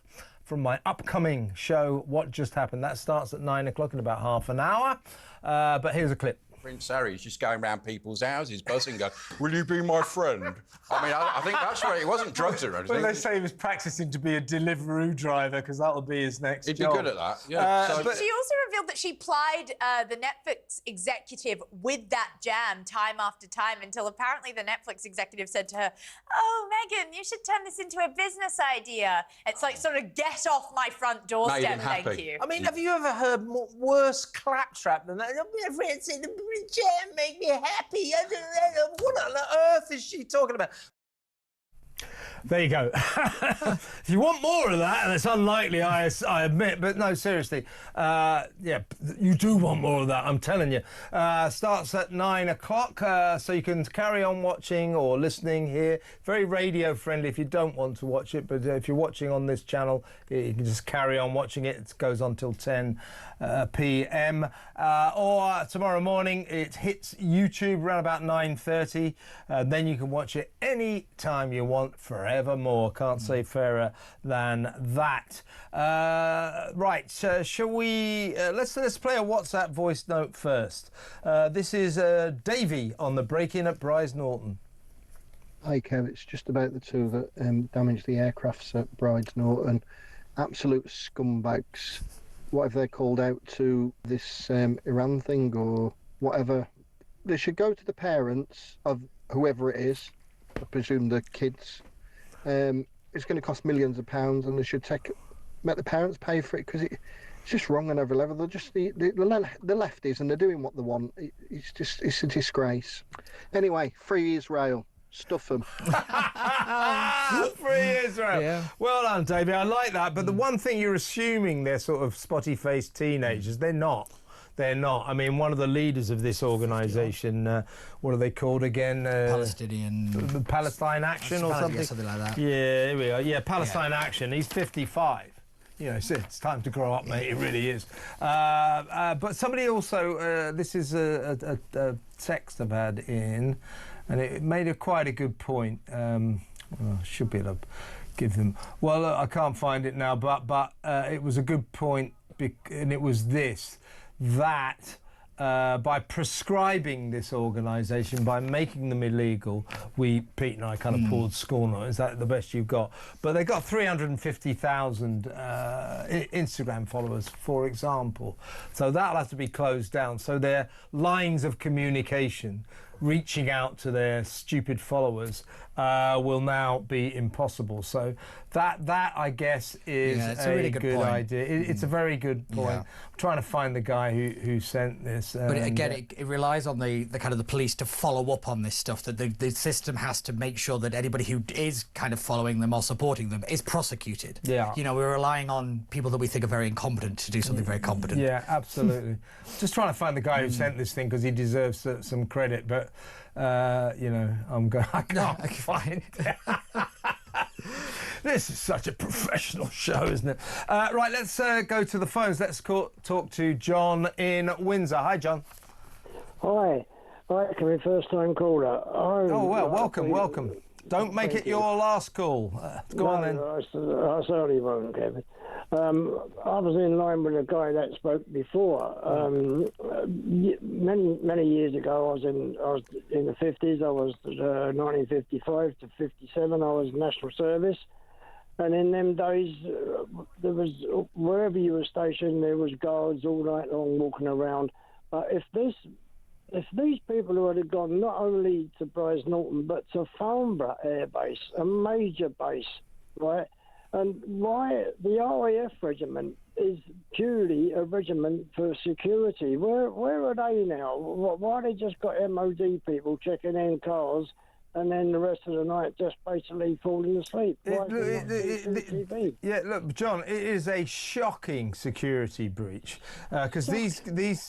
from my upcoming show, What Just Happened. That starts at 9 o'clock in about half an hour. But here's a clip. Prince Harry's just going around people's houses, buzzing, going, "Will you be my friend?" I mean, I think that's where it wasn't drugs or anything. Well, they say he was practising to be a Deliveroo driver because that'll be his next He'd job. be good at that, yeah. She also revealed that she plied the Netflix executive with that jam time after time until apparently the Netflix executive said to her, "Oh, Meghan, you should turn this into a business idea." It's like sort of get off my front doorstep, thank you. I mean, have you ever heard worse claptrap than that? Jam make me happy. What on earth is she talking about? There you go. If you want more of that, and it's unlikely, I admit, but no, seriously, yeah, you do want more of that, I'm telling you. Starts at 9 o'clock, so you can carry on watching or listening here. Very radio friendly if you don't want to watch it, but if you're watching on this channel, you can just carry on watching it. It goes on till 10 p.m. Or tomorrow morning, it hits YouTube around about 9:30. Then you can watch it any time you want, forevermore. Can't say fairer than that. Right, shall we? Let's play a WhatsApp voice note first. This is Davey on the break-in at Bryce Norton. Hi, Kev. It's just about the two that damaged the aircrafts at Bryce Norton. Absolute scumbags. What have they called out to this Iran thing or whatever? They should go to the parents of whoever it is. I presume the kids. It's going to cost millions of pounds, and they should make the parents pay for it because it's just wrong on every level. They're just the lefties, and they're doing what they want. It's a disgrace. Anyway, free Israel. Stuff them. Free Israel. Yeah. Well done, David. I like that. But the one thing you're assuming they're sort of spotty-faced teenagers. They're not. They're not. I mean, one of the leaders of this organisation, what are they called again? Palestine Action or something? Yeah, something like that. Yeah, here we are. Yeah, Palestine Action. He's 55. You know, it's time to grow up, mate. It really is. But somebody also, this is a text I've had in, and it made quite a good point. Should be able to give them. Well, look, I can't find it now, but it was a good point, and it was this, that by prescribing this organisation, by making them illegal, Pete and I kind of poured scorn on it. Is that the best you've got? But they got 350,000 Instagram followers, for example. So that'll have to be closed down. So their lines of communication, reaching out to their stupid followers, will now be impossible. So that I guess is a really good idea. It's a very good point. Yeah. I'm trying to find the guy who sent this. But again, it relies on the kind of the police to follow up on this stuff. That the system has to make sure that anybody who is kind of following them or supporting them is prosecuted. Yeah. You know, we're relying on people that we think are very incompetent to do something very competent. Yeah, absolutely. Just trying to find the guy who sent this thing because he deserves some credit. But you know, I can't find it. This is such a professional show, isn't it? Right, let's go to the phones. Let's talk to John in Windsor. Hi, John. Hi. Hi, Kevin, first-time caller. Oh, well, welcome. Don't make it your last call. Go on then. I certainly won't, Kevin. I was in line with a guy that spoke before. Many years ago, I was in the 50s. I was 1955 to 57. I was national service. And in them days, there was, wherever you were stationed, there was guards all night long walking around. But if these people who had gone not only to Bryce Norton, but to Farnborough Air Base, a major base, right? And why the RAF regiment is purely a regiment for security. Where are they now? Why they just got MOD people checking in cars and then the rest of the night just basically falling asleep? Why TV? Yeah, look, John, it is a shocking security breach because these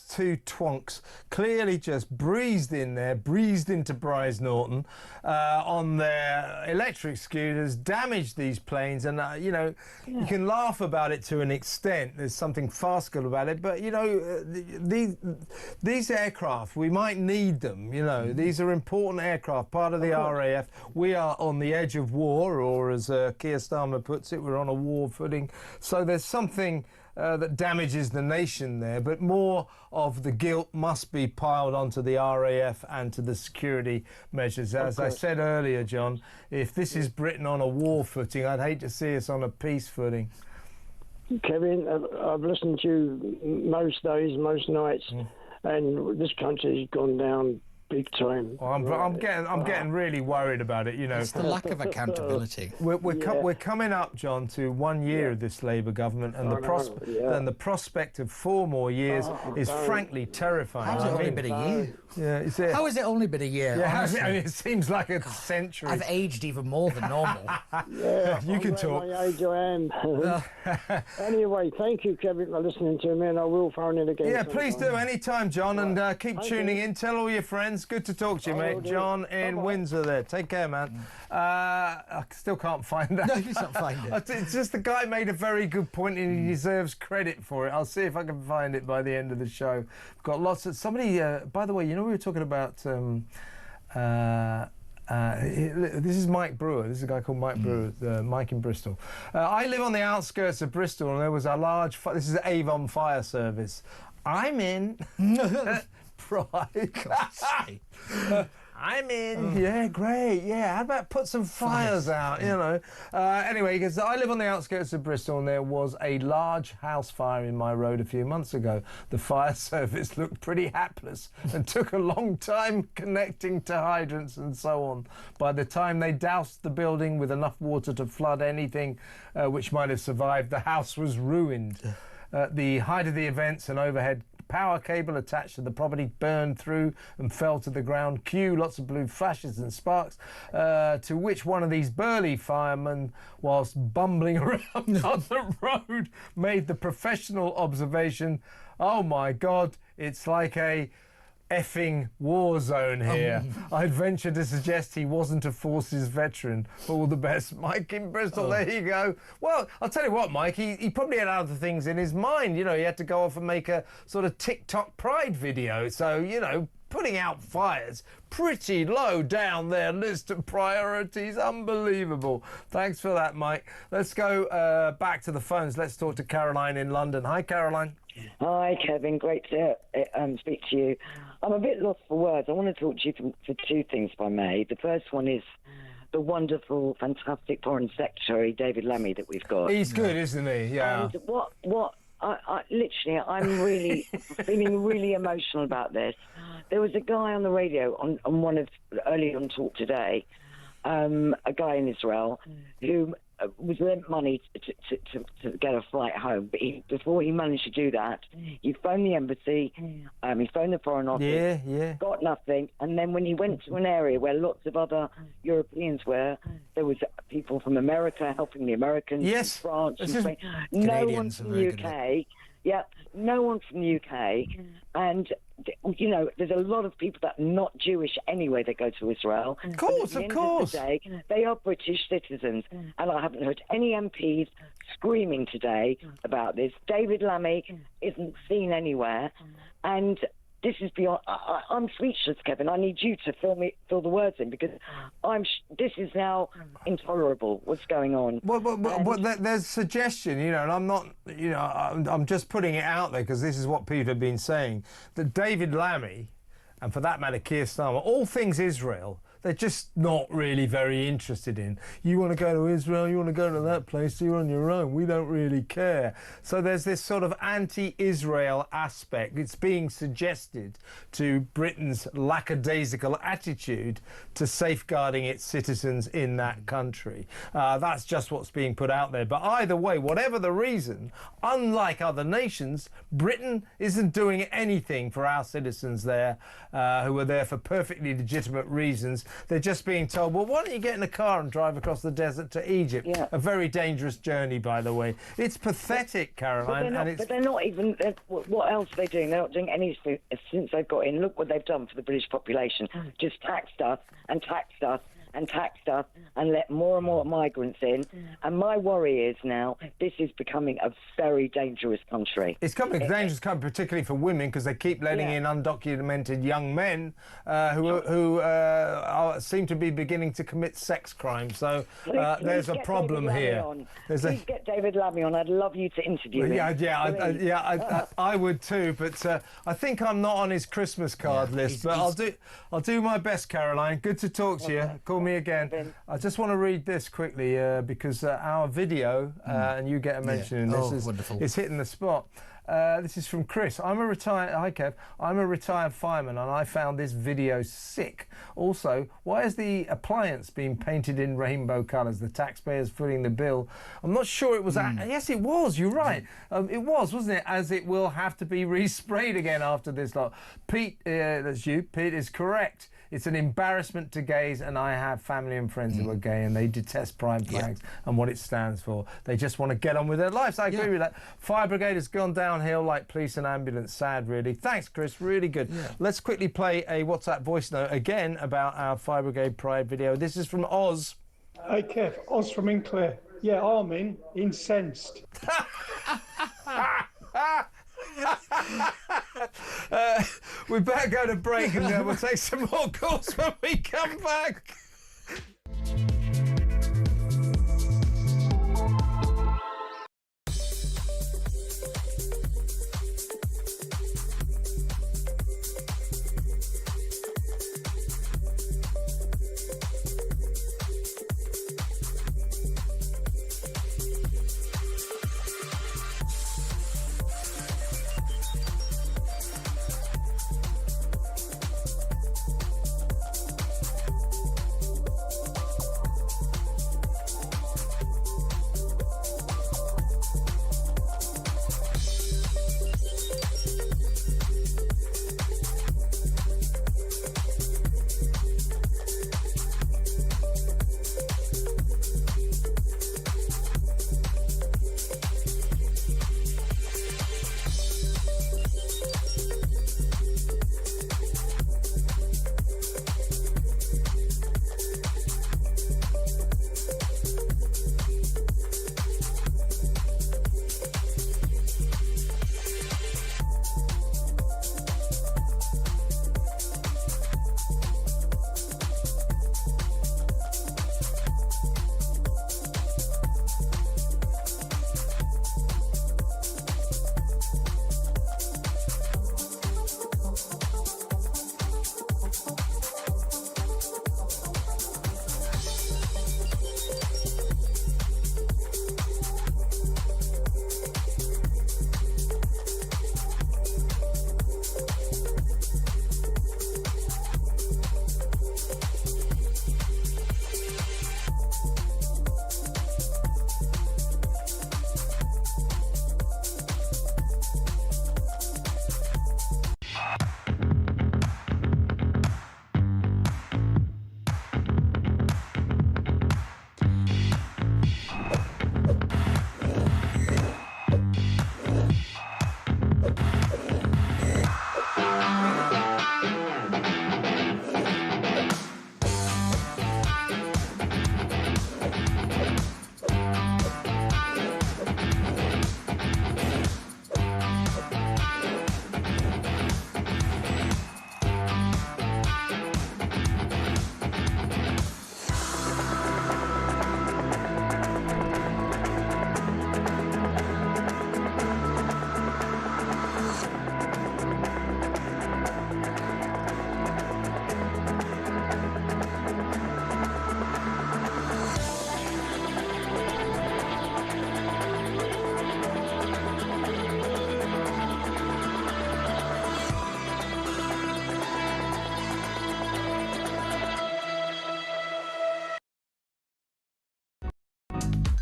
two twonks clearly just breezed into Bryce Norton on their electric scooters, damaged these planes, and you can laugh about it to an extent. There's something farcical about it, but these aircraft, we might need them. These are important aircraft, part of the RAF. We are on the edge of war, or as Keir Starmer puts it, we're on a war footing. So there's something that damages the nation there, but more of the guilt must be piled onto the RAF and to the security measures. As I said earlier, John, if this is Britain on a war footing, I'd hate to see us on a peace footing. Kevin, I've listened to you most days, most nights, and this country's gone down big time. Well, I'm getting really worried about it. It's the lack of accountability. We're coming up, John, to 1 year of this Labour government, and the prospect of 4 more years is frankly terrifying. How's it only been a year? Yeah, how has it only been a year? Yeah, it seems like a century. I've aged even more than normal. You can talk. My age I am. Anyway, thank you, Kevin, for listening to me, and I will phone in again. Yeah, please do anytime, John, and keep tuning in. Tell all your friends. Good to talk to you, mate. John in Windsor there. Take care, man. I still can't find that. No, you can't find it. It's just the guy made a very good point and he deserves credit for it. I'll see if I can find it by the end of the show. I've got lots of... Somebody, by the way, we were talking about... this is Mike Brewer. This is a guy called Mike Brewer, Mike in Bristol. I live on the outskirts of Bristol, and there was a large... This is Avon Fire Service. I'm in... Pride. I'm in. Yeah, great. Yeah, how about put some fires out, Anyway, because I live on the outskirts of Bristol, and there was a large house fire in my road a few months ago. The fire service looked pretty hapless and took a long time connecting to hydrants and so on. By the time they doused the building with enough water to flood anything which might have survived, the house was ruined. The height of the events, an overhead power cable attached to the property burned through and fell to the ground. Cue lots of blue flashes and sparks, to which one of these burly firemen, whilst bumbling around on the road, made the professional observation, "Oh my God, it's like a effing war zone here." I'd venture to suggest he wasn't a forces veteran. All the best, Mike in Bristol. There you go. Well, I'll tell you what, Mike, he probably had other things in his mind. He had to go off and make a sort of TikTok pride video. So, putting out fires pretty low down their list of priorities. Unbelievable. Thanks for that, Mike. Let's go back to the phones. Let's talk to Caroline in London. Hi, Caroline. Hi, Kevin. Great to speak to you. I'm a bit lost for words. I want to talk to you for 2 things, if I may. The first one is the wonderful, fantastic Foreign Secretary, David Lammy, that we've got. He's good, isn't he? Yeah. And I'm really feeling really emotional about this. There was a guy on the radio on one of early on Talk Today, a guy in Israel who was lent money to get a flight home, but before he managed to do that, he phoned the embassy, he phoned the Foreign Office, got nothing, and then when he went to an area where lots of other Europeans were, there was people from America helping the Americans, France, and Spain. No one from the UK. Yeah, no one from the UK, and there's a lot of people that are not Jewish anyway that go to Israel. Of course. Of the day, they are British citizens, and I haven't heard any MPs screaming today about this. David Lammy isn't seen anywhere, and this is beyond. I'm speechless, Kevin. I need you to fill the words in, because this is now intolerable. What's going on? Well, there's suggestion, and I'm not, I'm just putting it out there because this is what people have been saying, that David Lammy, and for that matter Keir Starmer, all things Israel, they're just not really very interested in. You want to go to Israel, you want to go to that place, you're on your own. We don't really care. So there's this sort of anti-Israel aspect. It's being suggested to Britain's lackadaisical attitude to safeguarding its citizens in that country. That's just what's being put out there. But either way, whatever the reason, unlike other nations, Britain isn't doing anything for our citizens there who are there for perfectly legitimate reasons. They're just being told, well, why don't you get in a car and drive across the desert to Egypt? Yeah. A very dangerous journey, by the way. It's pathetic, Caroline. But they're not even... What else are they doing? They're not doing anything since they've got in. Look what they've done for the British population. Just taxed us and taxed us and taxed us and let more and more migrants in. And my worry is now this is becoming a very dangerous country. It's becoming a dangerous country, particularly for women, because they keep letting in undocumented young men who seem to be beginning to commit sex crimes. So there's a problem here. Please get David Lammy on. I'd love you to interview him. I would too. But I think I'm not on his Christmas card list. But I'll do my best, Caroline. Good to talk to you. Call me again. I just want to read this quickly because our video, and you get a mention in this, is hitting the spot. This is from Chris. Hi Kev. I'm a retired fireman and I found this video sick. Also, why is the appliance being painted in rainbow colours? The taxpayers footing the bill. I'm not sure it was... Yes, it was. You're right. It was, wasn't it? As it will have to be resprayed again after this lot. Pete, that's you. Pete is correct. It's an embarrassment to gays, and I have family and friends who are gay, and they detest pride flags and what it stands for. They just want to get on with their lives. I agree with that. Fire brigade has gone downhill like police and ambulance. Sad, really. Thanks, Chris. Really good. Let's quickly play a WhatsApp voice note again about our fire brigade pride video. This is from Oz. Hey, Kev. Oz from Inclair. Yeah, Armin, incensed. We better go to break and we'll take some more calls when we come back.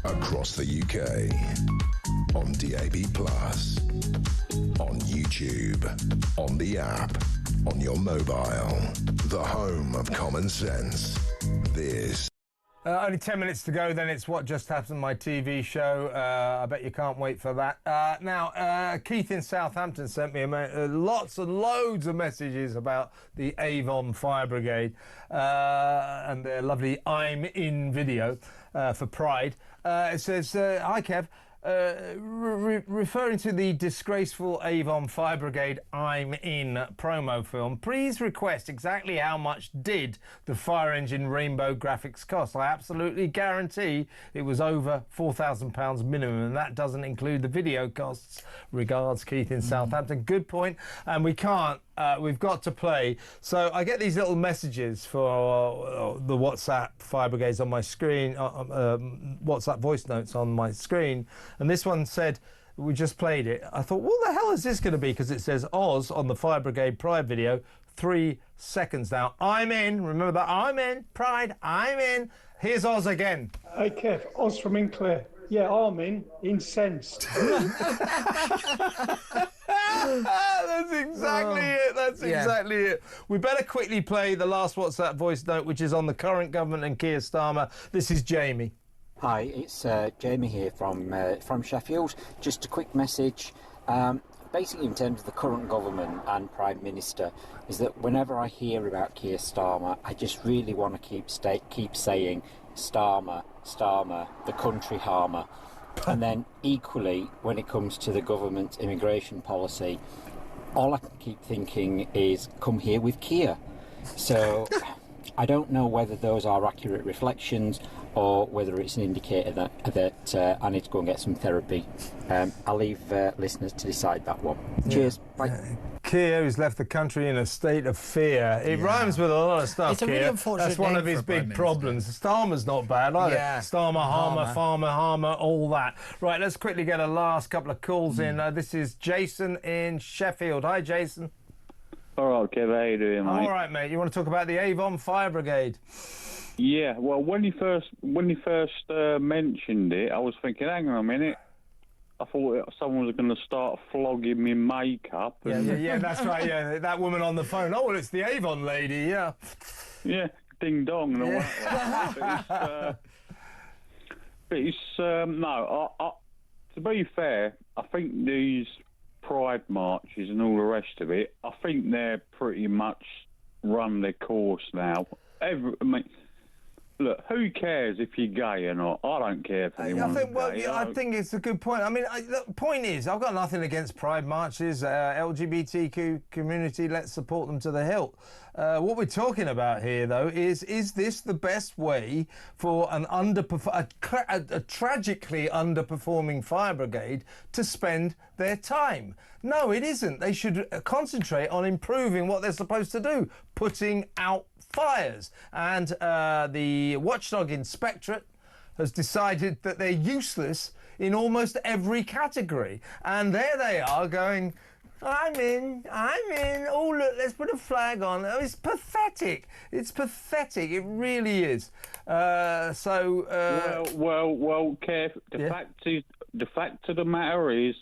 across the UK, on DAB+, on YouTube, on the app, on your mobile, the home of common sense. This. Only 10 minutes to go, then it's What Just Happened, my TV show. I bet you can't wait for that. Now, Keith in Southampton sent me lots and loads of messages about the Avon Fire Brigade and their lovely I'm In video for Pride. It says, hi Kev, referring to the disgraceful Avon Fire Brigade I'm In promo film, please request exactly how much did the fire engine rainbow graphics cost. I absolutely guarantee it was over £4,000 minimum, and that doesn't include the video costs. Regards, Keith in Southampton. Good point. And we can't, we've got to play. So I get these little messages for the WhatsApp Fire Brigades on my screen, WhatsApp voice notes on my screen. And this one said, we just played it. I thought, what the hell is this going to be? Because it says Oz on the Fire Brigade Pride video, 3 seconds now. I'm in. Remember that? I'm in. Pride. I'm in. Here's Oz again. Hey, Kev, Oz from Inclair. Yeah, I'm in. Incensed. That's exactly it. That's exactly it. We better quickly play the last WhatsApp voice note, which is on the current government and Keir Starmer. This is Jamie. Hi, it's Jamie here from Sheffield. Just a quick message. Basically, in terms of the current government and Prime Minister, is that whenever I hear about Keir Starmer, I just really want to keep saying Starmer, Starmer, the country harmer. And then equally, when it comes to the government's immigration policy, all I can keep thinking is come here with Keir. So I don't know whether those are accurate reflections or whether it's an indicator that I need to go and get some therapy. I'll leave listeners to decide that one. Cheers. Bye. Keir has left the country in a state of fear. It rhymes with a lot of stuff, It's a really Keir. unfortunate That's one name of his for a Prime big problems. Starmer's not bad either. Yeah. Starmer, Harmer, Harmer. Farmer, Harmer, all that. Right, let's quickly get a last couple of calls in. This is Jason in Sheffield. Hi, Jason. All right, Kev, how you doing, mate? All right, mate. You want to talk about the Avon Fire Brigade? Yeah, well, when you first mentioned it, I was thinking, hang on a minute. I thought someone was going to start flogging me makeup. Yeah, that's right. Yeah, that woman on the phone. Oh, well, it's the Avon lady. Yeah. Yeah, ding dong and all that. But it's no. To be fair, I think these pride marches and all the rest of it, I think they're pretty much run their course now. I mean, look, who cares if you're gay or not? I don't care if anyone's gay. I think it's a good point. I mean, the point is, I've got nothing against pride marches. LGBTQ community, let's support them to the hilt. What we're talking about here, though, is this the best way for a tragically underperforming fire brigade to spend their time? No, it isn't. They should concentrate on improving what they're supposed to do, putting out fires. And the Watchdog Inspectorate has decided that they're useless in almost every category. And there they are going, I'm in. Oh, look, let's put a flag on. Oh, it's pathetic. It's pathetic. It really is. Well, Kev, the fact of the matter is,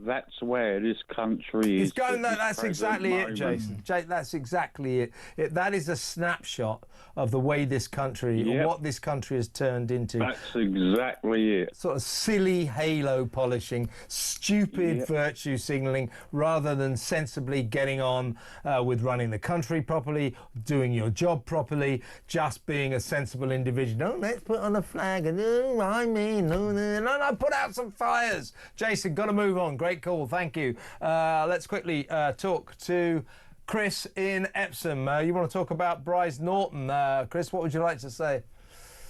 that's where this country is. That's exactly it, Jason. That's exactly it. That is a snapshot of the way this country, what this country has turned into. That's exactly it. Sort of silly halo polishing, stupid virtue signalling, rather than sensibly getting on with running the country properly, doing your job properly, just being a sensible individual. No, let's put on a flag and no, put out some fires. Jason, got to move on. Great call, thank you. Let's quickly talk to Chris in Epsom. You want to talk about Bryce Norton. Chris, what would you like to say?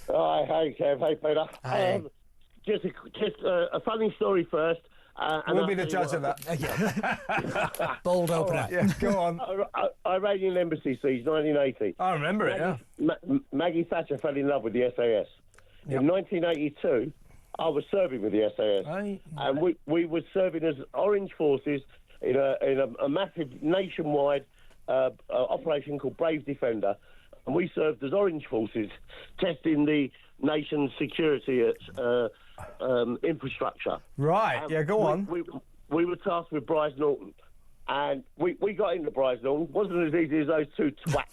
Hi, Kev. Hey, Peter. Hey. Just a funny story first. We'll be the judge of that. Bold opener. Yeah, go on. Iranian embassy siege, 1980. I remember it, Maggie Thatcher fell in love with the SAS. In 1982, I was serving with the SAS. And we were serving as Orange Forces in a massive nationwide operation called Brave Defender. And we served as Orange Forces, testing the nation's security at infrastructure. Right, yeah, go on. We were tasked with Bryce Norton, and we got into Bryce Norton. Wasn't as easy as those two twats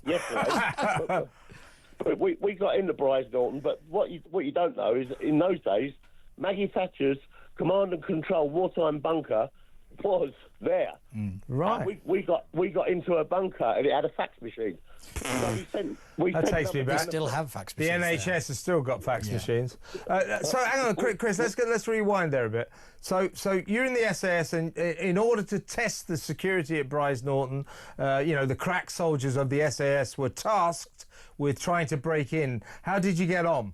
yesterday. but we got into Bryce Norton, but what you don't know is, in those days, Maggie Thatcher's command and control wartime bunker was there. Right. And we got into a bunker, and it had a fax machine. So that takes me back. They still have fax The machines. NHS has still got fax machines. So hang on, Chris. Let's rewind there a bit. So you're in the SAS, and in order to test the security at Bryce Norton, the crack soldiers of the SAS were tasked with trying to break in. How did you get on?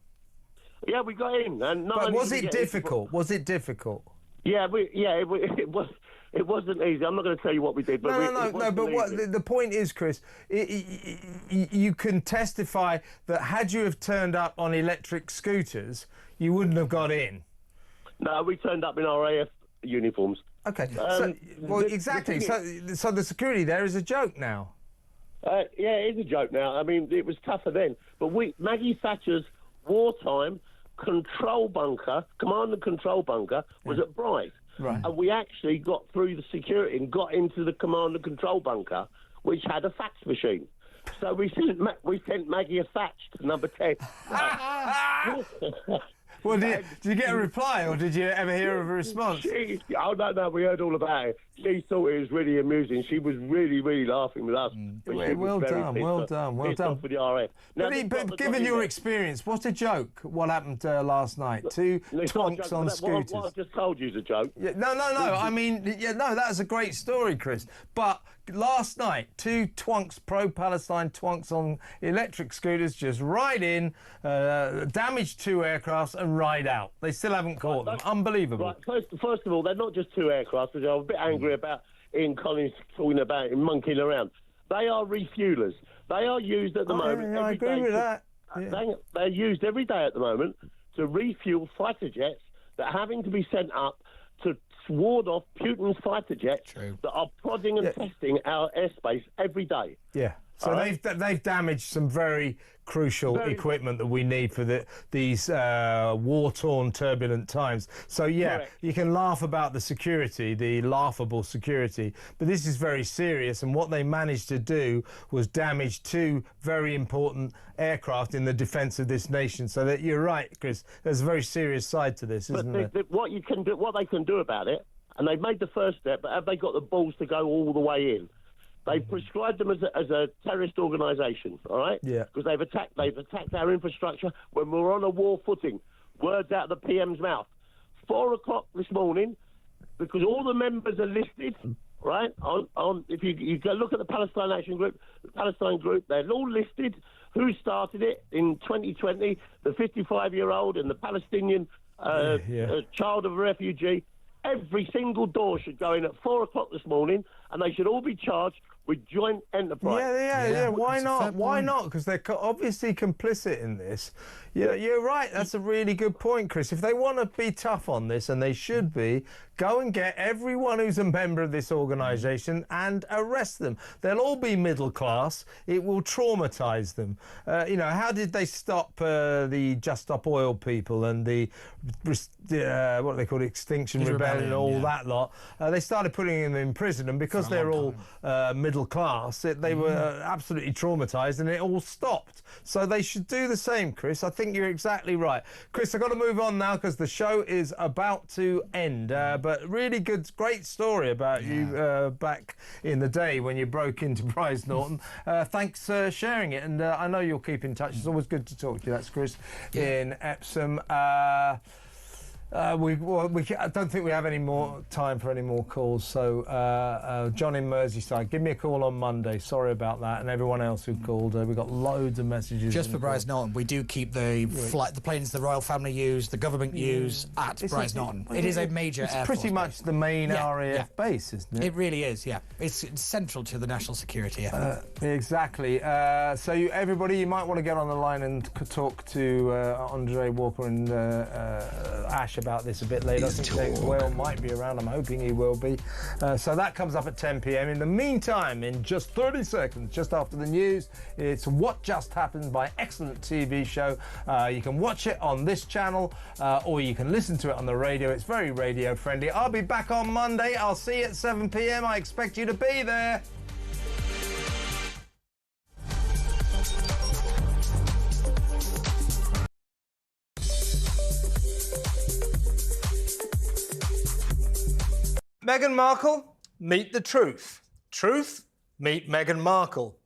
Yeah, we got in, and but was it difficult? Was it difficult? Yeah, it was. It wasn't easy. I'm not going to tell you what we did. But No. But what the point is, Chris, you can testify that had you have turned up on electric scooters, you wouldn't have got in. No, we turned up in our AF uniforms. Okay. Exactly. So the security there is a joke now. Yeah, it is a joke now. I mean, it was tougher then. But Maggie Thatcher's wartime control bunker, command and control bunker, was at Bryce. Right. And we actually got through the security and got into the command and control bunker, which had a fax machine. So we sent Maggie a fax to number 10. Well, did you get a reply, or did you ever hear of a response? No, we heard all about it. She thought it was really amusing. She was really, really laughing with us. Well done. With the RF. Now, but given your experience, what a joke! What happened last night? Two twonks on scooters. What I've just told you is a joke. Yeah, no. I mean, that's a great story, Chris. But last night, two twonks, pro-Palestine twonks on electric scooters, just ride in, damage two aircrafts, and ride out. They still haven't caught them. Unbelievable. Right, first of all, they're not just two aircraft, which I was a bit angry about Ian Collins talking about him monkeying around. They are refuelers. They are used at the moment. I agree with that. Yeah. They're used every day at the moment to refuel fighter jets that are having to be sent up to ward off Putin's fighter jets that are prodding and testing our airspace every day. Yeah. So they've damaged some very crucial equipment that we need for these war-torn, turbulent times. So, Correct. You can laugh about the security, the laughable security, but this is very serious, and what they managed to do was damage two very important aircraft in the defence of this nation. So that you're right, Chris, there's a very serious side to this, isn't there? What they can do about it, and they've made the first step, but have they got the balls to go all the way in? They've prescribed them as a terrorist organisation, all right? Yeah. Because they've attacked our infrastructure when we're on a war footing. Words out of the PM's mouth. 4 o'clock this morning, because all the members are listed, right? If you go look at the Palestine Action Group, they're all listed. Who started it in 2020? The 55-year-old and the Palestinian child of a refugee. Every single door should go in at 4 o'clock this morning, and they should all be charged with joint enterprise. Yeah. Why not? Why not? Because they're obviously complicit in this. Yeah, you're right. That's a really good point, Chris. If they want to be tough on this, and they should be, go and get everyone who's a member of this organisation and arrest them. They'll all be middle class. It will traumatise them. How did they stop the Just Stop Oil people and the what they call Extinction Rebellion and all that lot? They started putting them in prison, and because they're all middle class, they were absolutely traumatised, and it all stopped. So they should do the same, Chris. I think you're exactly right. Chris, I've got to move on now because the show is about to end. But really great story about you back in the day when you broke into Bryce Norton. Thanks for sharing it, and I know you'll keep in touch. It's always good to talk to you. That's Chris in Epsom. I don't think we have any more time for any more calls. So, John in Merseyside, give me a call on Monday. Sorry about that, and everyone else who called. We've got loads of messages. Just for Bryce Norton, we do keep the planes the royal family use, the government use at Bryce Norton. It is a major airport. It's pretty much the main RAF base, isn't it? It really is. Yeah, it's central to the national security effort. Exactly. So, everybody, you might want to get on the line and talk to Andre Walker and Ash about this a bit later. I think James Whale might be around. I'm hoping he will be. So that comes up at 10 p.m. In the meantime, in just 30 seconds, just after the news, it's What Just Happened by excellent TV show. You can watch it on this channel or you can listen to it on the radio. It's very radio friendly. I'll be back on Monday. I'll see you at 7 p.m. I expect you to be there. Meghan Markle, meet the truth. Truth, meet Meghan Markle.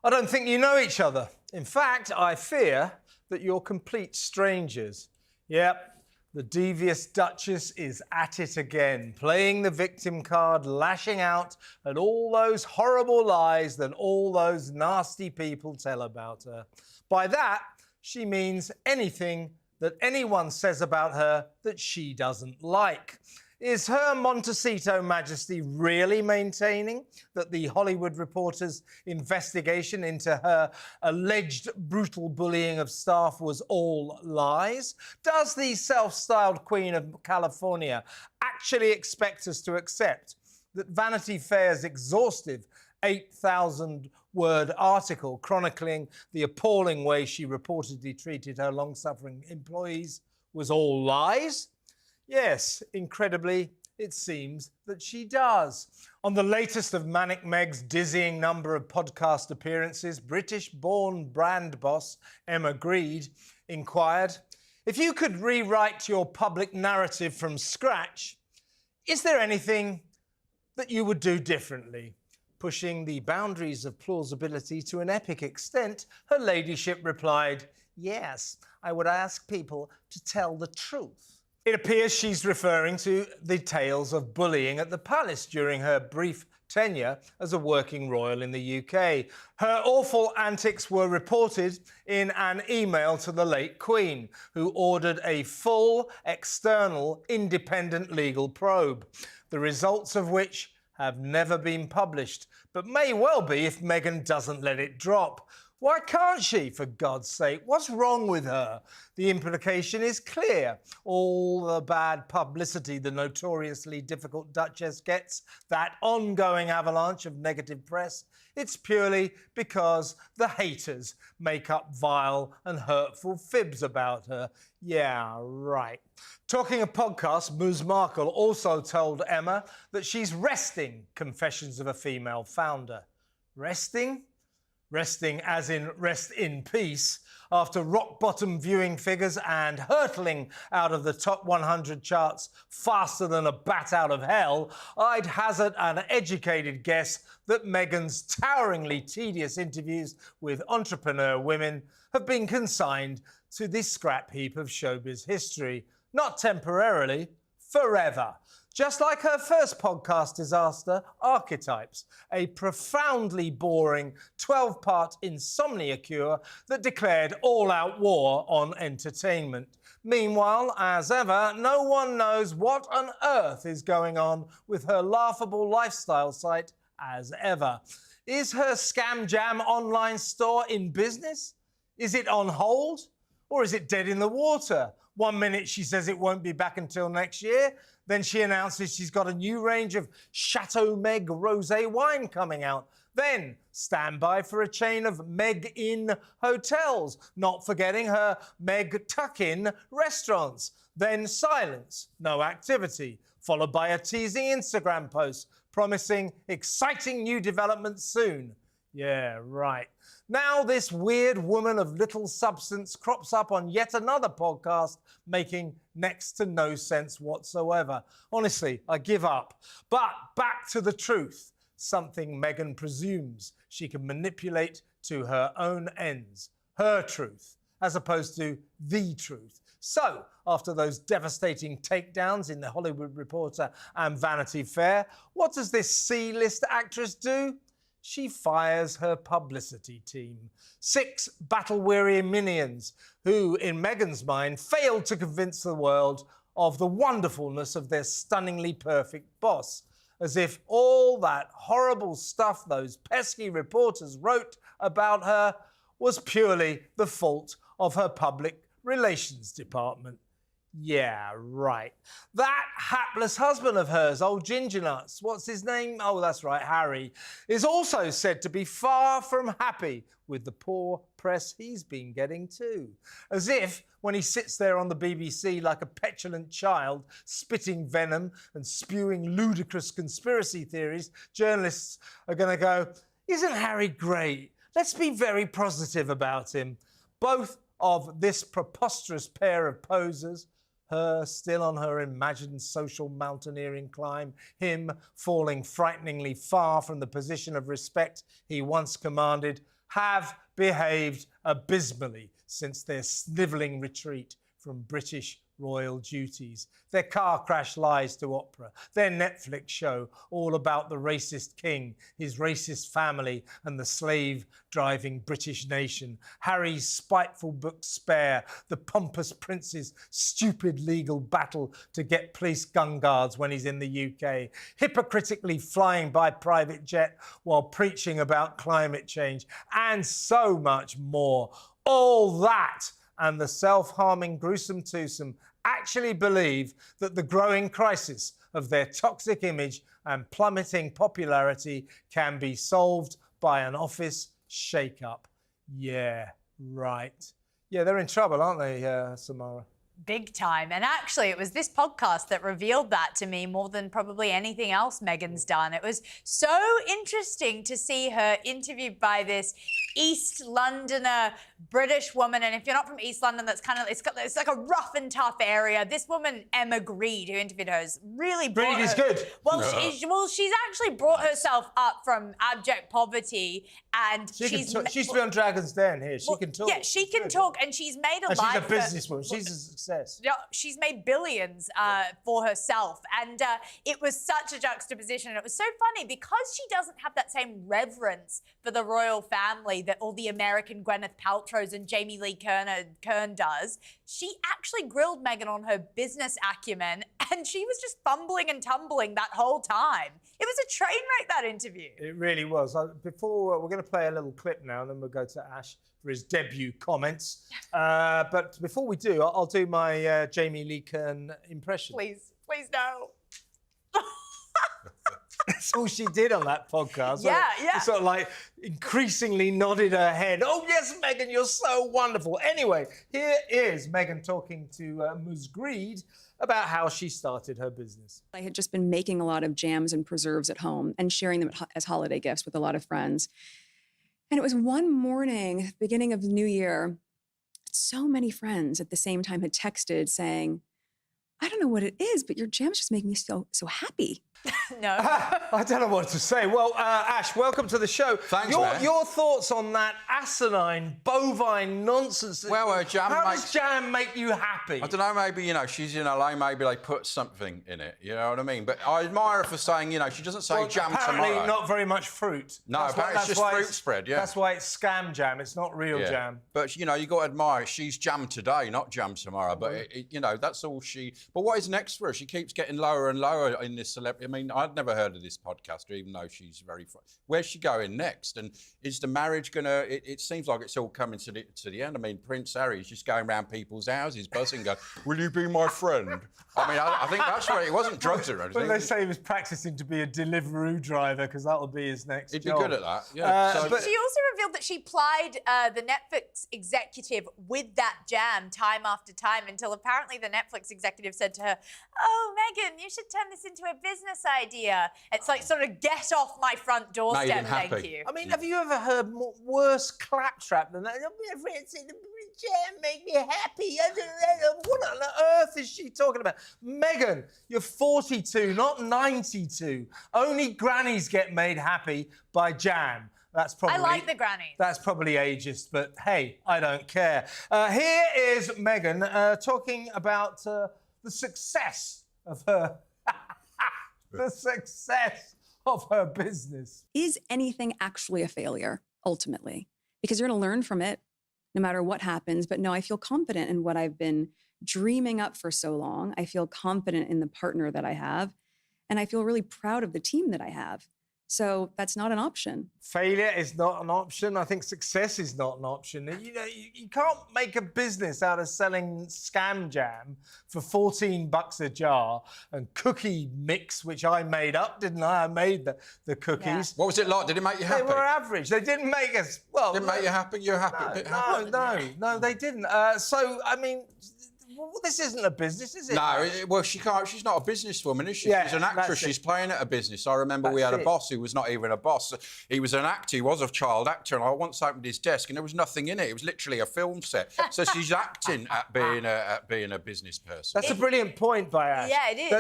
I don't think you know each other. In fact, I fear that you're complete strangers. Yep, the devious Duchess is at it again, playing the victim card, lashing out at all those horrible lies that all those nasty people tell about her. By that, she means anything that anyone says about her that she doesn't like. Is Her Montecito Majesty really maintaining that the Hollywood Reporter's investigation into her alleged brutal bullying of staff was all lies? Does the self-styled Queen of California actually expect us to accept that Vanity Fair's exhaustive 8,000-word article chronicling the appalling way she reportedly treated her long-suffering employees was all lies? Yes, incredibly, it seems that she does. On the latest of Manic Meg's dizzying number of podcast appearances, British-born brand boss Emma Grede inquired, if you could rewrite your public narrative from scratch, is there anything that you would do differently? Pushing the boundaries of plausibility to an epic extent, her ladyship replied, yes, I would ask people to tell the truth. It appears she's referring to the tales of bullying at the palace during her brief tenure as a working royal in the UK. Her awful antics were reported in an email to the late Queen, who ordered a full, external, independent legal probe, the results of which have never been published, but may well be if Meghan doesn't let it drop. Why can't she, for God's sake? What's wrong with her? The implication is clear. All the bad publicity the notoriously difficult Duchess gets, that ongoing avalanche of negative press, it's purely because the haters make up vile and hurtful fibs about her. Yeah, right. Talking of podcasts, Ms. Markle also told Emma that she's resting Confessions of a Female Founder. Resting? Resting as in rest in peace, after rock-bottom viewing figures and hurtling out of the top 100 charts faster than a bat out of hell, I'd hazard an educated guess that Meghan's toweringly tedious interviews with entrepreneur women have been consigned to the scrap heap of showbiz history. Not temporarily, forever. Just like her first podcast disaster, Archetypes, a profoundly boring 12-part insomnia cure that declared all-out war on entertainment. Meanwhile, as ever, no one knows what on earth is going on with her laughable lifestyle site as ever. Is her Scam Jam online store in business? Is it on hold? Or is it dead in the water? 1 minute she says it won't be back until next year. Then she announces she's got a new range of Chateau Meg rosé wine coming out. Then stand by for a chain of Meg Inn hotels, not forgetting her Meg Tuck-In restaurants. Then silence, no activity, followed by a teasing Instagram post promising exciting new developments soon. Yeah, right. Now this weird woman of little substance crops up on yet another podcast, making next to no sense whatsoever. Honestly, I give up. But back to the truth, something Meghan presumes she can manipulate to her own ends. Her truth, as opposed to the truth. So, after those devastating takedowns in The Hollywood Reporter and Vanity Fair, what does this C-list actress do? She fires her publicity team. 6 battle-weary minions who, in Meghan's mind, failed to convince the world of the wonderfulness of their stunningly perfect boss, as if all that horrible stuff those pesky reporters wrote about her was purely the fault of her public relations department. Yeah, right. That hapless husband of hers, old Ginger Nuts, what's his name? Oh, that's right, Harry, is also said to be far from happy with the poor press he's been getting too. As if, when he sits there on the BBC like a petulant child, spitting venom and spewing ludicrous conspiracy theories, journalists are going to go, "Isn't Harry great? Let's be very positive about him." Both of this preposterous pair of posers, her still on her imagined social mountaineering climb, him falling frighteningly far from the position of respect he once commanded, have behaved abysmally since their snivelling retreat from British royal duties. Their car crash lies to opera, their Netflix show all about the racist king, his racist family and the slave-driving British nation, Harry's spiteful book Spare, the pompous prince's stupid legal battle to get police gun guards when he's in the UK, hypocritically flying by private jet while preaching about climate change, and so much more. All that and the self-harming gruesome twosome actually believe that the growing crisis of their toxic image and plummeting popularity can be solved by an office shake-up. Yeah, right. Yeah, they're in trouble, aren't they, Samara? Big time. And actually, it was this podcast that revealed that to me more than probably anything else Meghan's done. It was so interesting to see her interviewed by this East Londoner British woman. And if you're not from East London, it's like a rough and tough area. This woman, Emma Greed, who interviewed her, is really Greed is good. Well, she's actually brought herself up from abject poverty, and she used to be on Dragon's Den here. She can talk. Yeah, she can talk, and she's made a life. She's a businesswoman. She's a success. Yeah, she's made billions for herself, and it was such a juxtaposition. And it was so funny because she doesn't have that same reverence for the royal family that all the American Gwyneth Paltrow's and Jamie Lee Curran does. She actually grilled Meghan on her business acumen, and she was just fumbling and tumbling that whole time. It was a train wreck, that interview. It really was. Before we're going to play a little clip now, and then we'll go to Ash for his debut comments. But before we do, I'll do my Jamie Lee Curran impression. Please no. That's all she did on that podcast. Yeah. She sort of like increasingly nodded her head. Oh, yes, Meghan, you're so wonderful. Anyway, here is Meghan talking to Ms. Greed about how she started her business. I had just been making a lot of jams and preserves at home and sharing them as holiday gifts with a lot of friends. And it was one morning, beginning of the new year, so many friends at the same time had texted saying, "I don't know what it is, but your jams just make me so happy." No. I don't know what to say. Well, Ash, welcome to the show. Thanks, man. Your thoughts on that asinine, bovine nonsense? Well, jam how does jam make you happy? I don't know, maybe, she's in LA, maybe they put something in it, you know what I mean? But I admire her for saying, she doesn't say jam apparently tomorrow. Not very much fruit. No, apparently it's just fruit spread, yeah. That's why it's scam jam, it's not real jam. But, you got to admire it. She's jam today, not jam tomorrow. But, that's all she... But what is next for her? She keeps getting lower and lower in this celebrity... I mean, I'd never heard of this podcaster, even though she's very... Where's she going next? And is the marriage going to... It seems like it's all coming to the end. I mean, Prince Harry is just going around people's houses, buzzing, going, "Will you be my friend?" I mean, I think that's right. It wasn't drugs or anything. Well, they say he was practising to be a Deliveroo driver, because that'll be his next He'd job. be good at that, yeah. She also revealed that she plied the Netflix executive with that jam time after time until apparently the Netflix executive said to her, "Oh, Meghan, you should turn this into a business idea." It's like sort of get off my front doorstep, thank you. I mean, have you ever heard worse claptrap than that? Jam make me happy. What on earth is she talking about? Meghan, you're 42, not 92. Only grannies get made happy by jam. That's probably... I like the grannies. That's probably ageist, but hey, I don't care. Here is Meghan talking about the success of her... the success of her business. Is anything actually a failure, ultimately? Because you're going to learn from it no matter what happens. But no, I feel confident in what I've been dreaming up for so long. I feel confident in the partner that I have. And I feel really proud of the team that I have. So that's not an option. Failure is not an option. I think success is not an option. You know, you can't make a business out of selling scam jam for $14 a jar and cookie mix, which I made up, didn't I? I made the cookies. Yeah. What was it like? Did it make you happy? They were average. They didn't make us... Well, didn't make you happy? You're happy? No, they didn't. So, I mean... Well, this isn't a business, is it? No, well, she can't. She's not a businesswoman, is she? Yeah, she's an actress. She's playing at a business. I remember we had a boss who was not even a boss. He was an actor. He was a child actor, and I once opened his desk, and there was nothing in it. It was literally a film set. So she's acting at being a business person. That's a brilliant point by Ash. Yeah, it is.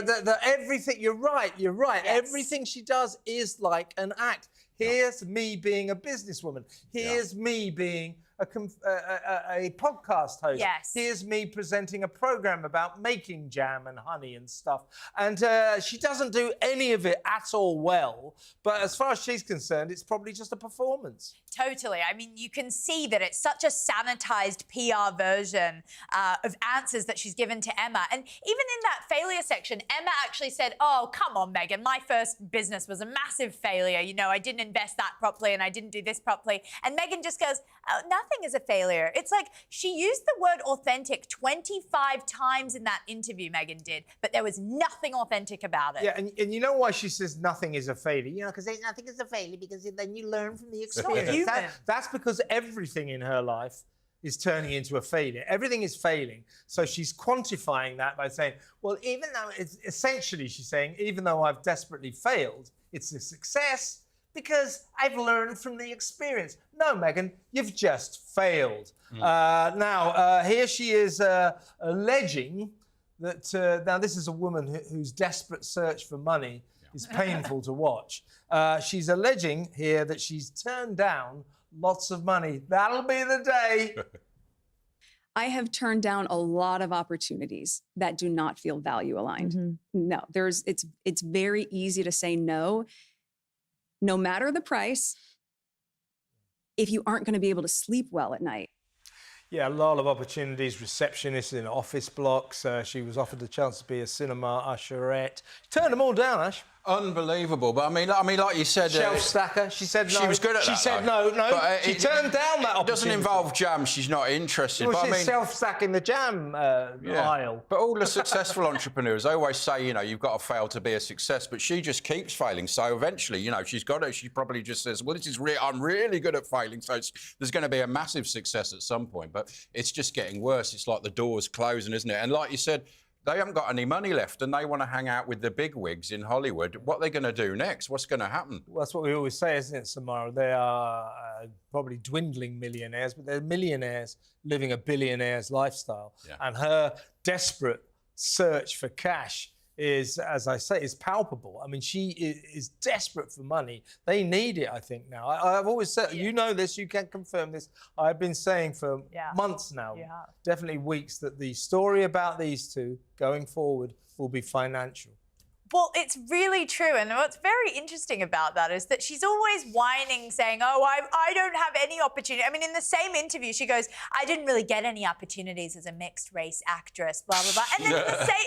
Everything. You're right. Yes. Everything she does is like an act. Here's me being a businesswoman. Here's me being a podcast host. Yes. Here's me presenting a program about making jam and honey and stuff. And she doesn't do any of it at all well. But as far as she's concerned, it's probably just a performance. Totally. I mean, you can see that it's such a sanitized PR version of answers that she's given to Emma. And even in that failure section, Emma actually said, oh, come on, Meghan, my first business was a massive failure. You know, I didn't invest that properly and I didn't do this properly. And Meghan just goes, oh, nothing is a failure. It's like she used the word authentic 25 times in that interview, Meghan did, but there was nothing authentic about it. Yeah, and you know why she says nothing is a failure? You know, because there's nothing is a failure, because then you learn from the experience. That's because everything in her life is turning into a failure. Everything is failing. So she's quantifying that by saying, well, even though it's essentially, she's saying, even though I've desperately failed, it's a success because I've learned from the experience. No, Meghan, you've just failed. Now, here she is alleging that, now this is a woman whose desperate search for money is painful to watch. She's alleging here that she's turned down lots of money. That'll be the day. I have turned down a lot of opportunities that do not feel value aligned. No, it's very easy to say no matter the price, if you aren't going to be able to sleep well at night. Yeah, a lot of opportunities, receptionist in office blocks. She was offered the chance to be a cinema usherette. Turned them all down, Ash. Unbelievable, but I mean, like you said, shelf stacker. She said no. She was good at that. She said no. She turned down that opportunity. It doesn't involve jam. She's not interested. Well, but she's I mean, self-stacking the jam aisle. But all the successful entrepreneurs, they always say, you know, you've got to fail to be a success. But she just keeps failing. So eventually, you know, she's got it. She probably just says, well, I'm really good at failing. So there's going to be a massive success at some point. But it's just getting worse. It's like the door's closing, isn't it? And like you said, they haven't got any money left and they want to hang out with the bigwigs in Hollywood. What are they going to do next? What's going to happen? Well, that's what we always say, isn't it, Samara? They are probably dwindling millionaires, but they're millionaires living a billionaire's lifestyle. Yeah. And her desperate search for cash is, as I say, is palpable. I mean, she is desperate for money. They need it, I think, now. I've always said, you know this, you can confirm this. I've been saying for months now, definitely weeks, that the story about these two going forward will be financial. Well, it's really true. And what's very interesting about that is that she's always whining, saying, oh, I don't have any opportunity. I mean, in the same interview, she goes, I didn't really get any opportunities as a mixed race actress, blah, blah, blah. And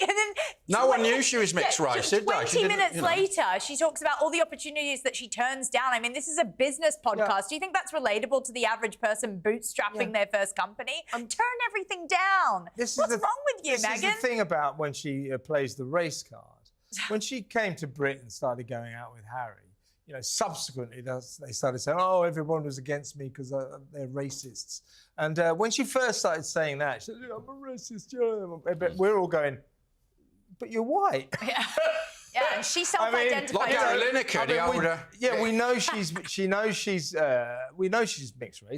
then, no one knew she was mixed race, did they? 20 minutes later, she talks about all the opportunities that she turns down. I mean, this is a business podcast. Do you think that's relatable to the average person bootstrapping their first company? Turn everything down. What's wrong with you, Meghan? This is the thing about when she plays the race card. When she came to Britain and started going out with Harry, you know, subsequently they started saying, oh, everyone was against me because they're racists. And when she first started saying that, she said, I'm a racist. But we're all going, but you're white. Yeah, and she self-identifies. Like Gary Lineker, the older. We know she's mixed race.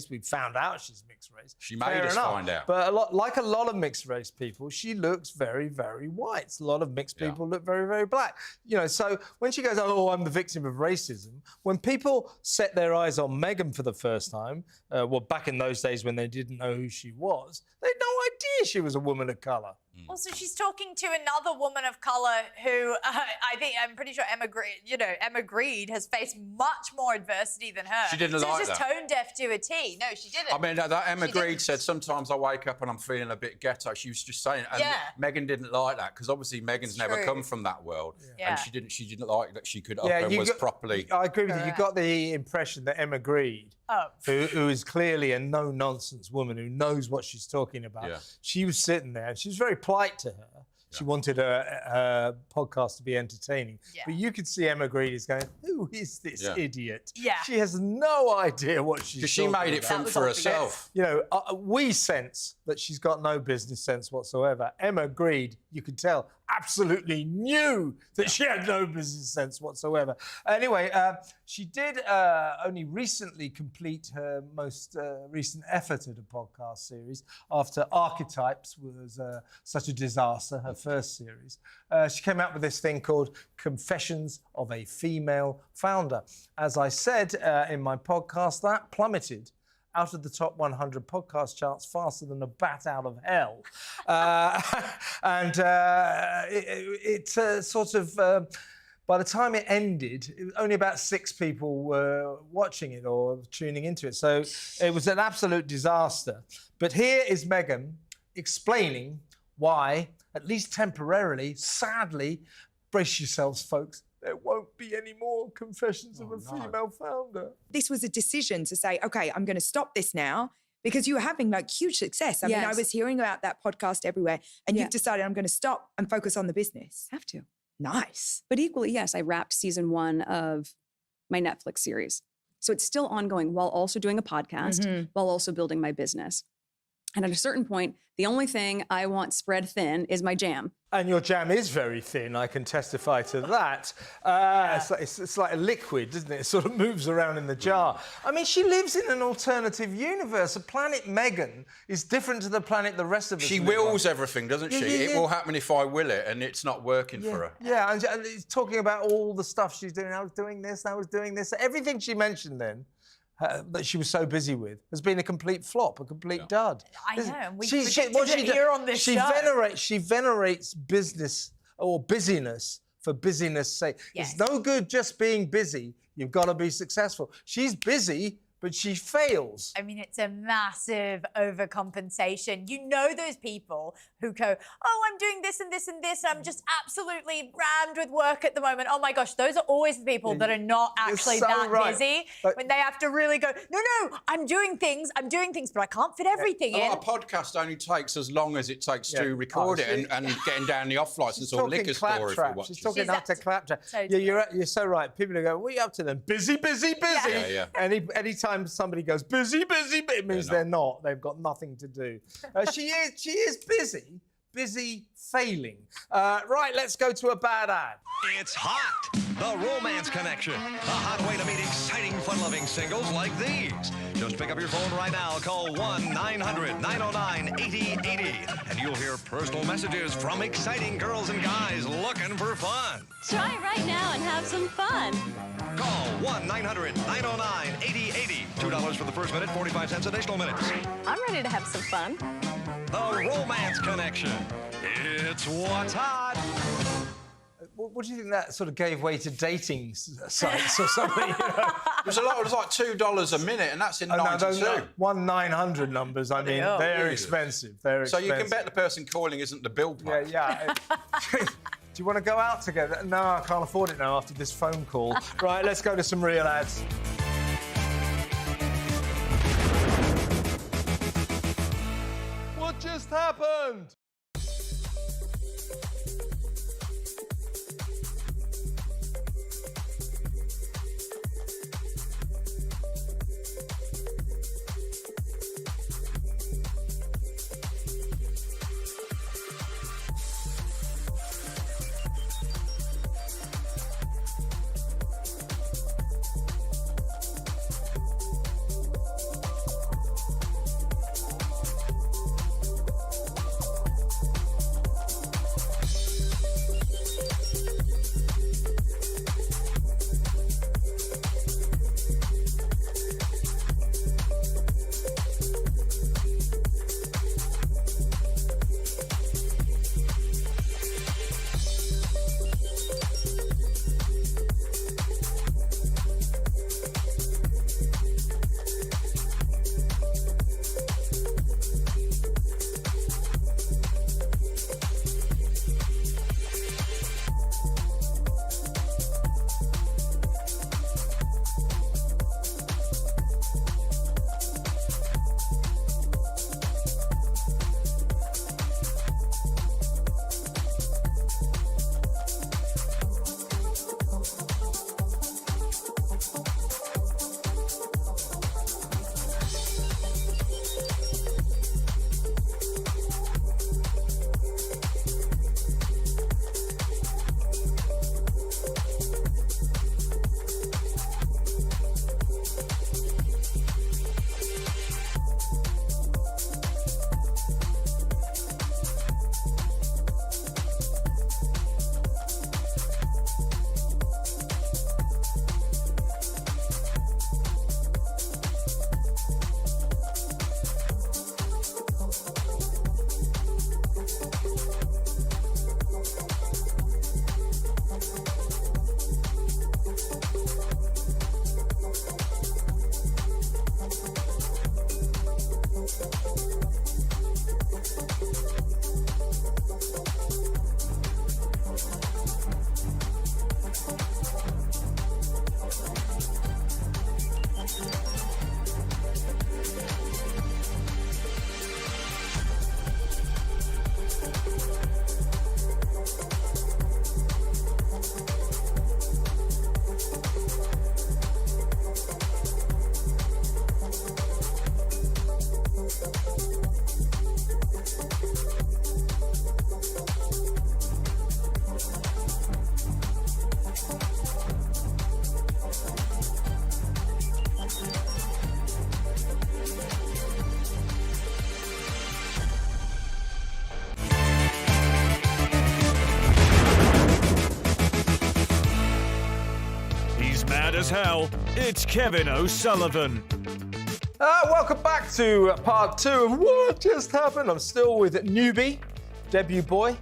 We found out she's mixed race. She made us find out. But like a lot of mixed race people, she looks very, very white. A lot of mixed people look very, very black. You know, so when she goes, oh, I'm the victim of racism, when people set their eyes on Meghan for the first time, well, back in those days when they didn't know who she was, they had no idea she was a woman of colour. Also, she's talking to another woman of colour who I'm pretty sure Emma Greed has faced much more adversity than her. She didn't like She's just that. tone deaf to a T. No, she didn't. I mean, that Emma Greed said, sometimes I wake up and I'm feeling a bit ghetto. She was just saying, and Meghan didn't like that, because obviously Meghan's never come from that world. Yeah. And she didn't like that she could was properly... I agree with you. You got the impression that Emma Greed, who is clearly a no-nonsense woman who knows what she's talking about, she was sitting there and she was very polite to her. She wanted her podcast to be entertaining. But you could see Emma Greed is going, who is this idiot? She has no idea what she's talking about. Because she made it for herself. You know, we sense that she's got no business sense whatsoever. Emma Greed, you could tell, absolutely knew that she had no business sense whatsoever. Anyway, she did only recently complete her most recent effort at a podcast series after Archetypes was such a disaster, her first series. She came out with this thing called Confessions of a Female Founder. As I said in my podcast, that plummeted out of the top 100 podcast charts faster than a bat out of hell. By the time it ended, only about 6 people were watching it or tuning into it. So it was an absolute disaster. But here is Meghan explaining why, at least temporarily, sadly, brace yourselves, folks, there won't be any more Confessions of a Female Founder. This was a decision to say, OK, I'm going to stop this now, because you were having like huge success. I mean, I was hearing about that podcast everywhere, and you've decided I'm going to stop and focus on the business. Have to. Nice. But equally, yes, I wrapped season 1 of my Netflix series. So it's still ongoing while also doing a podcast, while also building my business. And at a certain point, the only thing I want spread thin is my jam. And your jam is very thin, I can testify to that. It's like a liquid, isn't it? It sort of moves around in the jar. I mean, she lives in an alternative universe. The planet Meghan is different to the planet the rest of us She live wills on. everything, doesn't she? It will happen if I will it, and it's not working for her. Yeah, and it's talking about all the stuff she's doing. I was doing this, I was doing this. Everything she mentioned then, that she was so busy with, has been a complete flop, a complete dud. I know. We She venerates business or busyness for busyness' sake. Yes. It's no good just being busy. You've got to be successful. She's busy, but she fails. I mean, it's a massive overcompensation. You know those people who go, oh, I'm doing this and this and this, and I'm just absolutely rammed with work at the moment. Oh my gosh, those are always the people that are not actually that busy. When they have to really go, no, I'm doing things, but I can't fit everything in. A podcast only takes as long as it takes to record it and getting down the off license or liquor store if you want. She's talking up to claptrap. You're so right. People are going, what are you up to then? Busy. Yeah. Anytime somebody goes busy, it means they're not. They've got nothing to do. She is busy failing. Right, let's go to a bad ad. It's hot. The Romance Connection. A hot way to meet exciting, fun-loving singles like these. Just pick up your phone right now. Call 1-900-909-8080. And you'll hear personal messages from exciting girls and guys looking for fun. Try it right now and have some fun. Call 1-900-909-8080. $2 for the first minute, 45 cents additional minutes. I'm ready to have some fun. The Romance Connection. It's what's hot. What do you think that sort of gave way to dating sites or something? You know? It was like $2 a minute, and that's in 92. No, 1-900 numbers. I mean, they're expensive. So you can bet the person calling isn't the bill part. Yeah. Do you want to go out together? No, I can't afford it now after this phone call. Right, let's go to some real ads. What just happened? as hell, it's Kevin O'Sullivan. Welcome back to part 2 of What Just Happened. I'm still with Newbie, debut boy,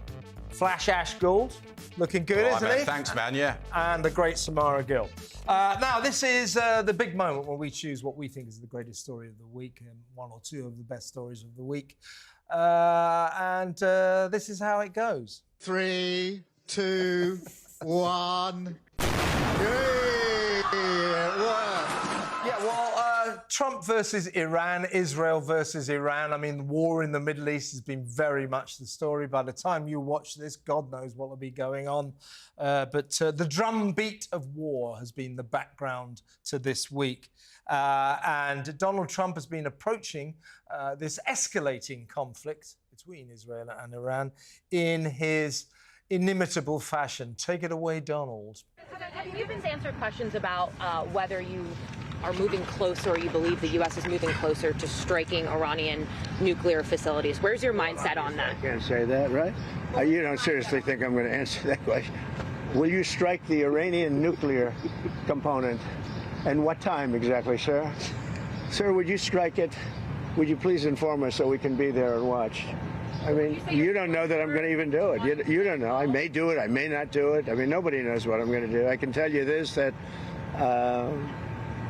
Flash Ash Gould. Looking good, isn't he? Thanks, man, yeah. And the great Samara Gill. Now, this is the big moment where we choose what we think is the greatest story of the week and one or two of the best stories of the week. And this is how it goes. 3, 2, 1. Yeah, well, Trump versus Iran, Israel versus Iran. I mean, the war in the Middle East has been very much the story. By the time you watch this, God knows what will be going on. But the drumbeat of war has been the background to this week. And Donald Trump has been approaching this escalating conflict between Israel and Iran in his inimitable fashion. Take it away, Donald. Have you been answered questions about whether you are moving closer or you believe the U.S. is moving closer to striking Iranian nuclear facilities? Where's your mindset on that? I can't say that, right? You don't seriously think I'm going to answer that question. Will you strike the Iranian nuclear component? And what time exactly, sir? Sir, would you strike it? Would you please inform us so we can be there and watch? I mean, you don't know that I'm going to even do it. You don't know. I may do it. I may not do it. I mean, nobody knows what I'm going to do. I can tell you this, that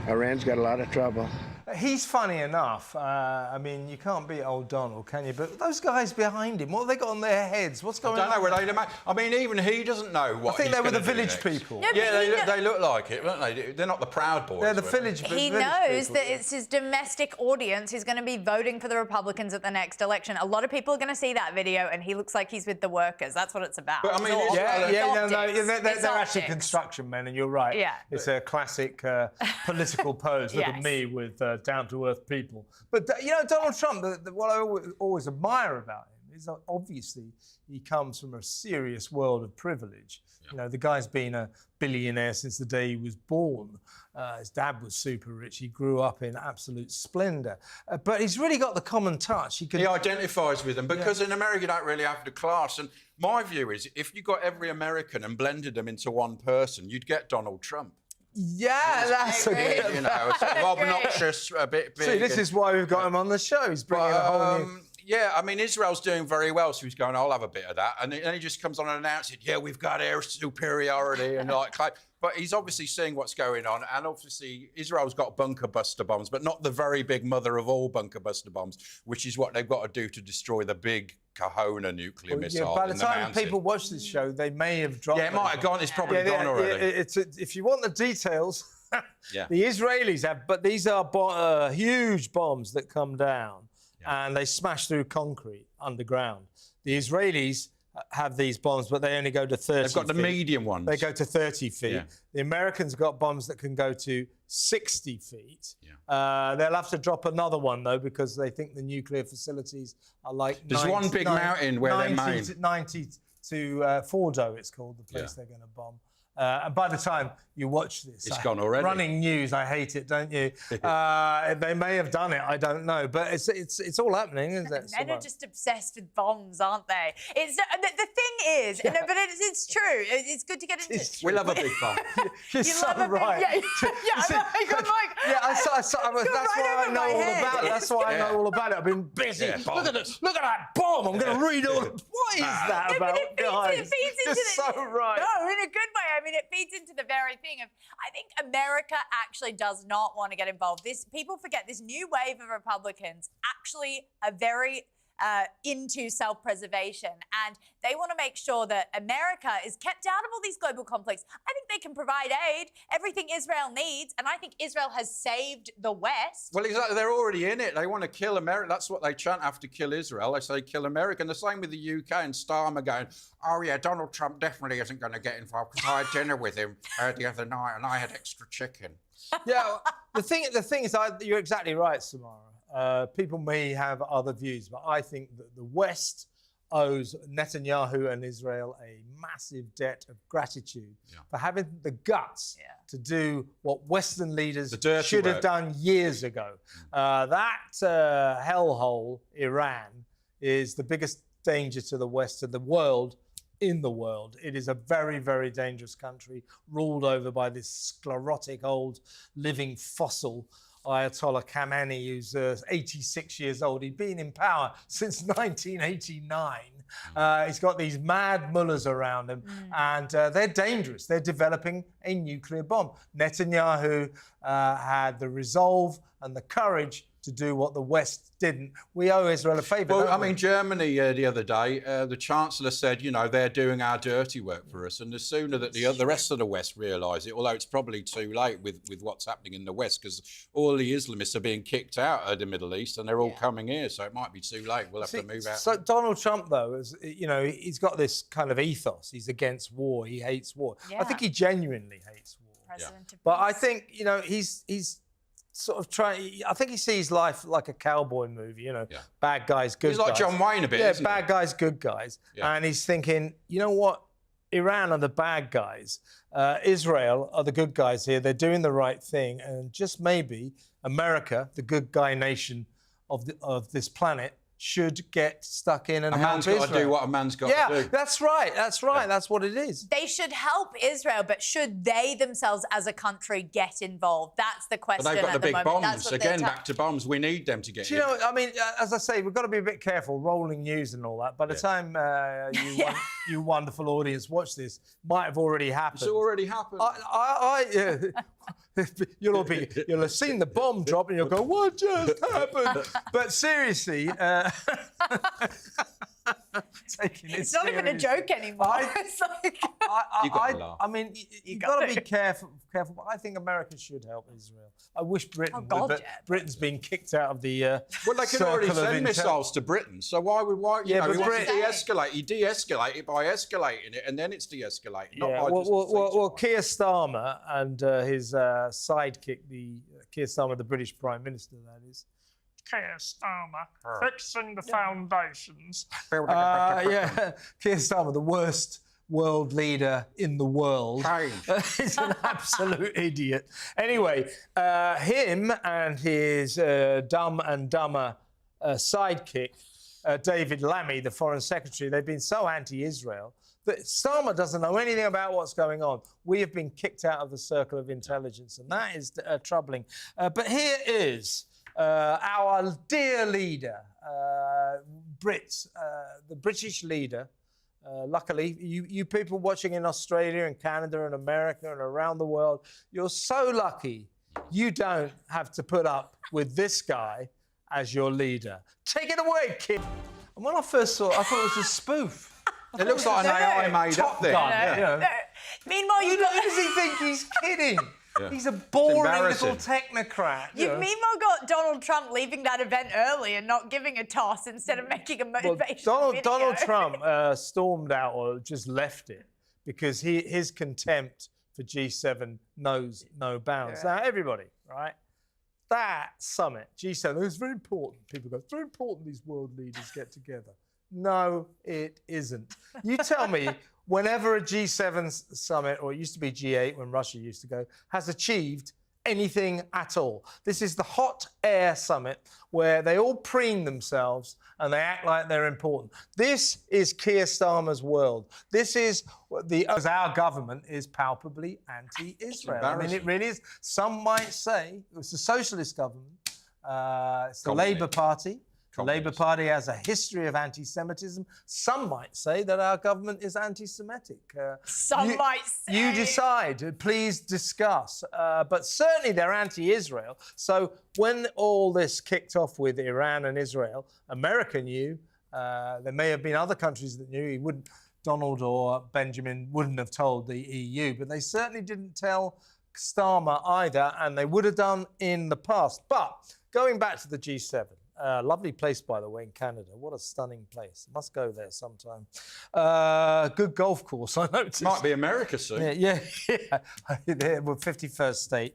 Iran's got a lot of trouble. He's funny enough. I mean, you can't beat old Donald, can you? But those guys behind him, what have they got on their heads? What's going on? I don't know. I mean, even he doesn't know what I think they were the village people. No, yeah, they look like it, don't they? They're not the Proud Boys. They're the village people. He knows that it's his domestic audience who's going to be voting for the Republicans at the next election. A lot of people are going to see that video, and he looks like he's with the workers. That's what it's about. But I mean, they're actually construction men, and you're right. Yeah. It's a classic political pose. Look at me with down-to-earth people. But, you know, Donald Trump, what I always admire about him is that obviously he comes from a serious world of privilege. Yeah. You know, the guy's been a billionaire since the day he was born. His dad was super rich. He grew up in absolute splendour. But he's really got the common touch. He identifies with them because in America you don't really have the class. And my view is if you got every American and blended them into one person, you'd get Donald Trump. Yeah, that's a bit, you know, sort of obnoxious, a bit big. See, this is why we've got him on the show. He's bringing a whole new... Yeah, I mean, Israel's doing very well, so he's going, I'll have a bit of that. And then he just comes on and announces, yeah, we've got air superiority. And but he's obviously seeing what's going on. And obviously, Israel's got bunker buster bombs, but not the very big mother of all bunker buster bombs, which is what they've got to do to destroy the big Kahuna nuclear missile. By the time people watch this show, they may have dropped. Yeah, it might have gone. It's probably gone already. If you want the details, the Israelis have, but these are huge bombs that come down and they smash through concrete underground. The Israelis have these bombs, but they only go to 30 They've got the feet. medium ones. They go to 30 feet. Yeah. The Americans got bombs that can go to 60 feet. Yeah. They'll have to drop another one, though, because they think the nuclear facilities are like... There's one big mountain where they're made. 90 to Fordo, it's called, the place they're going to bomb. And by the time you watch this... It's gone already. Running news, I hate it, don't you? They may have done it, I don't know. But it's all happening, isn't it? Men are just obsessed with bombs, aren't they? It's the thing is, no, but it's true. It's good to get into. We love a big bomb. You're so right. That's why I know all about it. That's why I know all about it. I've been busy. Yeah, look at that bomb. I'm going to read all. What is that about, guys? It feeds You're into so right. No, in a good way. I mean, it feeds into the very thing of. I think America actually does not want to get involved. People forget this new wave of Republicans actually are very into self-preservation, and they want to make sure that America is kept out of all these global conflicts. I think they can provide aid, everything Israel needs, and I think Israel has saved the West. Well, exactly. They're already in it. They want to kill America. That's what they chant after kill Israel. They say kill America. And the same with the UK and Starmer going, oh, yeah, Donald Trump definitely isn't going to get involved because I had dinner with him the other night and I had extra chicken. Yeah, the thing is, you're exactly right, Samara. People may have other views, but I think that the West owes Netanyahu and Israel a massive debt of gratitude for having the guts to do what Western leaders should have done years ago. That hellhole, Iran, is the biggest danger to the West and the world in the world. It is a very, very dangerous country ruled over by this sclerotic old living fossil, Ayatollah Khamenei, who's 86 years old. He'd been in power since 1989. He's got these mad mullahs around him, and they're dangerous. They're developing a nuclear bomb. Netanyahu had the resolve and the courage to do what the West didn't. We owe Israel a favour. Well, I mean, Germany the other day, the Chancellor said, you know, they're doing our dirty work for us. And the sooner that the rest of the West realise it, although it's probably too late with what's happening in the West, because all the Islamists are being kicked out of the Middle East and they're all coming here. So it might be too late. We'll have to move out. So Donald Trump, though, is, you know, he's got this kind of ethos. He's against war. He hates war. I think he genuinely hates war. But I think, you know, he's sort of trying. I think he sees life like a cowboy movie, you know, bad guys, good guys. He's like John Wayne a bit, isn't bad he? guys, good guys. And he's thinking, you know what? Iran are the bad guys. Israel are the good guys here. They're doing the right thing. And just maybe America, the good guy nation of this planet, should get stuck in and help man's got to do what a man's got to do. Yeah, that's right. That's right. That's what it is. They should help Israel, but should they themselves as a country get involved? That's the question. But they've got the big moment. bombs. Again, back to bombs. We need them to get Do you know, I mean, as I say, we've got to be a bit careful, rolling news and all that. By the time you wonderful audience watch this, might have already happened. It's already happened. You'll have seen the bomb drop and you'll go, what just happened? But seriously, it's not even a joke anymore. It's like I mean, you've got to be careful. But I think America should help Israel. I wish Britain would, but Britain's been kicked out of the. Well, they can already send missiles to Britain, so why? You know, he wants to de-escalate. You de-escalate it by escalating it, and then it's de-escalated. Well, Keir Starmer and his sidekick, Keir Starmer, the British Prime Minister, that is. Keir Starmer, fixing the foundations. Keir Starmer, the worst world leader in the world. He's an absolute idiot. Anyway, him and his dumb and dumber sidekick, David Lammy, the Foreign Secretary, they've been so anti-Israel that Starmer doesn't know anything about what's going on. We have been kicked out of the circle of intelligence, and that is troubling. But here is our dear leader, the British leader. Luckily, you people watching in Australia and Canada and America and around the world, you're so lucky you don't have to put up with this guy as your leader. Take it away, kid. And when I first saw it, I thought it was a spoof. It looks like an AI made up thing. Meanwhile, who does he think he's kidding? Yeah. He's a boring little technocrat. You've meanwhile got Donald Trump leaving that event early and not giving a toss instead of making a motivational video. Donald Trump stormed out or just left it because his contempt for G7 knows no bounds. Now, everybody, right? That summit, G7, it's very important. People go, it's very important these world leaders get together. No, it isn't. You tell me, whenever a G7 summit, or it used to be G8 when Russia used to go, has achieved anything at all. This is the hot air summit where they all preen themselves and they act like they're important. This is Keir Starmer's world. This is as our government is palpably anti-Israel. I mean, it really is. Some might say it was the socialist government. It's the Labour Party. The Labour Party has a history of anti-Semitism. Some might say that our government is anti-Semitic. Some might say. You decide. Please discuss. But certainly they're anti-Israel. So when all this kicked off with Iran and Israel, America knew. There may have been other countries that knew. Donald or Benjamin wouldn't have told the EU, but they certainly didn't tell Starmer either, and they would have done in the past. But going back to the G7. Lovely place, by the way, in Canada. What a stunning place. Must go there sometime. Good golf course, I noticed. Might be America soon. Yeah. We're 51st state,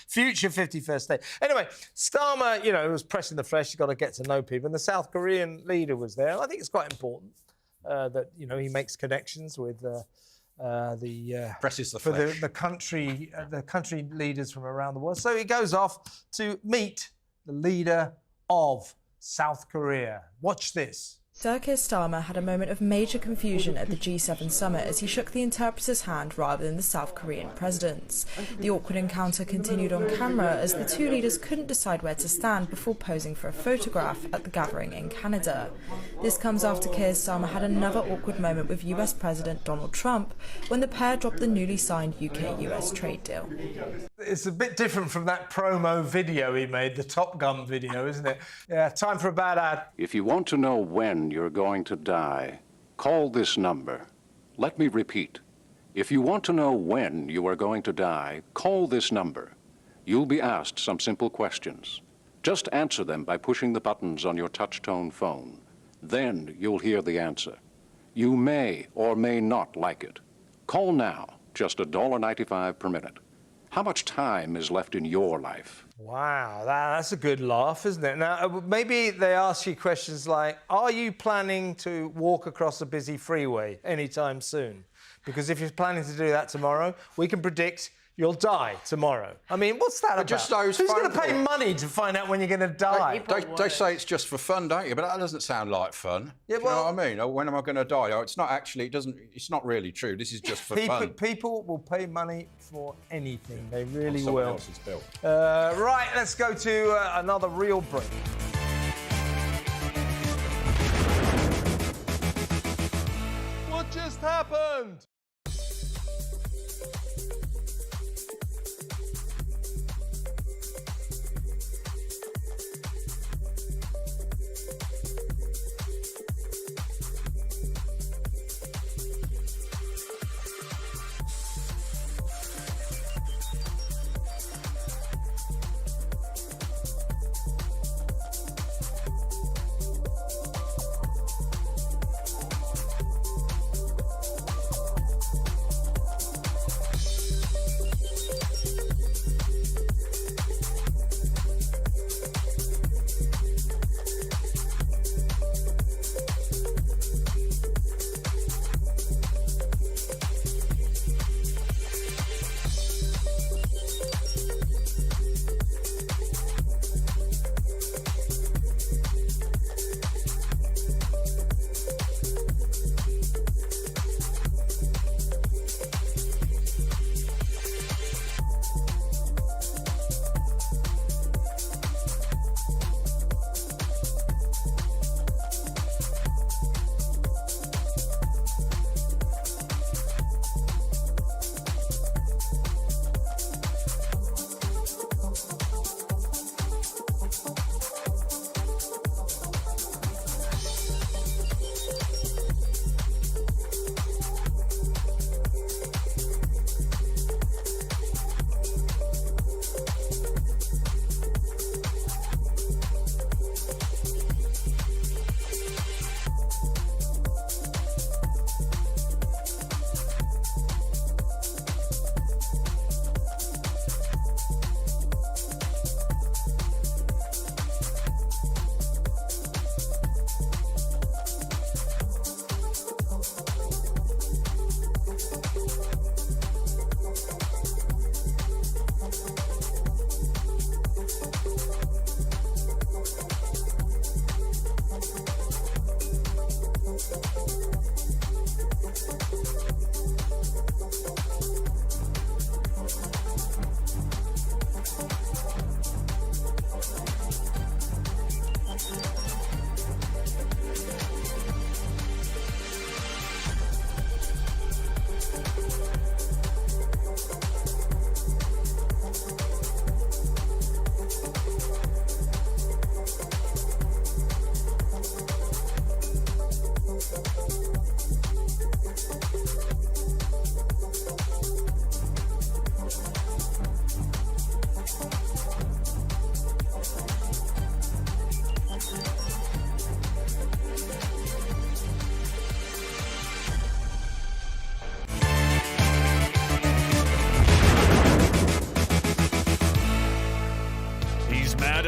Future 51st state. Anyway, Starmer, was pressing the flesh. You've got to get to know people. And the South Korean leader was there. I think it's quite important that, he makes connections with presses the flesh. the country leaders from around the world. So he goes off to meet the leader of South Korea. Watch this. Sir Keir Starmer had a moment of major confusion at the G7 summit as he shook the interpreter's hand rather than the South Korean president's. The awkward encounter continued on camera as the two leaders couldn't decide where to stand before posing for a photograph at the gathering in Canada. This comes after Keir Starmer had another awkward moment with US President Donald Trump when the pair dropped the newly signed UK-US trade deal. It's a bit different from that promo video he made, the Top Gun video, isn't it? Yeah, time for a bad ad. If you want to know when you're going to die, call this number. Let me repeat. If you want to know when you are going to die, call this number. You'll be asked some simple questions. Just answer them by pushing the buttons on your touch-tone phone. Then you'll hear the answer. You may or may not like it. Call now, just $1.95 per minute. How much time is left in your life? Wow, that's a good laugh, isn't it? Now, maybe they ask you questions like, are you planning to walk across a busy freeway anytime soon? Because if you're planning to do that tomorrow, we can predict you'll die tomorrow. I mean, what's that about? Just those Who's going to phone pay calls? money to find out when you're going to die? They say it's just for fun, don't you? But that doesn't sound like fun. Yeah, do you know what I mean? When am I going to die? Oh, it's not actually. It's not really true. This is just for fun. People will pay money for anything. They really Someone will. else's bill. Right, let's go to another real break. What just happened?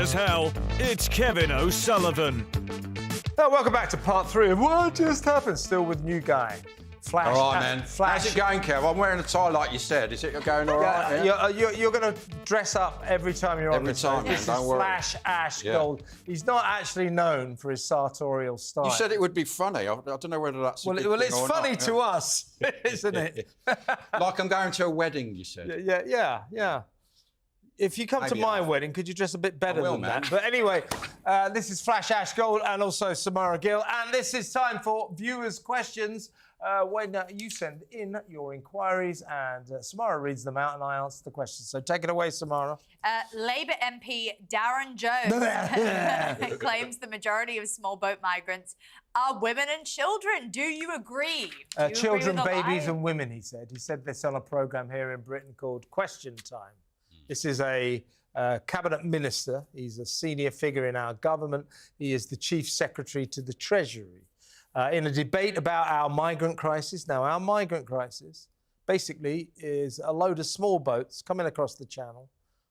as hell, it's Kevin O'Sullivan. Welcome back to part 3 of What Just Happened, still with new guy. flash. All right, man. How's it going, Kev? I'm wearing a tie like you said. Is it going all right? Yeah. You're going to dress up every time you're on Every this. time, man, This don't is worry. Flash Ash Gold. He's not actually known for his sartorial style. You said it would be funny. I don't know whether that's a good thing it's or funny not. to us, isn't it? Like I'm going to a wedding, you said. Yeah. If you come to Maybe my I- wedding, could you dress a bit better will, than man. that? But anyway, this is Flash Ash Gold and also Samara Gill. And this is time for viewers' questions. When you send in your inquiries and Samara reads them out and I answer the questions. So take it away, Samara. Labour MP Darren Jones claims the majority of small boat migrants are women and children. Do you agree? Do you Children, agree with the babies lie? and women, he said. He said this on a programme here in Britain called Question Time. This is a cabinet minister. He's a senior figure in our government. He is the chief secretary to the Treasury. In a debate about our migrant crisis. Now, our migrant crisis basically is a load of small boats coming across the channel,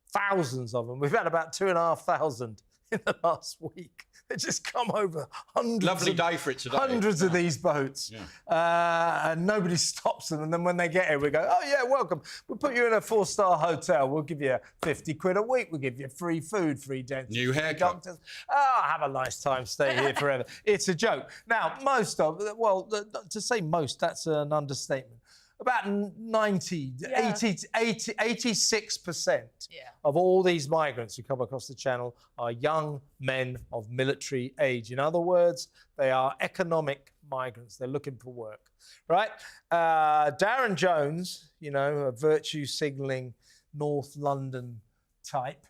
thousands of them. We've had about 2,500 in the last week. They just come over hundreds. Lovely day for it today. Hundreds of these boats, and nobody stops them. And then when they get here, we go, "Oh yeah, welcome. We'll put you in a 4-star hotel. We'll give you 50 quid a week. We'll give you free food, free dentist, New free haircut. doctors. Oh, have a nice time. Stay here forever." It's a joke. Now, to say most, that's an understatement. About 86% of all these migrants who come across the channel are young men of military age. In other words, they are economic migrants. They're looking for work, right? Darren Jones, a virtue signalling North London type,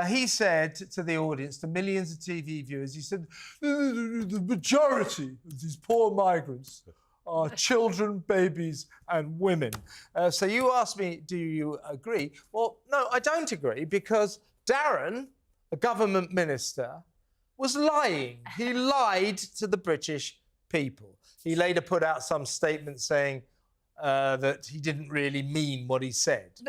he said to the audience, to millions of TV viewers, he said, the majority of these poor migrants are children, babies, and women. So you asked me, do you agree? Well, no, I don't agree, because Darren, a government minister, was lying. He lied to the British people. He later put out some statement saying that he didn't really mean what he said.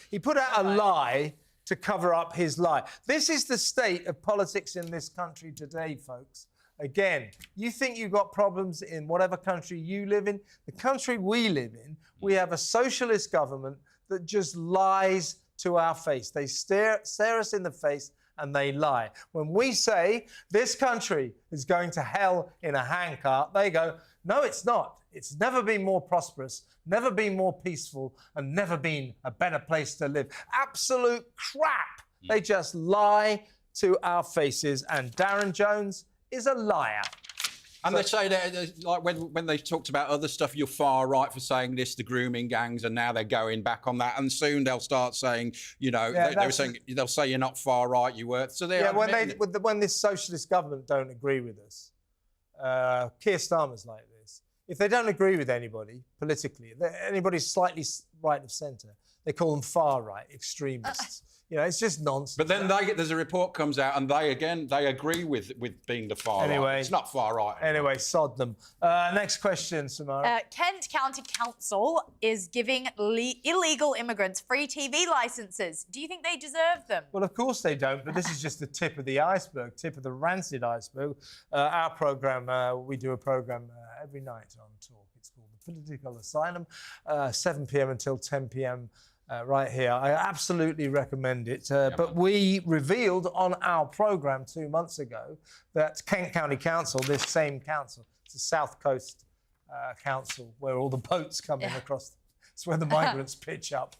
He put out a lie to cover up his lie. This is the state of politics in this country today, folks. Again, you think you've got problems in whatever country you live in. The country we live in, we have a socialist government that just lies to our face. They stare us in the face and they lie. When we say this country is going to hell in a handcart, they go, no, it's not. It's never been more prosperous, never been more peaceful, and never been a better place to live. Absolute crap. They just lie to our faces, and Darren Jones is a liar. And they say that, like when they talked about other stuff, you're far right for saying this, the grooming gangs, and now they're going back on that. And soon they'll start saying, they were saying, they'll say you're not far right, you were. So they're when this socialist government don't agree with us, Keir Starmer's like this. If they don't agree with anybody politically, anybody slightly right of centre, they call them far right extremists. It's just nonsense. But then there's a report comes out and they agree with being the far right. It's not far right. Anyway, sod them. Next question, Samara. Kent County Council is giving illegal immigrants free TV licences. Do you think they deserve them? Well, of course they don't, but this is just the tip of the iceberg, tip of the rancid iceberg. Our programme, we do a programme every night on Talk. It's called The Political Asylum, 7 p.m. until 10 p.m. Right here. I absolutely recommend it. But we revealed on our programme 2 months ago that Kent County Council, this same council, it's a South Coast council where all the boats come in across. It's where the migrants pitch up.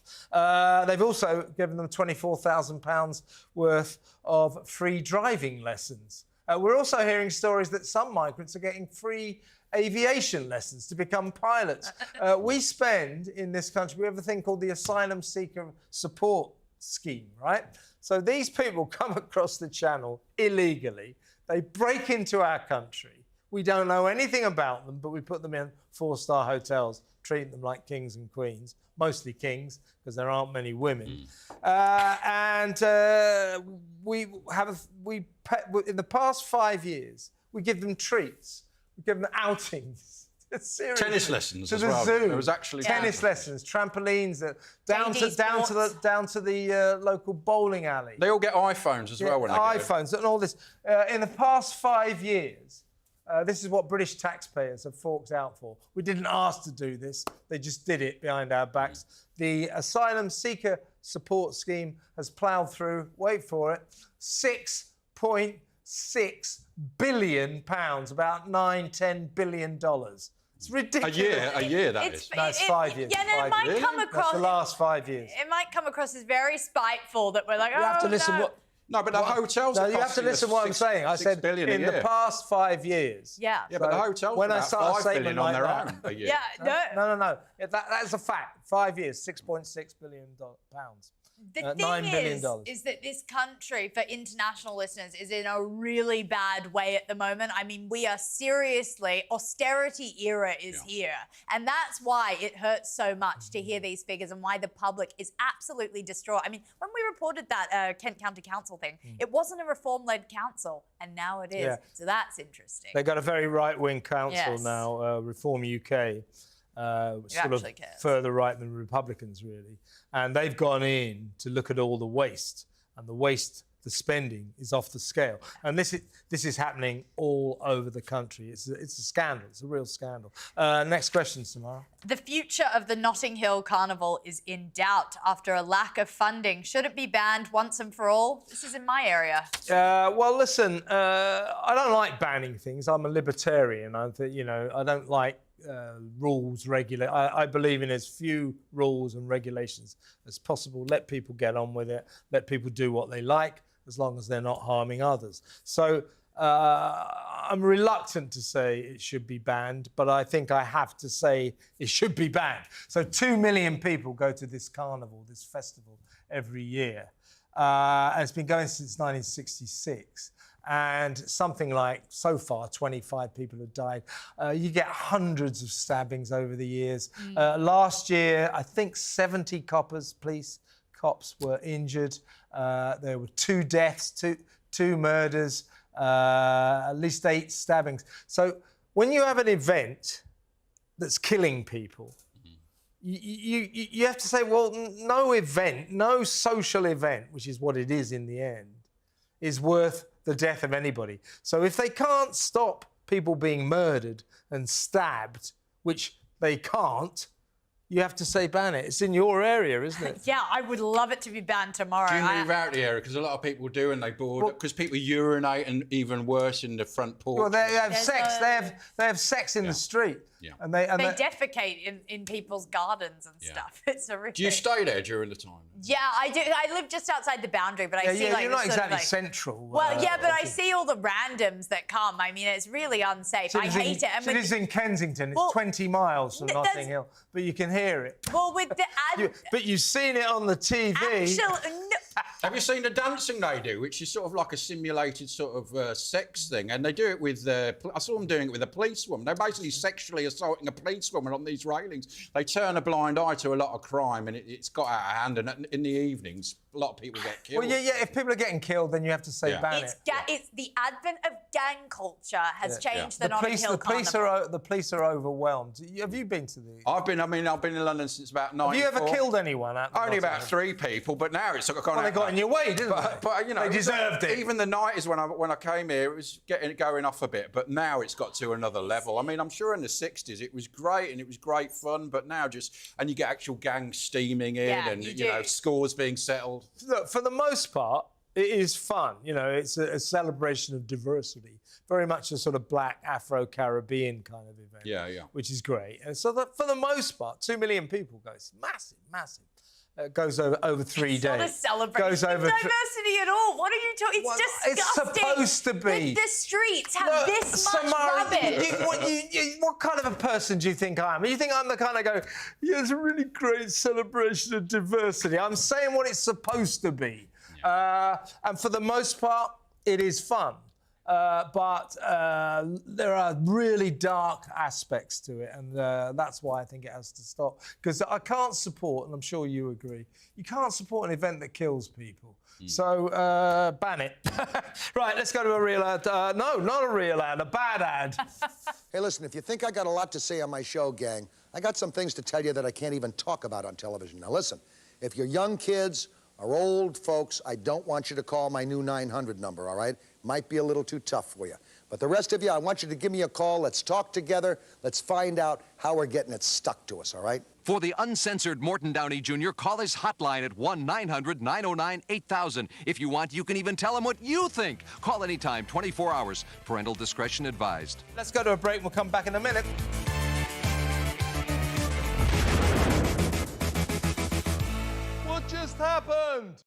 They've also given them £24,000 worth of free driving lessons. We're also hearing stories that some migrants are getting free aviation lessons to become pilots. We spend in this country, we have a thing called the Asylum Seeker Support Scheme, right? So these people come across the channel illegally. They break into our country. We don't know anything about them, but we put them in 4-star hotels, treat them like kings and queens, mostly kings, because there aren't many women. In the past 5 years, we give them treats. We give them outings. Seriously. Tennis lessons to as the well. Zoo. There was actually tennis lessons, trampolines, down to the local bowling alley. They all get iPhones as well when they iPhones and all this. In the past 5 years, This is what British taxpayers have forked out for. We didn't ask to do this. They just did it behind our backs. The Asylum Seeker Support Scheme has ploughed through, wait for it, £6.6 billion, about $9–10 billion. It's ridiculous. A year, that is. No, it's 5 years. Yeah, no, it might come across... That's the last 5 years. It might come across as very spiteful that we're like, You have to listen no. No, but the hotels. No, you have to listen to what I'm saying. I said in the past 5 years. Yeah. Yeah, but the hotels when are I about start a 5 statement billion on like their that, own a year. Yeah, no. That's a fact. 5 years, £6.6 billion. The $9 thing billion. is that this country, for international listeners, is in a really bad way at the moment. I mean, we are seriously, austerity era is here. And that's why it hurts so much to hear these figures and why the public is absolutely distraught. I mean, when we reported that Kent County Council thing, it wasn't a reform-led council, and now it is. Yeah. So that's interesting. They've got a very right-wing council now, Reform UK. Sort of further right than Republicans, really. And they've gone in to look at all the waste, and the spending is off the scale. And this is happening all over the country. It's a scandal. It's a real scandal. Next question, Samara. The future of the Notting Hill Carnival is in doubt after a lack of funding. Should it be banned once and for all? This is in my area. Well, listen, I don't like banning things. I'm a libertarian. I don't like rules, I believe in as few rules and regulations as possible. Let people get on with it. Let people do what they like, as long as they're not harming others. So I'm reluctant to say it should be banned, but I think I have to say it should be banned. So 2 million people go to this carnival, this festival, every year. And it's been going since 1966. And something like, so far, 25 people have died. You get hundreds of stabbings over the years. Last year, I think 70 cops were injured. There were 2 deaths, two murders, at least 8 stabbings. So when you have an event that's killing people, you have to say, well, no social event, which is what it is in the end, is worth the death of anybody. So if they can't stop people being murdered and stabbed, which they can't, you have to say ban it. It's in your area, isn't it? Yeah, I would love it to be banned tomorrow. Do you move out the area? Because a lot of people do, and they board. Because people urinate, and even worse, in the front porch. Well, they have sex. They have sex in the street. Yeah. And they defecate in people's gardens and stuff. It's horrific. Do you stay there during the time? Yeah, I do. I live just outside the boundary, but I see like you're not exactly like, central. Well, yeah, but I see all the randoms that come. I mean, it's really unsafe. I hate it. It is in Kensington. It's 20 miles from Notting Hill, but you can hear it. Well, with the but you've seen it on the TV. Have you seen the dancing they do, which is sort of like a simulated sort of sex thing? And they do it with, I saw them doing it with a policewoman. They're basically sexually assaulting a policewoman on these railings. They turn a blind eye to a lot of crime, and it's got out of hand. And in the evenings, a lot of people get killed. Well, yeah, if people are getting killed, then you have to say ban it. It's the advent of gang culture has changed the Notting Hill Carnival. The police are overwhelmed. Have you been to the... I've been in London since about 94. Have you ever killed anyone at the Only about 3 people, but now it's sort of gone out. They got in your way, didn't they? But you know, they deserved it. Even the 90s when I came here, it was going off a bit, but now it's got to another level. I mean, I'm sure in the 60s it was great and it was great fun, but now and you get actual gangs steaming in and you know, scores being settled. Look, for the most part, it is fun. You know, it's a celebration of diversity, very much a sort of black Afro-Caribbean kind of event. Yeah, yeah. Which is great. And so that, for the most part, 2 million people go. It's massive, massive. It goes over 3 days. It's not a celebration Goes over diversity at all. What are you talking? It's disgusting. It's supposed to be. The streets have this much rubbish. What kind of a person do you think I am? You think I'm the kind of go, yeah, it's a really great celebration of diversity. I'm saying what it's supposed to be. Yeah. And for the most part, it is fun. But there are really dark aspects to it, and that's why I think it has to stop. Because I can't support, and I'm sure you agree, you can't support an event that kills people. So ban it. Right, let's go to a real ad. No, not a real ad, a bad ad. Hey, listen, if you think I got a lot to say on my show, gang, I got some things to tell you that I can't even talk about on television. Now, listen, if you're young kids are old folks. I don't want you to call my new 900 number, all right? Might be a little too tough for you. But the rest of you, I want you to give me a call. Let's talk together. Let's find out how we're getting it stuck to us, all right? For the uncensored Morton Downey Jr., call his hotline at 1-900-909-8000. If you want, you can even tell him what you think. Call anytime, 24 hours. Parental discretion advised. Let's go to a break. We'll come back in a minute. What just happened?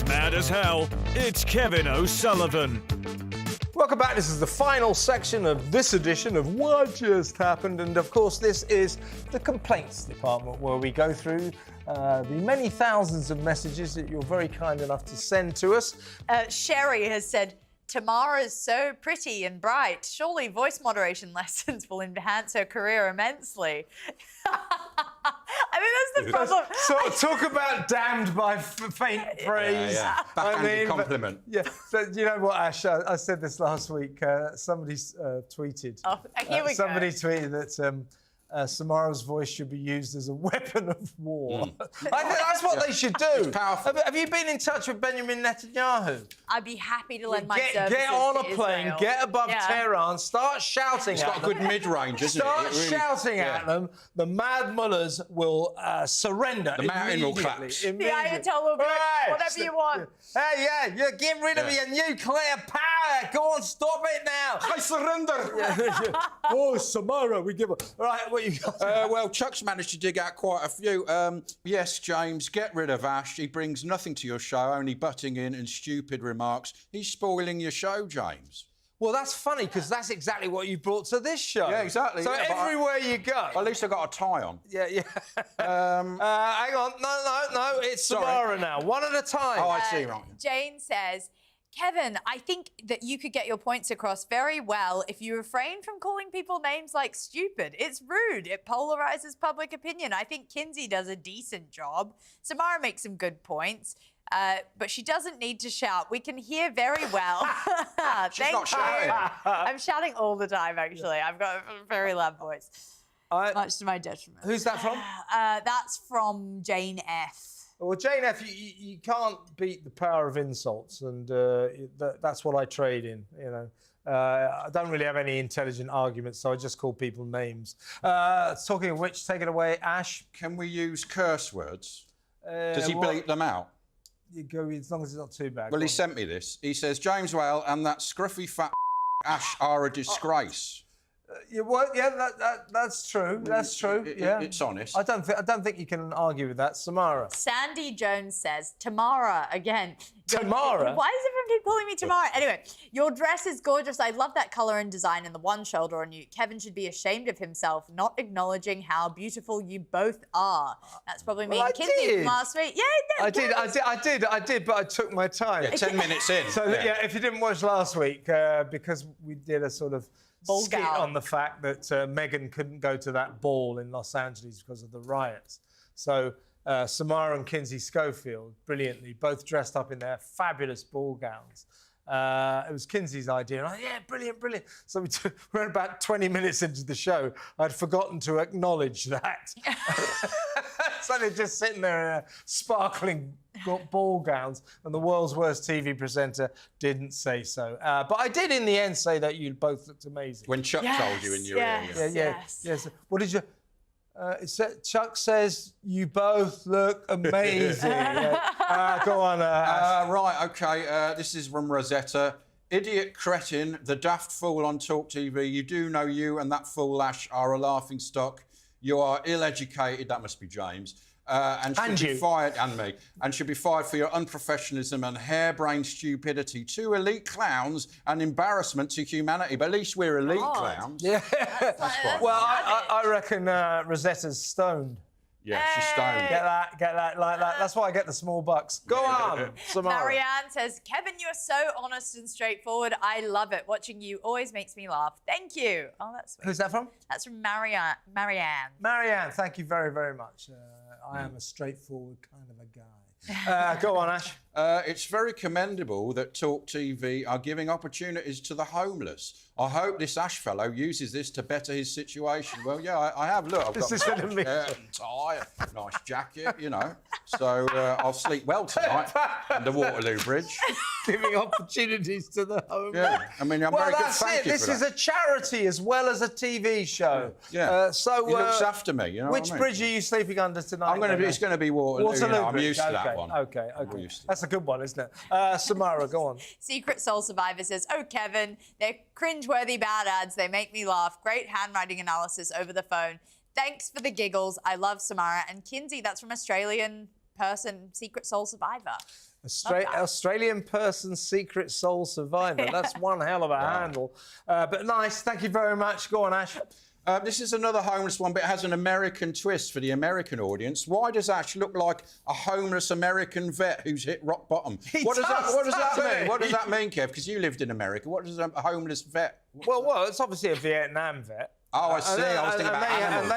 Mad as hell, it's Kevin O'Sullivan. Welcome back. This is the final section of this edition of What Just Happened. And of course, this is the complaints department where we go through the many thousands of messages that you're very kind enough to send to us. Sherry has said, Tamara's so pretty and bright. Surely voice moderation lessons will enhance her career immensely. I think that's the problem. So talk about damned by faint praise. Yeah. Backhanded compliment. Yeah, but you know what, Ash? I said this last week. Somebody tweeted. Oh, here we somebody tweeted that Samara's voice should be used as a weapon of war. I think that's what they should do. Have you been in touch with Benjamin Netanyahu? I'd be happy to lend my services. Get on a to plane, Israel. get above Tehran, start shouting It's at got them. a good mid-range, isn't Start it? Really, shouting at them. The mad mullahs will surrender. The mountain will immediately. collapse. The Ayatollah will be like, whatever you want. Hey, yeah, get rid of your nuclear power. Go on, stop it now. I surrender. Oh, Samara, we give up. Right, what you got? Well, Chuck's managed to dig out quite a few. Yes, James, get rid of Ash. He brings nothing to your show, only butting in and stupid remarks. He's spoiling your show, James. Well, that's funny, because that's exactly what you brought to this show. Yeah, exactly. So everywhere you go... At least I got a tie on. Yeah. Hang on. No. It's Samara now. One at a time. Oh, I see, right. Jane says, Kevin, I think that you could get your points across very well if you refrain from calling people names like stupid. It's rude. It polarizes public opinion. I think Kinsey does a decent job. Samara makes some good points. But she doesn't need to shout. We can hear very well. She's not shouting. I'm shouting all the time, actually. I've got a very loud voice. Much to my detriment. Who's that from? That's from Jane F. Well, Jane F., you can't beat the power of insults, and that's what I trade in, you know. I don't really have any intelligent arguments, so I just call people names. Talking of which, take it away, Ash. Can we use curse words? Does he bleep them out? You go as long as it's not too bad. Well, he sent me this. He says, James Whale and that scruffy fat Ash are a disgrace. That's true. That's true. It's honest. I don't think you can argue with that, Samara. Sandy Jones says, Tamara, again. Tamara? Why does everyone keep calling me Tamara? Anyway, your dress is gorgeous. I love that colour and design and the one shoulder on you. Kevin should be ashamed of himself, not acknowledging how beautiful you both are. That's probably me and Kinsey from last week. Yeah, I did, but I took my time. Yeah, 10 minutes in. So, if you didn't watch last week, because we did a sort of skit on the fact that Meghan couldn't go to that ball in Los Angeles because of the riots. So Samara and Kinsey Schofield, brilliantly, both dressed up in their fabulous ball gowns. It was Kinsey's idea. And brilliant. So we're about 20 minutes into the show. I'd forgotten to acknowledge that. So they're just sitting there in sparkling ball gowns, and the world's worst TV presenter didn't say so. But I did in the end say that you both looked amazing. When Chuck told you in your ear. Yes. What did you... Chuck says you both look amazing. Go on, Ash. Right, OK. This is from Rosetta. Idiot cretin, the daft fool on talkTV. You do know you and that fool Ash are a laughing stock. You are ill-educated. That must be James. And should be fired, and me, and should be fired for your unprofessionalism and harebrained stupidity. Two elite clowns and embarrassment to humanity. But at least we're elite clowns. Yeah. Well, I reckon Rosetta's stoned. Yeah, she's stoned. Get that, like that. That's why I get the small bucks. Go on, Samara. Marianne says, Kevin, you are so honest and straightforward. I love it. Watching you always makes me laugh. Thank you. Oh, that's sweet. Who's that from? That's from Marianne. Marianne, thank you very, very much. I am a straightforward kind of a guy. Go on, Ash. It's very commendable that talkTV are giving opportunities to the homeless. I hope this Ash fellow uses this to better his situation. Well, yeah, I have. Look, I've got a shirt and tie, a nice jacket, you know. So I'll sleep well tonight under Waterloo Bridge. Giving opportunities to the homeless. Yeah, I mean, I'm very good. Thank you. This is a charity as well as a TV show. Yeah. So he looks after me. You know which bridge are you sleeping under tonight? It's going to be Waterloo. You know, I'm used to that one. Okay. That's a good one, isn't it? Samara, go on. Secret Soul Survivor says, oh, Kevin, they're cringeworthy bad ads. They make me laugh. Great handwriting analysis over the phone. Thanks for the giggles. I love Samara. And Kinsey, that's from Australian person, Secret Soul Survivor. Australian person, Secret Soul Survivor. That's one hell of a handle. But nice. Thank you very much. Go on, Ash. This is another homeless one, but it has an American twist for the American audience. Why does Ash look like a homeless American vet who's hit rock bottom? What does that mean? What does that mean, Kev? Because you lived in America. What does a homeless vet... Well, it's obviously a Vietnam vet. Oh, I see. I was thinking about animals. And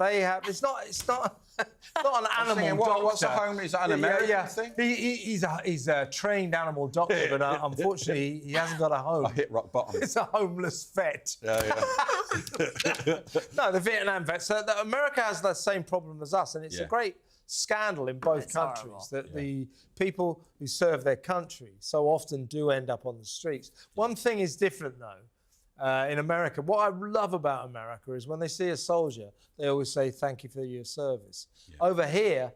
they have. It's not an animal doctor. What's a homeless? Is that an American thing? He's a trained animal doctor, but unfortunately he hasn't got a home. I hit rock bottom. It's a homeless vet. Yeah. No, the Vietnam vet. So America has the same problem as us, and it's a great scandal in both countries that the people who serve their country so often do end up on the streets. One thing is different though. In America, what I love about America is when they see a soldier, they always say, thank you for your service. Yeah. Over here,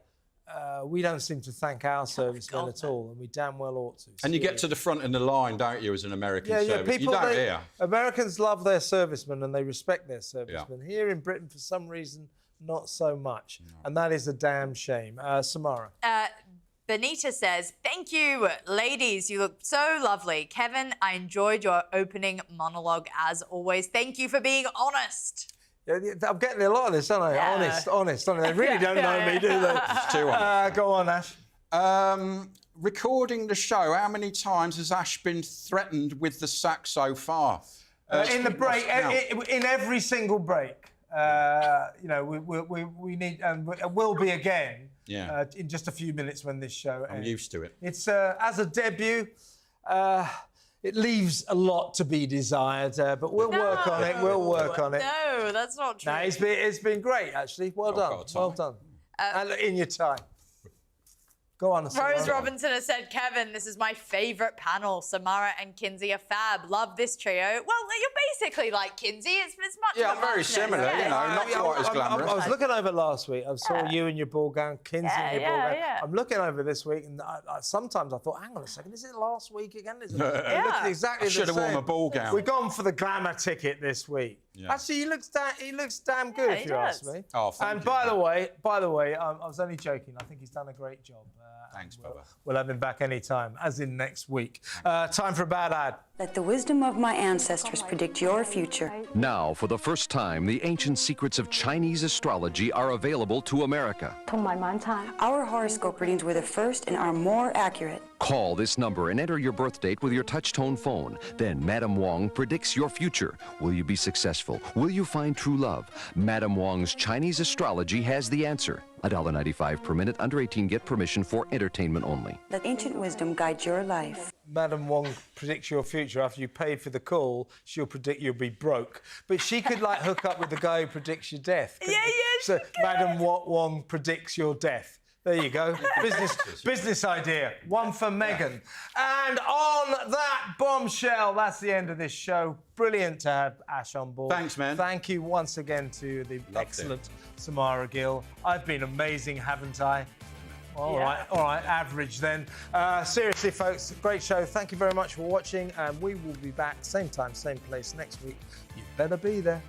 we don't seem to thank our servicemen at all, and we damn well ought to. And you get to the front in the line, don't you, as an American service? You don't here. Americans love their servicemen and they respect their servicemen. Here in Britain, for some reason, not so much. No. And that is a damn shame. Samara. Benita says, thank you, ladies. You look so lovely. Kevin, I enjoyed your opening monologue as always. Thank you for being honest. Yeah, I'm getting a lot of this, aren't I? Yeah. Honest. They really don't know me, do they? It's too honest. Go on, Ash. Recording the show, how many times has Ash been threatened with the sack so far? In the break, in every single break. We need, and will be again. Yeah. In just a few minutes when this show ends. I'm used to it. It's as a debut, it leaves a lot to be desired, but we'll work on it. We'll work on it. No, that's not true. No, it's been great actually. Well done. And in your time. Go on. Rose Robinson has said, Kevin, this is my favourite panel. Samara and Kinsey are fab. Love this trio. Well, you're basically like Kinsey. It's much I'm very similar, not quite as glamorous. I was looking over last week. I saw you in your ball gown, Kinsey in your ball gown. Yeah. I'm looking over this week, and sometimes I thought, hang on a second, is it last week again? Is it? Exactly I should have worn my ball gown. We've gone for the glamour ticket this week. Yeah. Actually, he looks damn good, if you ask me. Oh, thank and you. by the way, I was only joking. I think he's done a great job. Thanks, Bubba. We'll have him back any time, as in next week. Time for a bad ad. Let the wisdom of my ancestors predict your future. Now, for the first time, the ancient secrets of Chinese astrology are available to America. Our horoscope readings were the first and are more accurate. Call this number and enter your birth date with your touch-tone phone. Then Madam Wong predicts your future. Will you be successful? Will you find true love? Madam Wong's Chinese astrology has the answer. $1.95 per minute. Under 18 get permission for entertainment only. Let ancient wisdom guide your life. Madam Wong predicts your future. After you paid for the call, she'll predict you'll be broke. But she could, like, hook up with the guy who predicts your death. Yeah, So Madam Wong predicts your death. There you go. business idea. One for Meghan. And on that bombshell, that's the end of this show. Brilliant to have Ash on board. Thanks, man. Thank you once again to the excellent Samara Gill. I've been amazing, haven't I? All right, average then. Seriously, folks, great show. Thank you very much for watching, and we will be back same time, same place next week. You better be there.